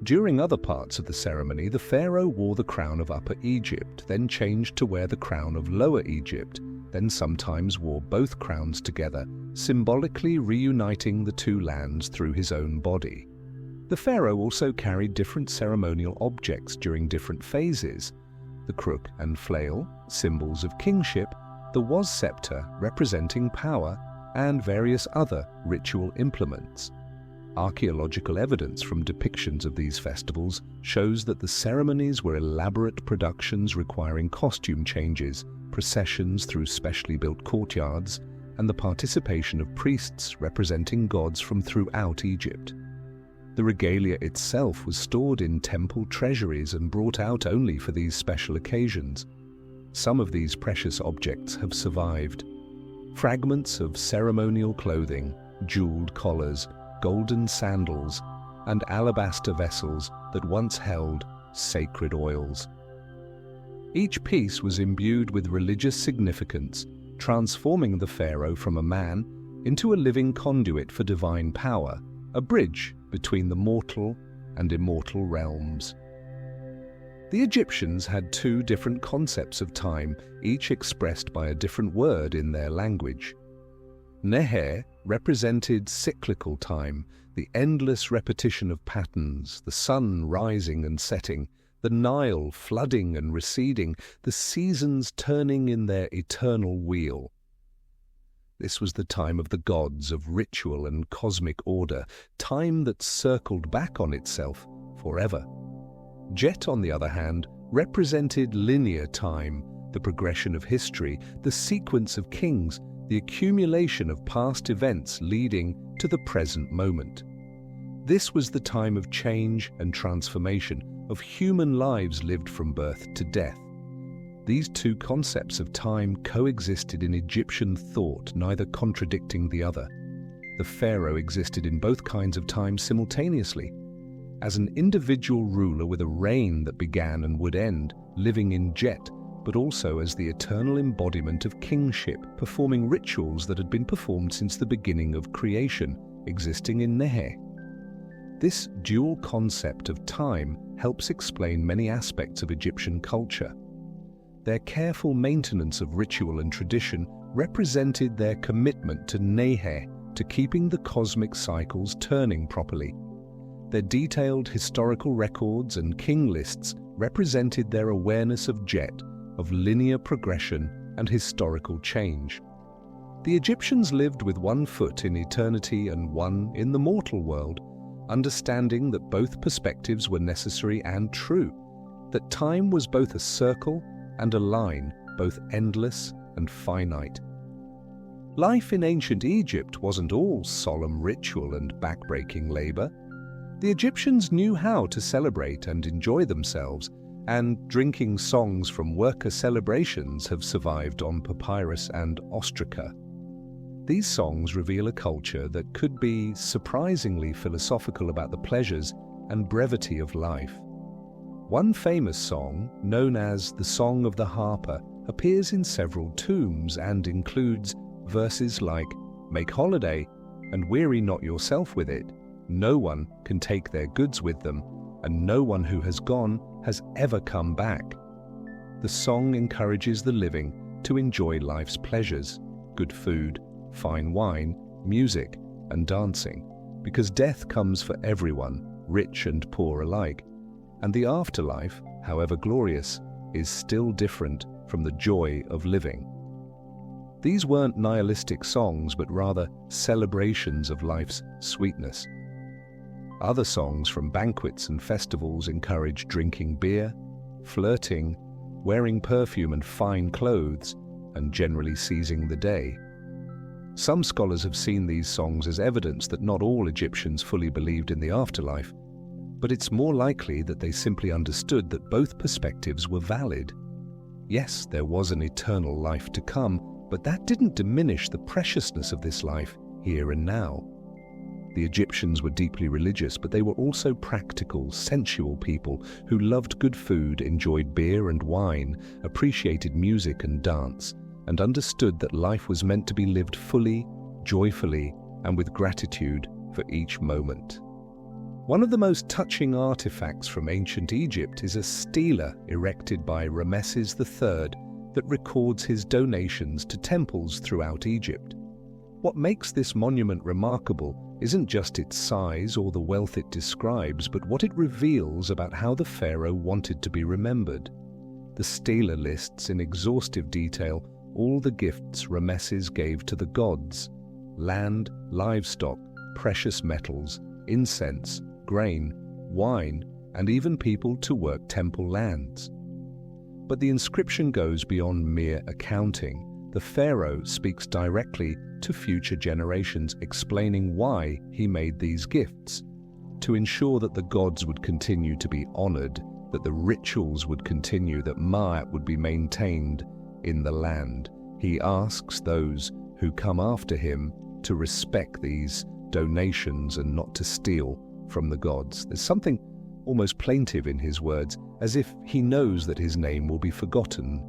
During other parts of the ceremony, the pharaoh wore the crown of Upper Egypt, then changed to wear the crown of Lower Egypt, then sometimes wore both crowns together, symbolically reuniting the two lands through his own body. The pharaoh also carried different ceremonial objects during different phases: the crook and flail, symbols of kingship, the was scepter representing power, and various other ritual implements. Archaeological evidence from depictions of these festivals shows that the ceremonies were elaborate productions requiring costume changes, processions through specially built courtyards, and the participation of priests representing gods from throughout Egypt. The regalia itself was stored in temple treasuries and brought out only for these special occasions. Some of these precious objects have survived. Fragments of ceremonial clothing, jeweled collars, golden sandals, and alabaster vessels that once held sacred oils. Each piece was imbued with religious significance, transforming the pharaoh from a man into a living conduit for divine power, a bridge between the mortal and immortal realms. The Egyptians had two different concepts of time, each expressed by a different word in their language. Neher represented cyclical time, the endless repetition of patterns, the sun rising and setting, the Nile flooding and receding, the seasons turning in their eternal wheel. This was the time of the gods, of ritual and cosmic order, time that circled back on itself forever. Jet, on the other hand, represented linear time, the progression of history, the sequence of kings, the accumulation of past events leading to the present moment. This was the time of change and transformation, of human lives lived from birth to death. These two concepts of time coexisted in Egyptian thought, neither contradicting the other. The pharaoh existed in both kinds of time simultaneously. As an individual ruler with a reign that began and would end, living in jet, but also as the eternal embodiment of kingship, performing rituals that had been performed since the beginning of creation, existing in Nehe. This dual concept of time helps explain many aspects of Egyptian culture. Their careful maintenance of ritual and tradition represented their commitment to Nehe, to keeping the cosmic cycles turning properly. Their detailed historical records and king lists represented their awareness of jet, of linear progression and historical change. The Egyptians lived with one foot in eternity and one in the mortal world, understanding that both perspectives were necessary and true, that time was both a circle and a line, both endless and finite. Life in ancient Egypt wasn't all solemn ritual and backbreaking labor. The Egyptians knew how to celebrate and enjoy themselves, and drinking songs from worker celebrations have survived on papyrus and ostraca. These songs reveal a culture that could be surprisingly philosophical about the pleasures and brevity of life. One famous song, known as the Song of the Harper, appears in several tombs and includes verses like, "Make holiday, and weary not yourself with it. No one can take their goods with them, and no one who has gone has ever come back." The song encourages the living to enjoy life's pleasures, good food, fine wine, music, and dancing, because death comes for everyone, rich and poor alike, and the afterlife, however glorious, is still different from the joy of living. These weren't nihilistic songs, but rather celebrations of life's sweetness. Other songs from banquets and festivals encourage drinking beer, flirting, wearing perfume and fine clothes, and generally seizing the day. Some scholars have seen these songs as evidence that not all Egyptians fully believed in the afterlife, but it's more likely that they simply understood that both perspectives were valid. Yes, there was an eternal life to come, but that didn't diminish the preciousness of this life here and now. The Egyptians were deeply religious, but they were also practical, sensual people who loved good food, enjoyed beer and wine, appreciated music and dance, and understood that life was meant to be lived fully, joyfully, and with gratitude for each moment. One of the most touching artifacts from ancient Egypt is a stela erected by Ramesses III that records his donations to temples throughout Egypt. What makes this monument remarkable isn't just its size or the wealth it describes, but what it reveals about how the pharaoh wanted to be remembered. The stela lists in exhaustive detail all the gifts Ramesses gave to the gods: land, livestock, precious metals, incense, grain, wine, and even people to work temple lands. But the inscription goes beyond mere accounting. The pharaoh speaks directly to future generations, explaining why he made these gifts: to ensure that the gods would continue to be honored, that the rituals would continue, that Ma'at would be maintained in the land. He asks those who come after him to respect these donations and not to steal from the gods. There's something almost plaintive in his words, as if he knows that his name will be forgotten,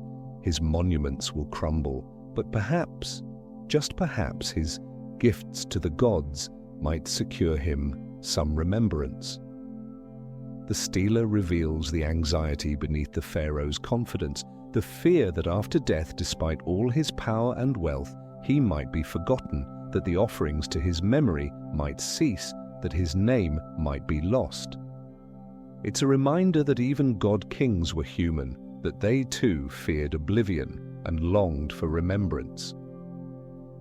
his monuments will crumble, but perhaps, just perhaps, his gifts to the gods might secure him some remembrance. The stela reveals the anxiety beneath the pharaoh's confidence, the fear that after death, despite all his power and wealth, he might be forgotten, that the offerings to his memory might cease, that his name might be lost. It's a reminder that even god-kings were human, that they too feared oblivion and longed for remembrance.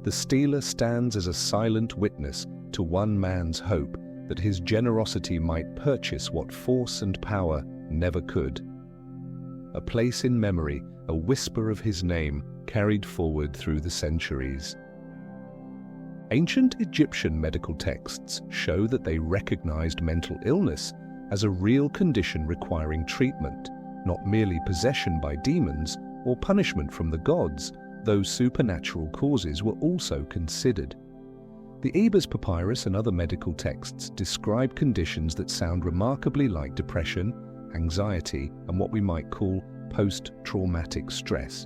The stela stands as a silent witness to one man's hope that his generosity might purchase what force and power never could. A place in memory, a whisper of his name carried forward through the centuries. Ancient Egyptian medical texts show that they recognized mental illness as a real condition requiring treatment, not merely possession by demons or punishment from the gods, though supernatural causes were also considered. The Ebers Papyrus and other medical texts describe conditions that sound remarkably like depression, anxiety, and what we might call post-traumatic stress.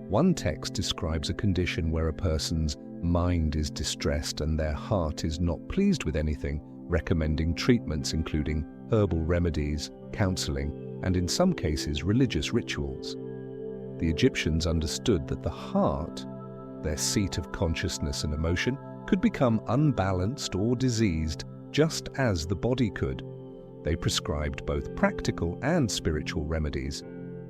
One text describes a condition where a person's mind is distressed and their heart is not pleased with anything, recommending treatments including herbal remedies, counseling, and in some cases religious rituals. The Egyptians understood that the heart, their seat of consciousness and emotion, could become unbalanced or diseased just as the body could. They prescribed both practical and spiritual remedies.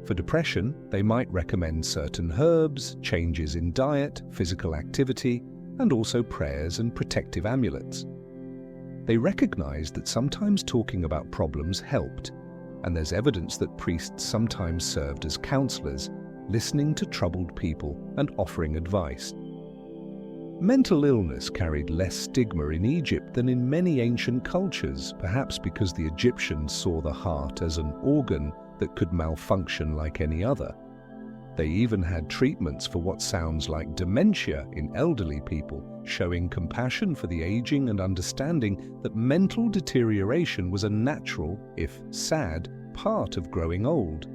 For depression, they might recommend certain herbs, changes in diet, physical activity, and also prayers and protective amulets. They recognized that sometimes talking about problems helped, and there's evidence that priests sometimes served as counselors, listening to troubled people and offering advice. Mental illness carried less stigma in Egypt than in many ancient cultures, perhaps because the Egyptians saw the heart as an organ that could malfunction like any other. They even had treatments for what sounds like dementia in elderly people, showing compassion for the aging and understanding that mental deterioration was a natural, if sad, part of growing old.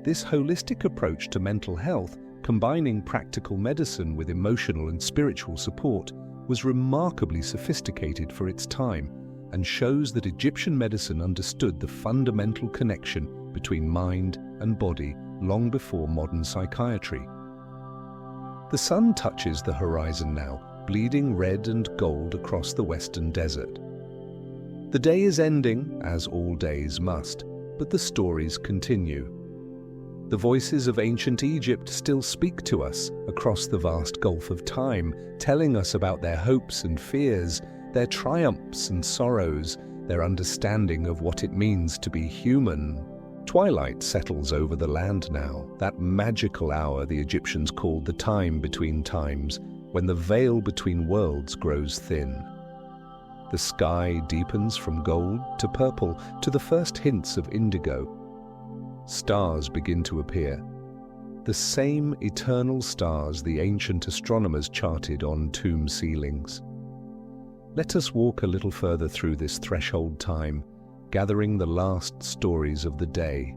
This holistic approach to mental health, combining practical medicine with emotional and spiritual support, was remarkably sophisticated for its time and shows that Egyptian medicine understood the fundamental connection between mind and body long before modern psychiatry. The sun touches the horizon now, bleeding red and gold across the western desert. The day is ending, as all days must, but the stories continue. The voices of ancient Egypt still speak to us across the vast gulf of time, telling us about their hopes and fears, their triumphs and sorrows, their understanding of what it means to be human. Twilight settles over the land now, that magical hour the Egyptians called the time between times, when the veil between worlds grows thin. The sky deepens from gold to purple to the first hints of indigo. Stars begin to appear, the same eternal stars the ancient astronomers charted on tomb ceilings. Let us walk a little further through this threshold time, gathering the last stories of the day.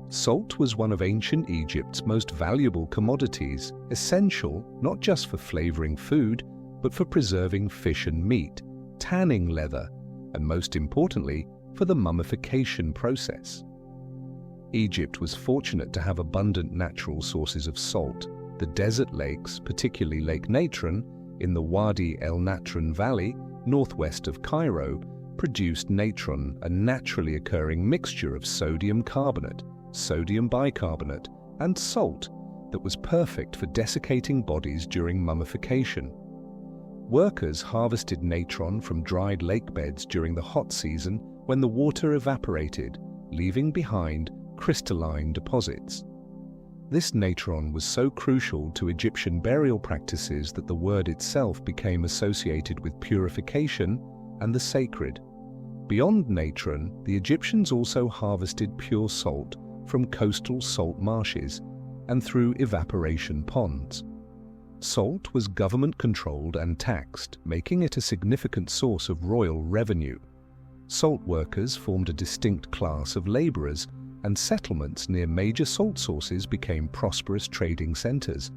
Salt was one of ancient Egypt's most valuable commodities, essential not just for flavoring food, but for preserving fish and meat, tanning leather, and most importantly, for the mummification process. Egypt was fortunate to have abundant natural sources of salt. The desert lakes, particularly Lake Natron, in the Wadi El Natron Valley, northwest of Cairo, produced natron, a naturally occurring mixture of sodium carbonate, sodium bicarbonate, and salt that was perfect for desiccating bodies during mummification. Workers harvested natron from dried lake beds during the hot season when the water evaporated, leaving behind crystalline deposits. This natron was so crucial to Egyptian burial practices that the word itself became associated with purification and the sacred. Beyond natron, the Egyptians also harvested pure salt from coastal salt marshes and through evaporation ponds. Salt was government-controlled and taxed, making it a significant source of royal revenue. Salt workers formed a distinct class of laborers, and settlements near major salt sources became prosperous trading centers.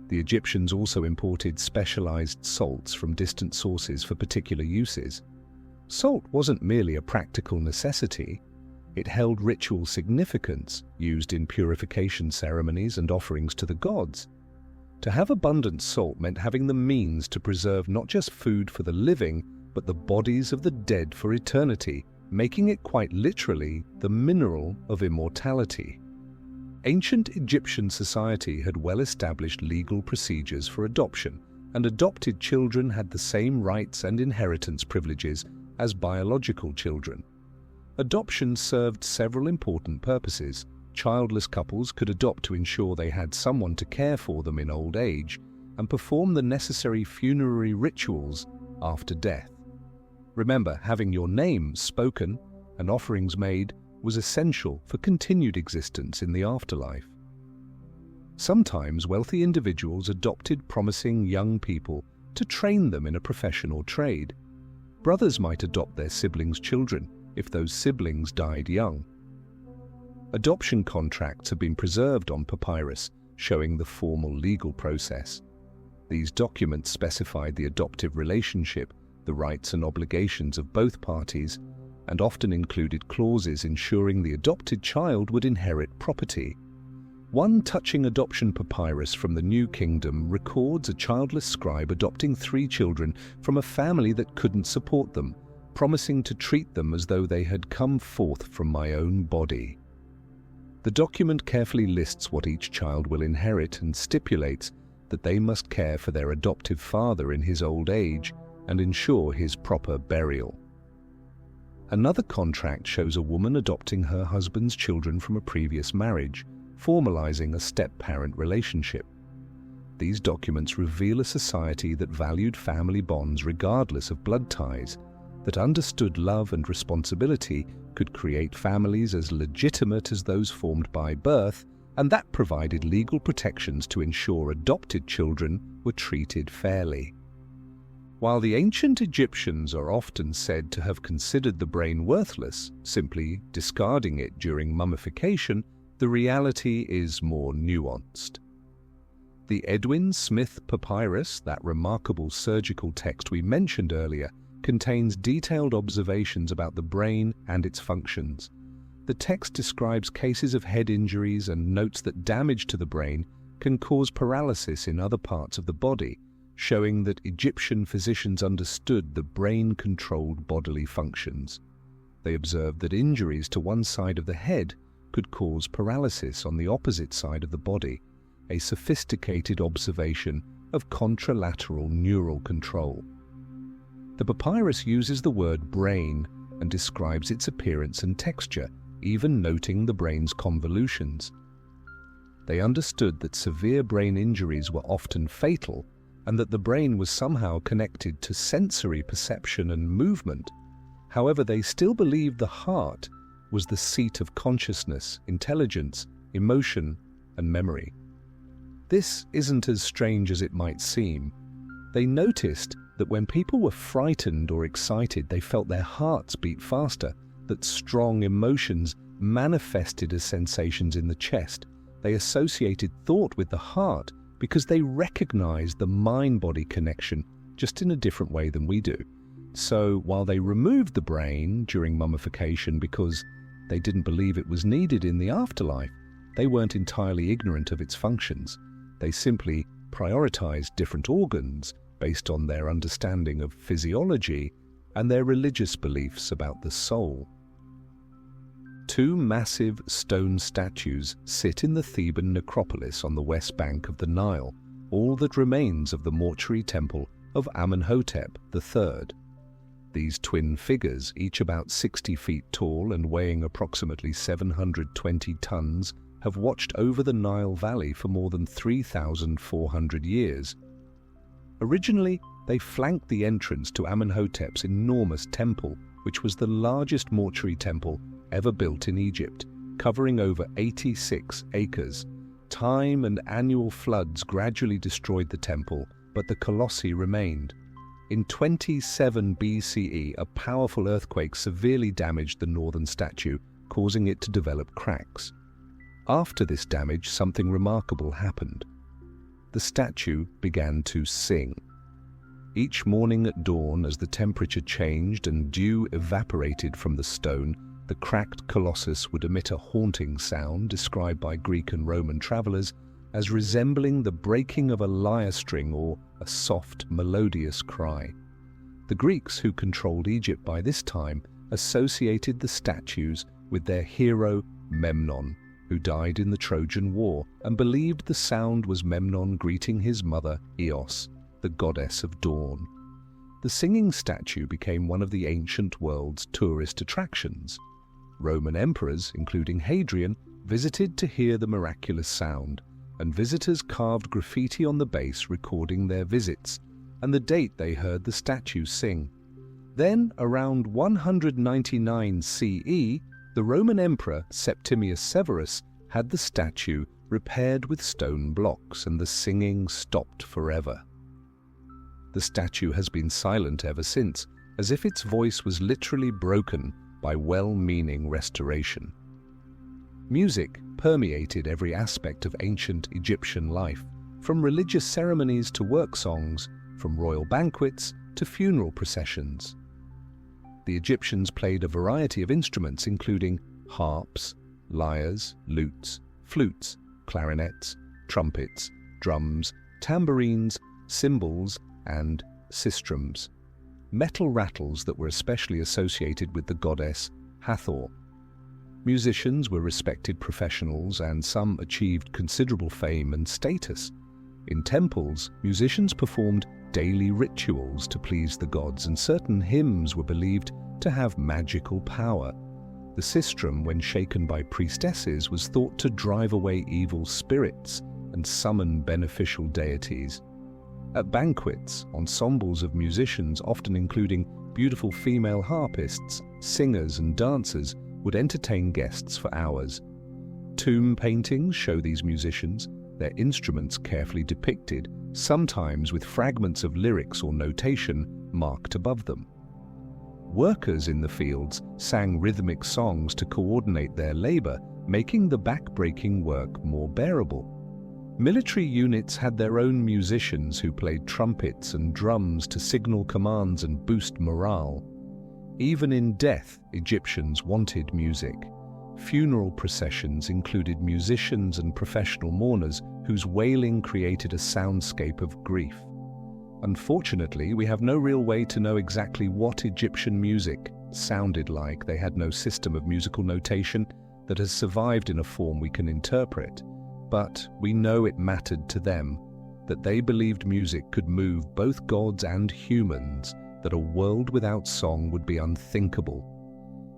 The Egyptians also imported specialized salts from distant sources for particular uses. Salt wasn't merely a practical necessity. It held ritual significance, used in purification ceremonies and offerings to the gods. To have abundant salt meant having the means to preserve not just food for the living, but the bodies of the dead for eternity, making it quite literally the mineral of immortality. Ancient Egyptian society had well-established legal procedures for adoption, and adopted children had the same rights and inheritance privileges as biological children. Adoption served several important purposes. Childless couples could adopt to ensure they had someone to care for them in old age, and perform the necessary funerary rituals after death. Remember, having your name spoken and offerings made was essential for continued existence in the afterlife. Sometimes wealthy individuals adopted promising young people to train them in a profession or trade. Brothers might adopt their siblings' children if those siblings died young. Adoption contracts have been preserved on papyrus, showing the formal legal process. These documents specified the adoptive relationship, the rights and obligations of both parties, and often included clauses ensuring the adopted child would inherit property. One touching adoption papyrus from the New Kingdom records a childless scribe adopting 3 children from a family that couldn't support them, promising to treat them as though they had come forth from my own body. The document carefully lists what each child will inherit and stipulates that they must care for their adoptive father in his old age and ensure his proper burial. Another contract shows a woman adopting her husband's children from a previous marriage, formalizing a step-parent relationship. These documents reveal a society that valued family bonds regardless of blood ties, that understood love and responsibility could create families as legitimate as those formed by birth, and that provided legal protections to ensure adopted children were treated fairly. While the ancient Egyptians are often said to have considered the brain worthless, simply discarding it during mummification, the reality is more nuanced. The Edwin Smith Papyrus, that remarkable surgical text we mentioned earlier, contains detailed observations about the brain and its functions. The text describes cases of head injuries and notes that damage to the brain can cause paralysis in other parts of the body, showing that Egyptian physicians understood the brain-controlled bodily functions. They observed that injuries to one side of the head could cause paralysis on the opposite side of the body, a sophisticated observation of contralateral neural control. The papyrus uses the word brain and describes its appearance and texture, even noting the brain's convolutions. They understood that severe brain injuries were often fatal and that the brain was somehow connected to sensory perception and movement. However, they still believed the heart was the seat of consciousness, intelligence, emotion, and memory. This isn't as strange as it might seem. They noticed that when people were frightened or excited, they felt their hearts beat faster, that strong emotions manifested as sensations in the chest. They associated thought with the heart because they recognized the mind-body connection, just in a different way than we do. So while they removed the brain during mummification because they didn't believe it was needed in the afterlife, they weren't entirely ignorant of its functions. They simply prioritized different organs based on their understanding of physiology and their religious beliefs about the soul. 2 massive stone statues sit in the Theban necropolis on the west bank of the Nile, all that remains of the mortuary temple of Amenhotep III. These twin figures, each about 60 feet tall and weighing approximately 720 tons, have watched over the Nile Valley for more than 3,400 years. Originally, they flanked the entrance to Amenhotep's enormous temple, which was the largest mortuary temple ever built in Egypt, covering over 86 acres. Time and annual floods gradually destroyed the temple, but the colossi remained. In 27 BCE, a powerful earthquake severely damaged the northern statue, causing it to develop cracks. After this damage, something remarkable happened. The statue began to sing. Each morning at dawn, as the temperature changed and dew evaporated from the stone, the cracked colossus would emit a haunting sound described by Greek and Roman travelers as resembling the breaking of a lyre string or a soft, melodious cry. The Greeks, who controlled Egypt by this time, associated the statues with their hero Memnon, who died in the Trojan War, and believed the sound was Memnon greeting his mother Eos, the goddess of dawn. The singing statue became one of the ancient world's tourist attractions. Roman emperors, including Hadrian, visited to hear the miraculous sound, and visitors carved graffiti on the base recording their visits and the date they heard the statue sing. Then, around 199 CE, the Roman Emperor Septimius Severus had the statue repaired with stone blocks, and the singing stopped forever. The statue has been silent ever since, as if its voice was literally broken by well-meaning restoration. Music permeated every aspect of ancient Egyptian life, from religious ceremonies to work songs, from royal banquets to funeral processions. The Egyptians played a variety of instruments including harps, lyres, lutes, flutes, clarinets, trumpets, drums, tambourines, cymbals, and sistrums, metal rattles that were especially associated with the goddess Hathor. Musicians were respected professionals, and some achieved considerable fame and status. In temples, musicians performed daily rituals to please the gods, and certain hymns were believed to have magical power. The sistrum, when shaken by priestesses, was thought to drive away evil spirits and summon beneficial deities. At banquets, ensembles of musicians, often including beautiful female harpists, singers, and dancers, would entertain guests for hours. Tomb paintings show these musicians, their instruments carefully depicted, sometimes with fragments of lyrics or notation marked above them. Workers in the fields sang rhythmic songs to coordinate their labor, making the back-breaking work more bearable. Military units had their own musicians who played trumpets and drums to signal commands and boost morale. Even in death, Egyptians wanted music. Funeral processions included musicians and professional mourners whose wailing created a soundscape of grief. Unfortunately, we have no real way to know exactly what Egyptian music sounded like. They had no system of musical notation that has survived in a form we can interpret. But we know it mattered to them, that they believed music could move both gods and humans, that a world without song would be unthinkable.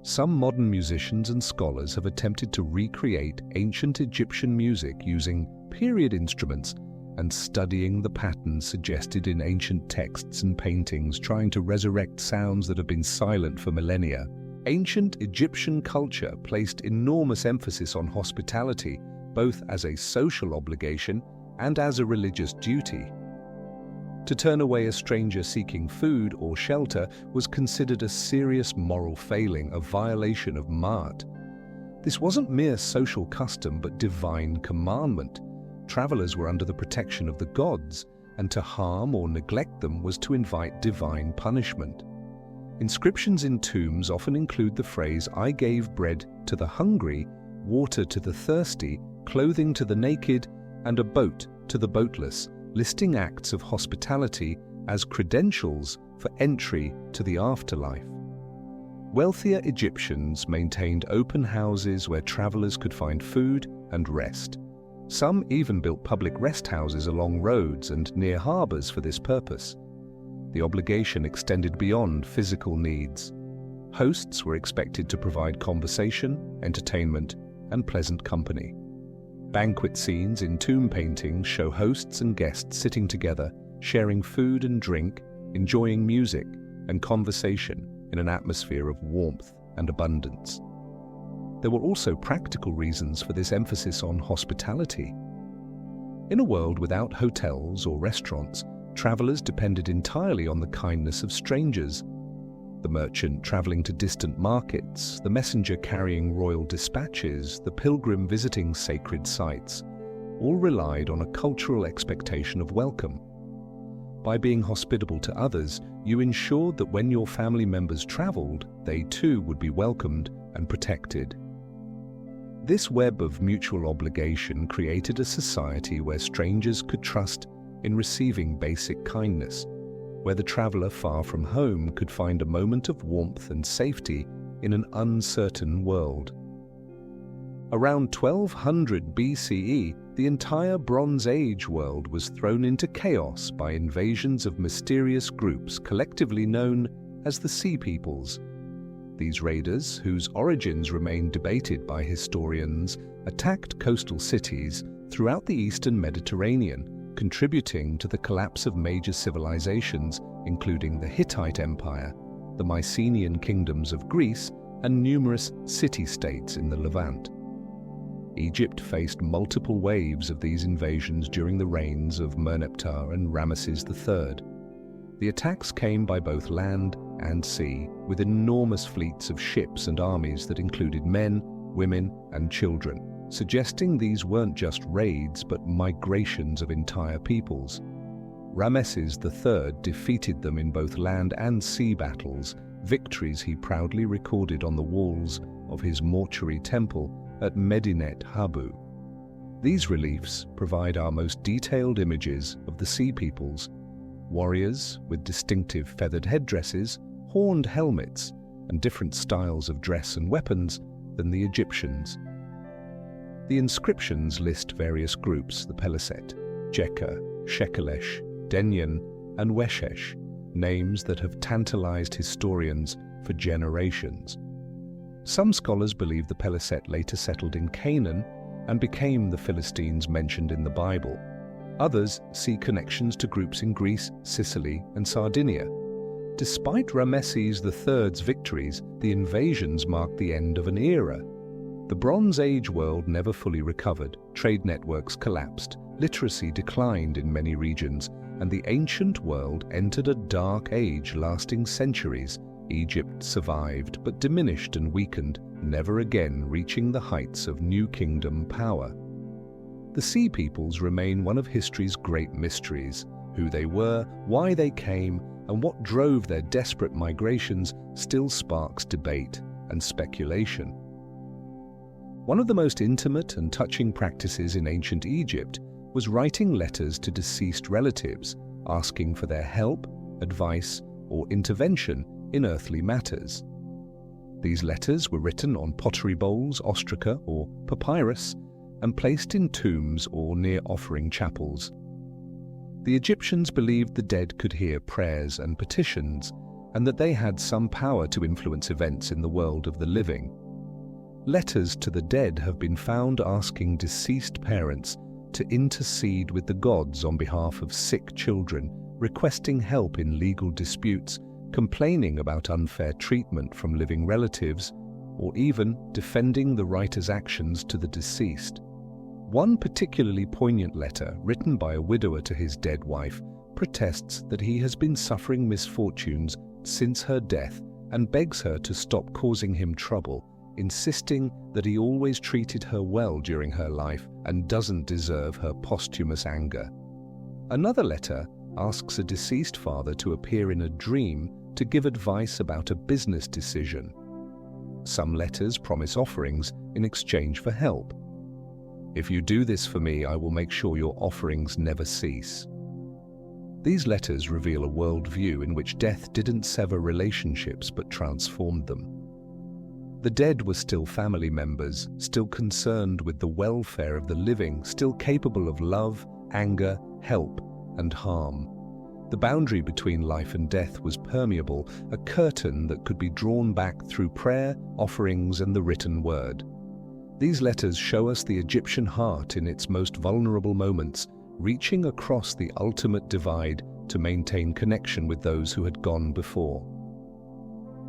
Some modern musicians and scholars have attempted to recreate ancient Egyptian music using period instruments and studying the patterns suggested in ancient texts and paintings, trying to resurrect sounds that have been silent for millennia. Ancient Egyptian culture placed enormous emphasis on hospitality, both as a social obligation and as a religious duty. To turn away a stranger seeking food or shelter was considered a serious moral failing, a violation of Ma'at. This wasn't mere social custom, but divine commandment. Travelers were under the protection of the gods, and to harm or neglect them was to invite divine punishment. Inscriptions in tombs often include the phrase, "I gave bread to the hungry, water to the thirsty, clothing to the naked, and a boat to the boatless," listing acts of hospitality as credentials for entry to the afterlife. Wealthier Egyptians maintained open houses where travelers could find food and rest. Some even built public rest houses along roads and near harbors for this purpose. The obligation extended beyond physical needs. Hosts were expected to provide conversation, entertainment, and pleasant company. Banquet scenes in tomb paintings show hosts and guests sitting together, sharing food and drink, enjoying music and conversation in an atmosphere of warmth and abundance. There were also practical reasons for this emphasis on hospitality. In a world without hotels or restaurants, travelers depended entirely on the kindness of strangers. The merchant traveling to distant markets, the messenger carrying royal dispatches, the pilgrim visiting sacred sites, all relied on a cultural expectation of welcome. By being hospitable to others, you ensured that when your family members traveled, they too would be welcomed and protected. This web of mutual obligation created a society where strangers could trust in receiving basic kindness, where the traveler far from home could find a moment of warmth and safety in an uncertain world. Around 1200 BCE, the entire Bronze Age world was thrown into chaos by invasions of mysterious groups collectively known as the Sea Peoples. These raiders, whose origins remain debated by historians, attacked coastal cities, throughout the eastern Mediterranean, contributing to the collapse of major civilizations, including the Hittite Empire, the Mycenaean kingdoms of Greece, and numerous city-states in the Levant. Egypt faced multiple waves of these invasions during the reigns of Merneptah and Ramesses III. The attacks came by both land and sea, with enormous fleets of ships and armies that included men, women, and children, suggesting these weren't just raids but migrations of entire peoples. Ramesses III defeated them in both land and sea battles, victories he proudly recorded on the walls of his mortuary temple at Medinet Habu. These reliefs provide our most detailed images of the sea peoples, warriors with distinctive feathered headdresses, horned helmets, and different styles of dress and weapons than the Egyptians. The inscriptions list various groups: the Peliset, Jekka, Shekelesh, Denyen, and Weshesh, names that have tantalized historians for generations. Some scholars believe the Peliset later settled in Canaan and became the Philistines mentioned in the Bible. Others see connections to groups in Greece, Sicily, and Sardinia. Despite Ramesses III's victories, the invasions marked the end of an era. The Bronze Age world never fully recovered, trade networks collapsed, literacy declined in many regions, and the ancient world entered a dark age lasting centuries. Egypt survived but diminished and weakened, never again reaching the heights of New Kingdom power. The Sea Peoples remain one of history's great mysteries. Who they were, why they came, and what drove their desperate migrations still sparks debate and speculation. One of the most intimate and touching practices in ancient Egypt was writing letters to deceased relatives, asking for their help, advice, or intervention in earthly matters. These letters were written on pottery bowls, ostraca, or papyrus, and placed in tombs or near offering chapels. The Egyptians believed the dead could hear prayers and petitions, and that they had some power to influence events in the world of the living. Letters to the dead have been found asking deceased parents to intercede with the gods on behalf of sick children, requesting help in legal disputes, complaining about unfair treatment from living relatives, or even defending the writer's actions to the deceased. One particularly poignant letter, written by a widower to his dead wife, protests that he has been suffering misfortunes since her death and begs her to stop causing him trouble, insisting that he always treated her well during her life and doesn't deserve her posthumous anger. Another letter asks a deceased father to appear in a dream to give advice about a business decision. Some letters promise offerings in exchange for help. If you do this for me, I will make sure your offerings never cease. These letters reveal a worldview in which death didn't sever relationships but transformed them. The dead were still family members, still concerned with the welfare of the living, still capable of love, anger, help, and harm. The boundary between life and death was permeable, a curtain that could be drawn back through prayer, offerings, and the written word. These letters show us the Egyptian heart in its most vulnerable moments, reaching across the ultimate divide to maintain connection with those who had gone before.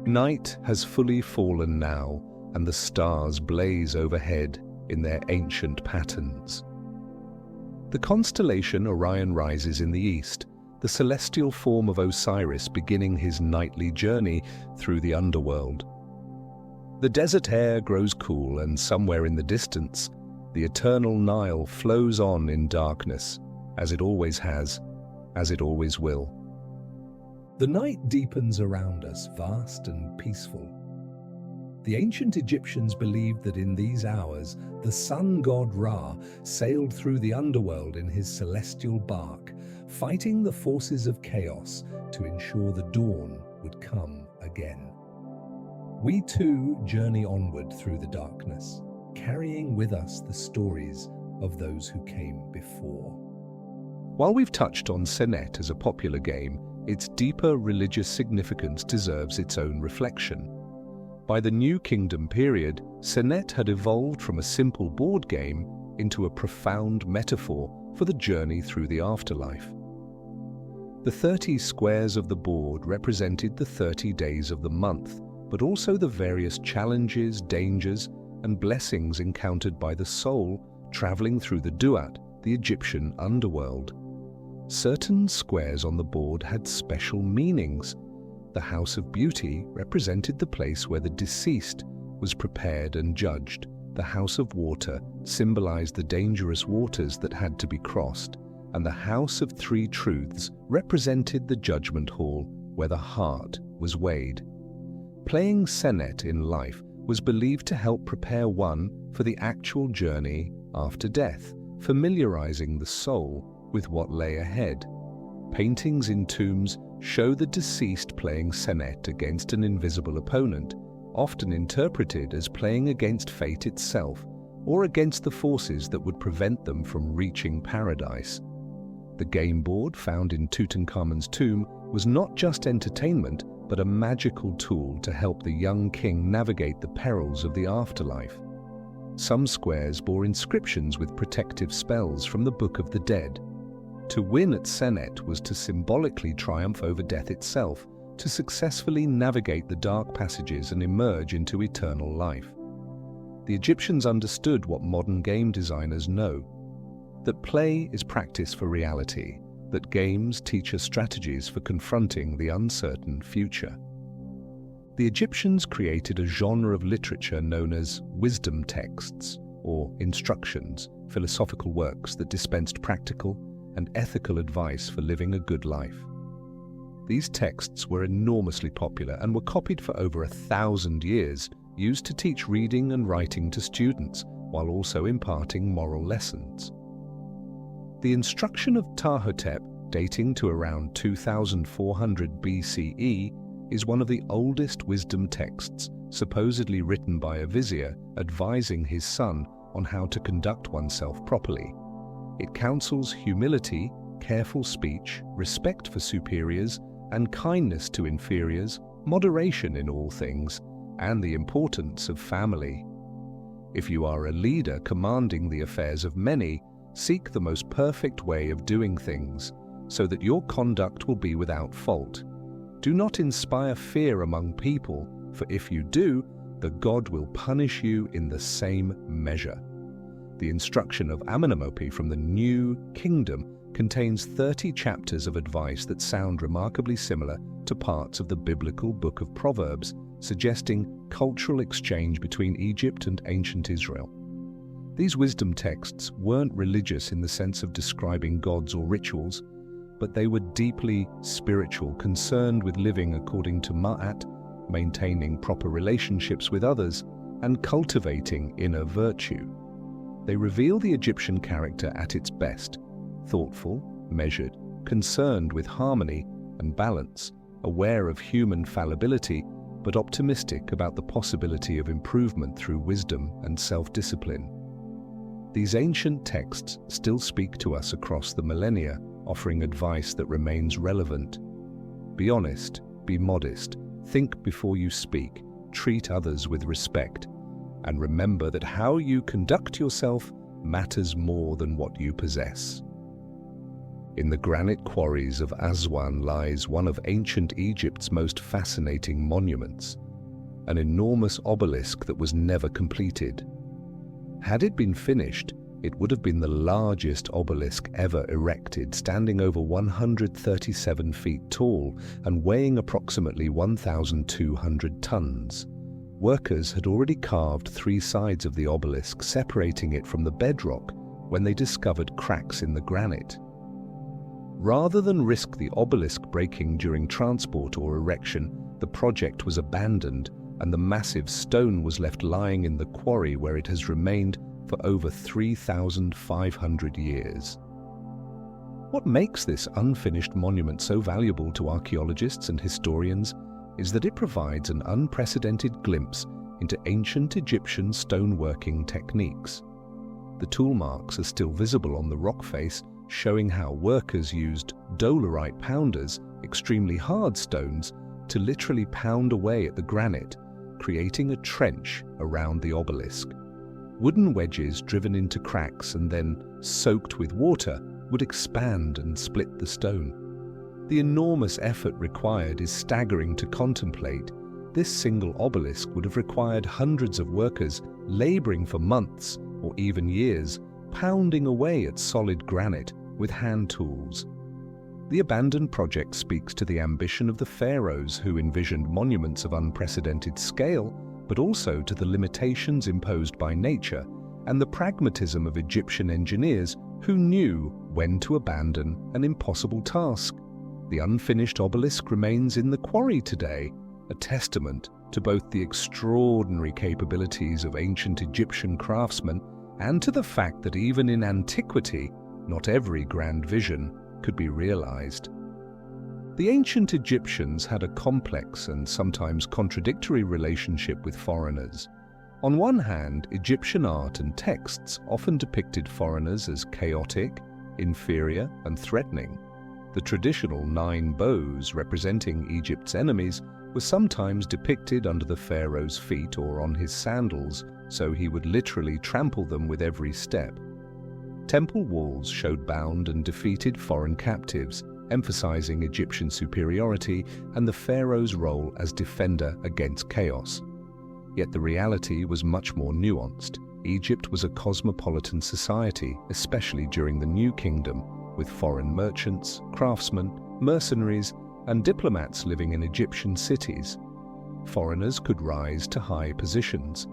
Night has fully fallen now, and the stars blaze overhead in their ancient patterns. The constellation Orion rises in the east, the celestial form of Osiris beginning his nightly journey through the underworld. The desert air grows cool, and somewhere in the distance, the eternal Nile flows on in darkness, as it always has, as it always will. The night deepens around us, vast and peaceful. The ancient Egyptians believed that in these hours, the sun god Ra sailed through the underworld in his celestial bark, fighting the forces of chaos to ensure the dawn would come again. We too journey onward through the darkness, carrying with us the stories of those who came before. While we've touched on Senet as a popular game, its deeper religious significance deserves its own reflection. By the New Kingdom period, Senet had evolved from a simple board game into a profound metaphor for the journey through the afterlife. The 30 squares of the board represented the 30 days of the month, but also the various challenges, dangers, and blessings encountered by the soul traveling through the Duat, the Egyptian underworld. Certain squares on the board had special meanings. The House of Beauty represented the place where the deceased was prepared and judged. The House of Water symbolized the dangerous waters that had to be crossed, and the House of Three Truths represented the judgment hall where the heart was weighed. Playing senet in life was believed to help prepare one for the actual journey after death, familiarizing the soul with what lay ahead. Paintings in tombs show the deceased playing senet against an invisible opponent, often interpreted as playing against fate itself or against the forces that would prevent them from reaching paradise. The game board found in Tutankhamun's tomb was not just entertainment, but a magical tool to help the young king navigate the perils of the afterlife. Some squares bore inscriptions with protective spells from the Book of the Dead. To win at Senet was to symbolically triumph over death itself, to successfully navigate the dark passages and emerge into eternal life. The Egyptians understood what modern game designers know, that play is practice for reality, that games teach us strategies for confronting the uncertain future. The Egyptians created a genre of literature known as wisdom texts, or instructions, philosophical works that dispensed practical and ethical advice for living a good life. These texts were enormously popular and were copied for over 1,000 years, used to teach reading and writing to students, while also imparting moral lessons. The instruction of Ptahhotep, dating to around 2400 BCE, is one of the oldest wisdom texts, supposedly written by a vizier advising his son on how to conduct oneself properly. It counsels humility, careful speech, respect for superiors, and kindness to inferiors, moderation in all things, and the importance of family. If you are a leader commanding the affairs of many, seek the most perfect way of doing things, so that your conduct will be without fault. Do not inspire fear among people, for if you do, the God will punish you in the same measure. The instruction of Amenemope from the New Kingdom contains 30 chapters of advice that sound remarkably similar to parts of the biblical Book of Proverbs, suggesting cultural exchange between Egypt and ancient Israel. These wisdom texts weren't religious in the sense of describing gods or rituals, but they were deeply spiritual, concerned with living according to Ma'at, maintaining proper relationships with others, and cultivating inner virtue. They reveal the Egyptian character at its best, thoughtful, measured, concerned with harmony and balance, aware of human fallibility, but optimistic about the possibility of improvement through wisdom and self-discipline. These ancient texts still speak to us across the millennia, offering advice that remains relevant. Be honest, be modest, think before you speak, treat others with respect, and remember that how you conduct yourself matters more than what you possess. In the granite quarries of Aswan lies one of ancient Egypt's most fascinating monuments, an enormous obelisk that was never completed. Had it been finished, it would have been the largest obelisk ever erected, standing over 137 feet tall and weighing approximately 1,200 tons. Workers had already carved 3 sides of the obelisk, separating it from the bedrock when they discovered cracks in the granite. Rather than risk the obelisk breaking during transport or erection, the project was abandoned and the massive stone was left lying in the quarry where it has remained for over 3,500 years. What makes this unfinished monument so valuable to archaeologists and historians is that it provides an unprecedented glimpse into ancient Egyptian stoneworking techniques. The tool marks are still visible on the rock face, showing how workers used dolerite pounders, extremely hard stones, to literally pound away at the granite, creating a trench around the obelisk. Wooden wedges driven into cracks and then soaked with water would expand and split the stone. The enormous effort required is staggering to contemplate. This single obelisk would have required hundreds of workers laboring for months or even years, pounding away at solid granite with hand tools. The abandoned project speaks to the ambition of the pharaohs who envisioned monuments of unprecedented scale, but also to the limitations imposed by nature and the pragmatism of Egyptian engineers who knew when to abandon an impossible task. The unfinished obelisk remains in the quarry today, a testament to both the extraordinary capabilities of ancient Egyptian craftsmen and to the fact that even in antiquity, not every grand vision could be realized. The ancient Egyptians had a complex and sometimes contradictory relationship with foreigners. On one hand, Egyptian art and texts often depicted foreigners as chaotic, inferior, and threatening. The traditional 9 bows representing Egypt's enemies were sometimes depicted under the pharaoh's feet or on his sandals, so he would literally trample them with every step. Temple walls showed bound and defeated foreign captives, emphasizing Egyptian superiority and the pharaoh's role as defender against chaos. Yet the reality was much more nuanced. Egypt was a cosmopolitan society, especially during the New Kingdom, with foreign merchants, craftsmen, mercenaries, and diplomats living in Egyptian cities. Foreigners could rise to high positions.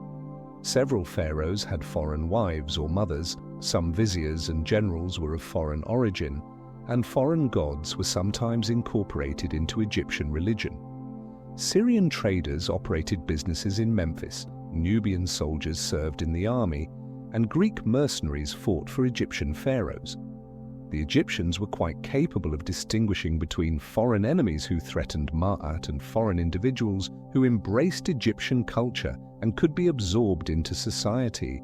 Several pharaohs had foreign wives or mothers, some viziers and generals were of foreign origin, and foreign gods were sometimes incorporated into Egyptian religion. Syrian traders operated businesses in Memphis, Nubian soldiers served in the army, and Greek mercenaries fought for Egyptian pharaohs. The Egyptians were quite capable of distinguishing between foreign enemies who threatened Ma'at and foreign individuals who embraced Egyptian culture and could be absorbed into society.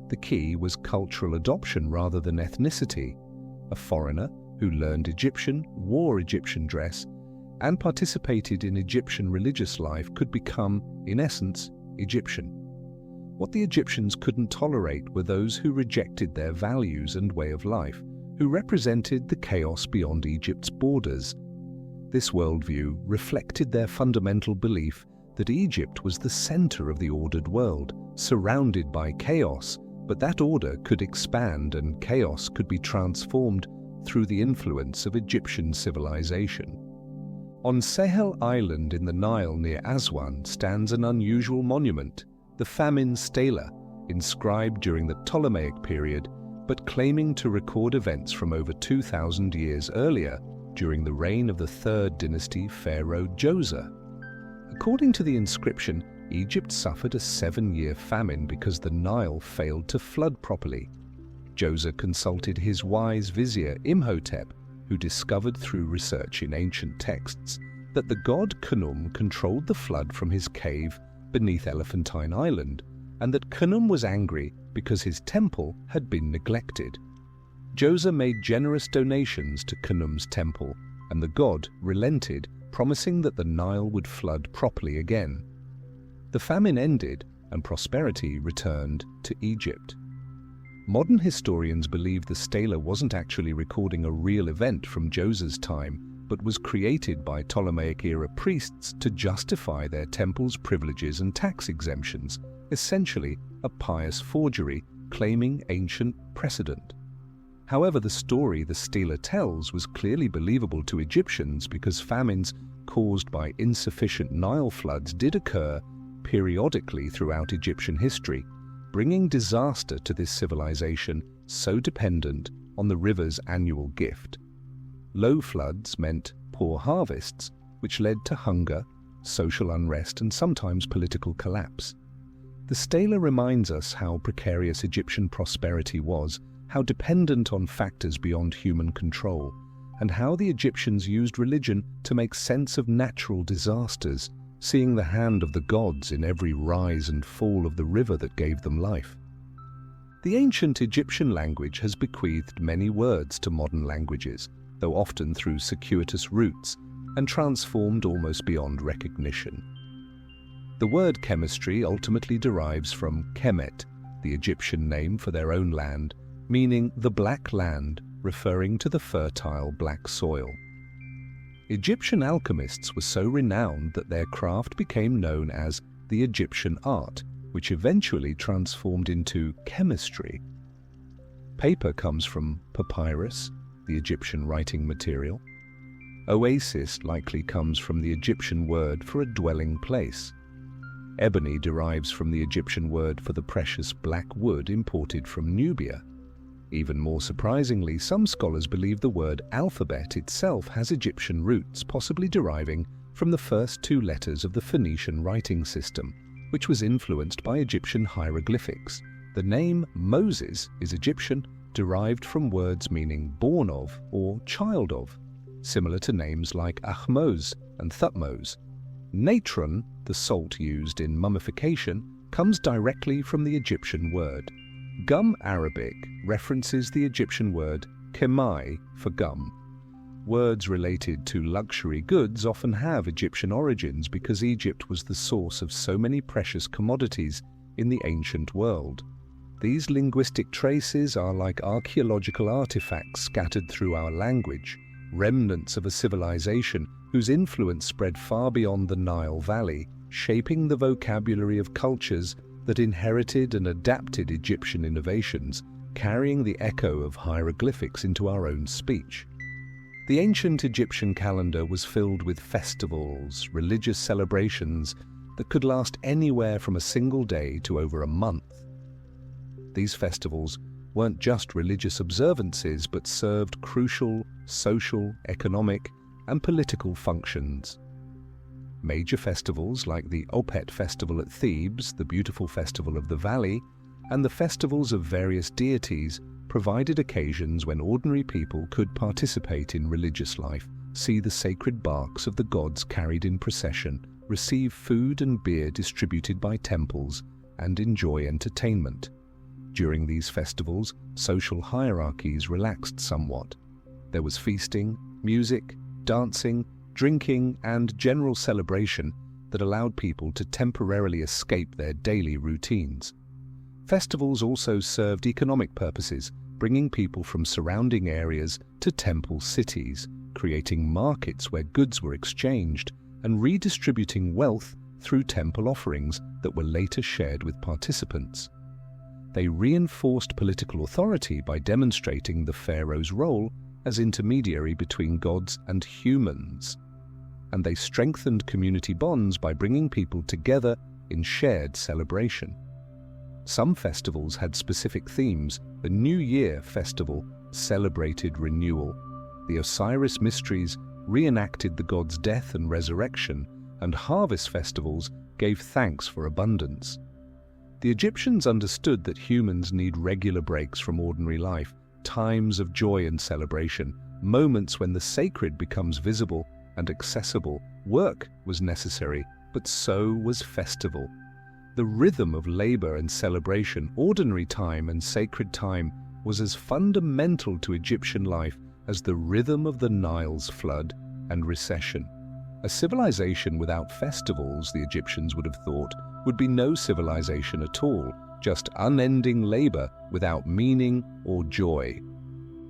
The key was cultural adoption rather than ethnicity. A foreigner who learned Egyptian, wore Egyptian dress, and participated in Egyptian religious life could become, in essence, Egyptian. What the Egyptians couldn't tolerate were those who rejected their values and way of life, who represented the chaos beyond Egypt's borders. This worldview reflected their fundamental belief that Egypt was the center of the ordered world, surrounded by chaos, but that order could expand and chaos could be transformed through the influence of Egyptian civilization. On Sehel Island in the Nile near Aswan stands an unusual monument, the famine stela, inscribed during the Ptolemaic period, but claiming to record events from over 2,000 years earlier, during the reign of the 3rd dynasty pharaoh Djoser. According to the inscription, Egypt suffered a 7-year famine because the Nile failed to flood properly. Djoser consulted his wise vizier Imhotep, who discovered through research in ancient texts that the god Khnum controlled the flood from his cave beneath Elephantine Island, and that Khnum was angry because his temple had been neglected. Djoser made generous donations to Khnum's temple, and the god relented, promising that the Nile would flood properly again. The famine ended, and prosperity returned to Egypt. Modern historians believe the stela wasn't actually recording a real event from Djoser's time, but was created by Ptolemaic-era priests to justify their temple's privileges and tax exemptions, essentially a pious forgery claiming ancient precedent. However, the story the stela tells was clearly believable to Egyptians because famines caused by insufficient Nile floods did occur periodically throughout Egyptian history, bringing disaster to this civilization so dependent on the river's annual gift. Low floods meant poor harvests, which led to hunger, social unrest, and sometimes political collapse. The stela reminds us how precarious Egyptian prosperity was, how dependent on factors beyond human control, and how the Egyptians used religion to make sense of natural disasters, seeing the hand of the gods in every rise and fall of the river that gave them life. The ancient Egyptian language has bequeathed many words to modern languages, though often through circuitous routes, and transformed almost beyond recognition. The word chemistry ultimately derives from Kemet, the Egyptian name for their own land, meaning the Black Land, referring to the fertile black soil. Egyptian alchemists were so renowned that their craft became known as the Egyptian art, which eventually transformed into chemistry. Paper comes from papyrus, the Egyptian writing material. Oasis likely comes from the Egyptian word for a dwelling place. Ebony derives from the Egyptian word for the precious black wood imported from Nubia. Even more surprisingly, some scholars believe the word alphabet itself has Egyptian roots, possibly deriving from the first two letters of the Phoenician writing system, which was influenced by Egyptian hieroglyphics. The name Moses is Egyptian, derived from words meaning born of or child of, similar to names like Ahmose and Thutmose. Natron, the salt used in mummification, comes directly from the Egyptian word. Gum Arabic references the Egyptian word kemai for gum. Words related to luxury goods often have Egyptian origins because Egypt was the source of so many precious commodities in the ancient world. These linguistic traces are like archaeological artifacts scattered through our language, remnants of a civilization whose influence spread far beyond the Nile Valley, shaping the vocabulary of cultures that inherited and adapted Egyptian innovations, carrying the echo of hieroglyphics into our own speech. The ancient Egyptian calendar was filled with festivals, religious celebrations that could last anywhere from a single day to over a month. These festivals weren't just religious observances, but served crucial social, economic, and political functions. Major festivals like the Opet festival at Thebes, the Beautiful Festival of the Valley, and the festivals of various deities provided occasions when ordinary people could participate in religious life, see the sacred barks of the gods carried in procession, receive food and beer distributed by temples, and enjoy entertainment. During these festivals, social hierarchies relaxed somewhat. There was feasting, music, dancing, drinking, and general celebration that allowed people to temporarily escape their daily routines. Festivals also served economic purposes, bringing people from surrounding areas to temple cities, creating markets where goods were exchanged, and redistributing wealth through temple offerings that were later shared with participants. They reinforced political authority by demonstrating the pharaoh's role as intermediary between gods and humans. And they strengthened community bonds by bringing people together in shared celebration. Some festivals had specific themes. The New Year festival celebrated renewal. The Osiris mysteries reenacted the god's death and resurrection, and harvest festivals gave thanks for abundance. The Egyptians understood that humans need regular breaks from ordinary life, times of joy and celebration, moments when the sacred becomes visible and accessible. Work was necessary, but so was festival. The rhythm of labor and celebration, ordinary time and sacred time, was as fundamental to Egyptian life as the rhythm of the Nile's flood and recession. A civilization without festivals, the Egyptians would have thought, would be no civilization at all, just unending labor without meaning or joy.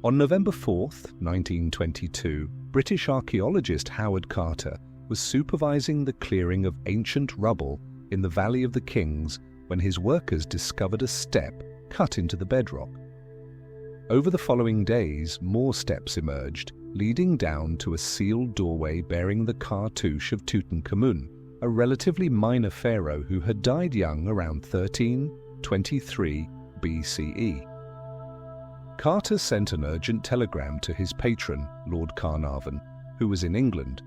On November 4th, 1922, British archaeologist Howard Carter was supervising the clearing of ancient rubble in the Valley of the Kings when his workers discovered a step cut into the bedrock. Over the following days, more steps emerged, leading down to a sealed doorway bearing the cartouche of Tutankhamun, a relatively minor pharaoh who had died young around 1323 BCE. Carter sent an urgent telegram to his patron, Lord Carnarvon, who was in England.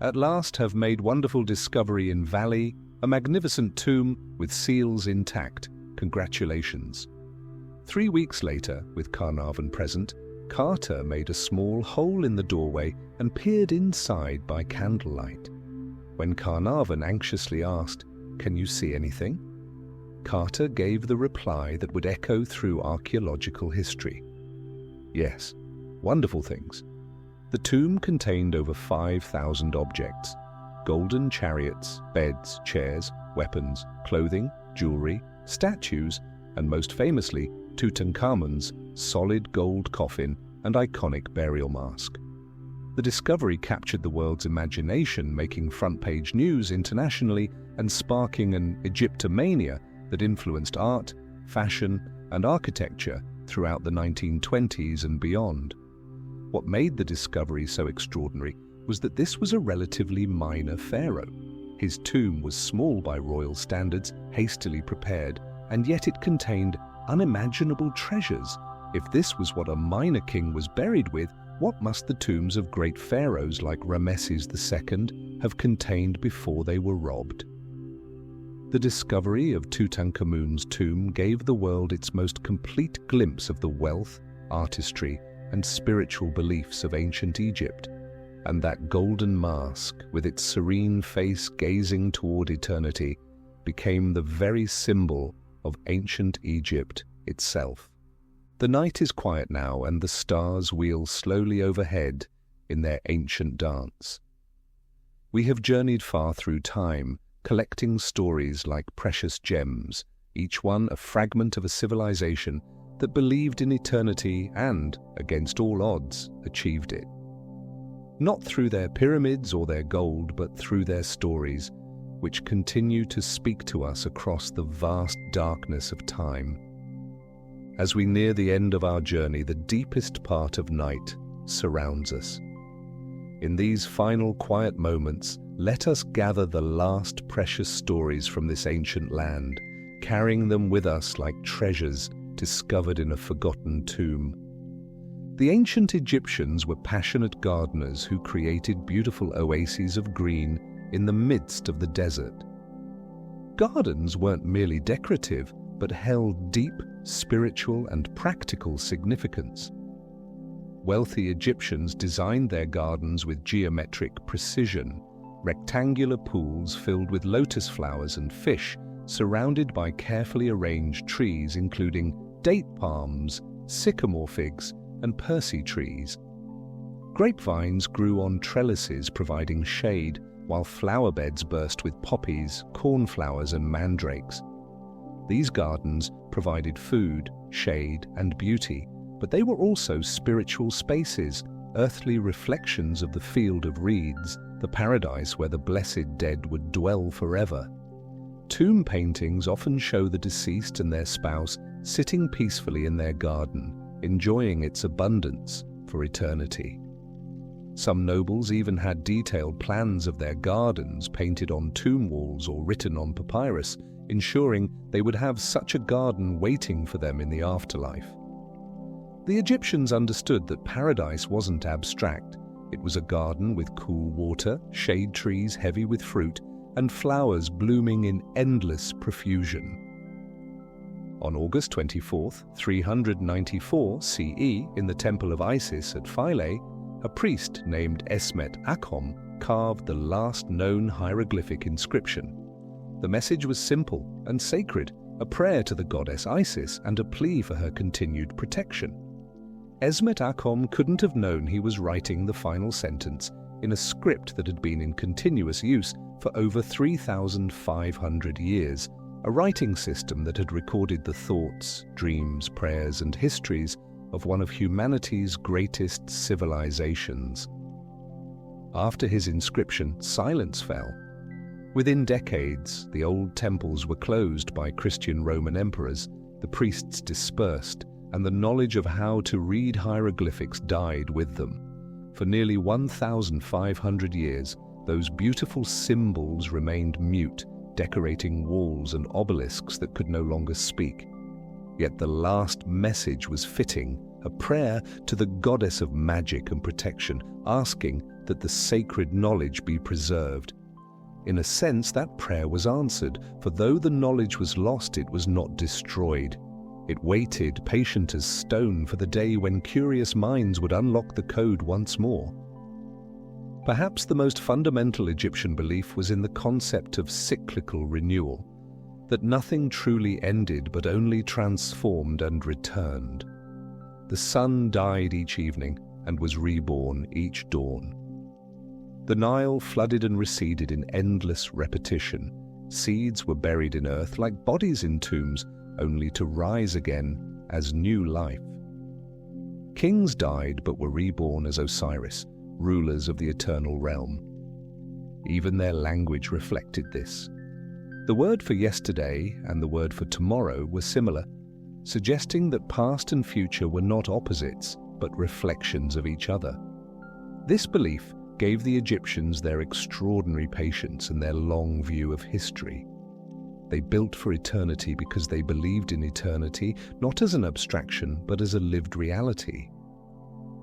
"At last have made wonderful discovery in valley, a magnificent tomb with seals intact. Congratulations." 3 weeks later, with Carnarvon present, Carter made a small hole in the doorway and peered inside by candlelight. When Carnarvon anxiously asked, "Can you see anything?" Carter gave the reply that would echo through archaeological history. Yes, wonderful things. The tomb contained over 5,000 objects: golden chariots, beds, chairs, weapons, clothing, jewelry, statues, and most famously, Tutankhamun's solid gold coffin and iconic burial mask. The discovery captured the world's imagination, making front-page news internationally and sparking an Egyptomania that influenced art, fashion, and architecture throughout the 1920s and beyond. What made the discovery so extraordinary was that this was a relatively minor pharaoh. His tomb was small by royal standards, hastily prepared, and yet it contained unimaginable treasures. If this was what a minor king was buried with, what must the tombs of great pharaohs like Ramesses II have contained before they were robbed? The discovery of Tutankhamun's tomb gave the world its most complete glimpse of the wealth, artistry, and spiritual beliefs of ancient Egypt. And that golden mask, with its serene face gazing toward eternity, became the very symbol of ancient Egypt itself. The night is quiet now, and the stars wheel slowly overhead in their ancient dance. We have journeyed far through time, collecting stories like precious gems, each one a fragment of a civilization that believed in eternity and, against all odds, achieved it. Not through their pyramids or their gold, but through their stories, which continue to speak to us across the vast darkness of time. As we near the end of our journey, the deepest part of night surrounds us. In these final quiet moments, let us gather the last precious stories from this ancient land, carrying them with us like treasures discovered in a forgotten tomb. The ancient Egyptians were passionate gardeners who created beautiful oases of green in the midst of the desert. Gardens weren't merely decorative, but held deep spiritual and practical significance. Wealthy Egyptians designed their gardens with geometric precision, rectangular pools filled with lotus flowers and fish, surrounded by carefully arranged trees including date palms, sycamore figs, and Persea trees. Grapevines grew on trellises providing shade, while flower beds burst with poppies, cornflowers, and mandrakes. These gardens provided food, shade, and beauty, but they were also spiritual spaces, earthly reflections of the field of reeds, the paradise where the blessed dead would dwell forever. Tomb paintings often show the deceased and their spouse sitting peacefully in their garden, enjoying its abundance for eternity. Some nobles even had detailed plans of their gardens painted on tomb walls or written on papyrus, ensuring they would have such a garden waiting for them in the afterlife. The Egyptians understood that paradise wasn't abstract. It was a garden with cool water, shade trees heavy with fruit, and flowers blooming in endless profusion. On August 24, 394 CE, in the Temple of Isis at Philae, a priest named Esmet Akhom carved the last known hieroglyphic inscription. The message was simple and sacred, a prayer to the goddess Isis and a plea for her continued protection. Esmet Akhom couldn't have known he was writing the final sentence in a script that had been in continuous use for over 3,500 years, a writing system that had recorded the thoughts, dreams, prayers, and histories of one of humanity's greatest civilizations. After his inscription, silence fell. Within decades, the old temples were closed by Christian Roman emperors, the priests dispersed, and the knowledge of how to read hieroglyphics died with them. For nearly 1,500 years, those beautiful symbols remained mute, decorating walls and obelisks that could no longer speak. Yet the last message was fitting, a prayer to the goddess of magic and protection, asking that the sacred knowledge be preserved. In a sense, that prayer was answered, for though the knowledge was lost, it was not destroyed. It waited, patient as stone, for the day when curious minds would unlock the code once more. Perhaps the most fundamental Egyptian belief was in the concept of cyclical renewal, that nothing truly ended but only transformed and returned. The sun died each evening and was reborn each dawn. The Nile flooded and receded in endless repetition. Seeds were buried in earth like bodies in tombs, only to rise again as new life. Kings died but were reborn as Osiris, rulers of the eternal realm. Even their language reflected this. The word for yesterday and the word for tomorrow were similar, suggesting that past and future were not opposites, but reflections of each other. This belief gave the Egyptians their extraordinary patience and their long view of history. They built for eternity because they believed in eternity, not as an abstraction, but as a lived reality.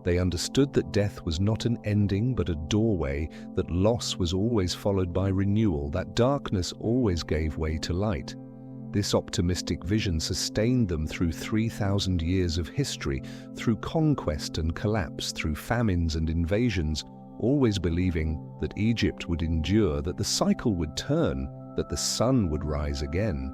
They understood that death was not an ending, but a doorway, that loss was always followed by renewal, that darkness always gave way to light. This optimistic vision sustained them through 3,000 years of history, through conquest and collapse, through famines and invasions, always believing that Egypt would endure, that the cycle would turn, that the sun would rise again.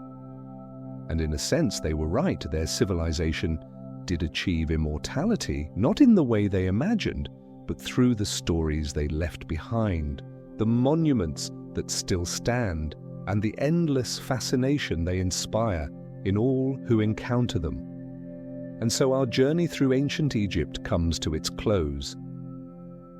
And in a sense, they were right. Their civilization did achieve immortality, not in the way they imagined, but through the stories they left behind, the monuments that still stand, and the endless fascination they inspire in all who encounter them. And so our journey through ancient Egypt comes to its close.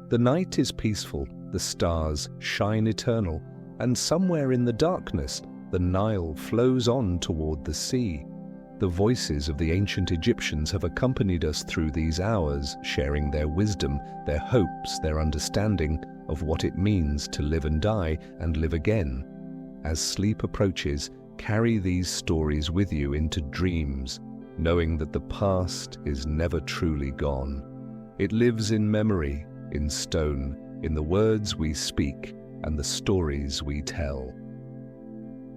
The night is peaceful, the stars shine eternal, and somewhere in the darkness, the Nile flows on toward the sea. The voices of the ancient Egyptians have accompanied us through these hours, sharing their wisdom, their hopes, their understanding of what it means to live and die and live again. As sleep approaches, carry these stories with you into dreams, knowing that the past is never truly gone. It lives in memory, in stone, in the words we speak, and the stories we tell.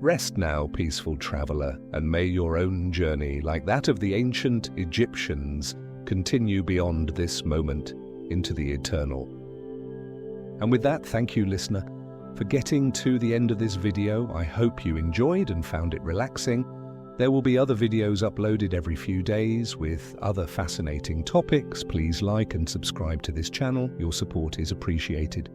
Rest now, peaceful traveler, and may your own journey, like that of the ancient Egyptians, continue beyond this moment into the eternal. And with that, thank you, listener, for getting to the end of this video. I hope you enjoyed and found it relaxing. There will be other videos uploaded every few days with other fascinating topics. Please like and subscribe to this channel. Your support is appreciated.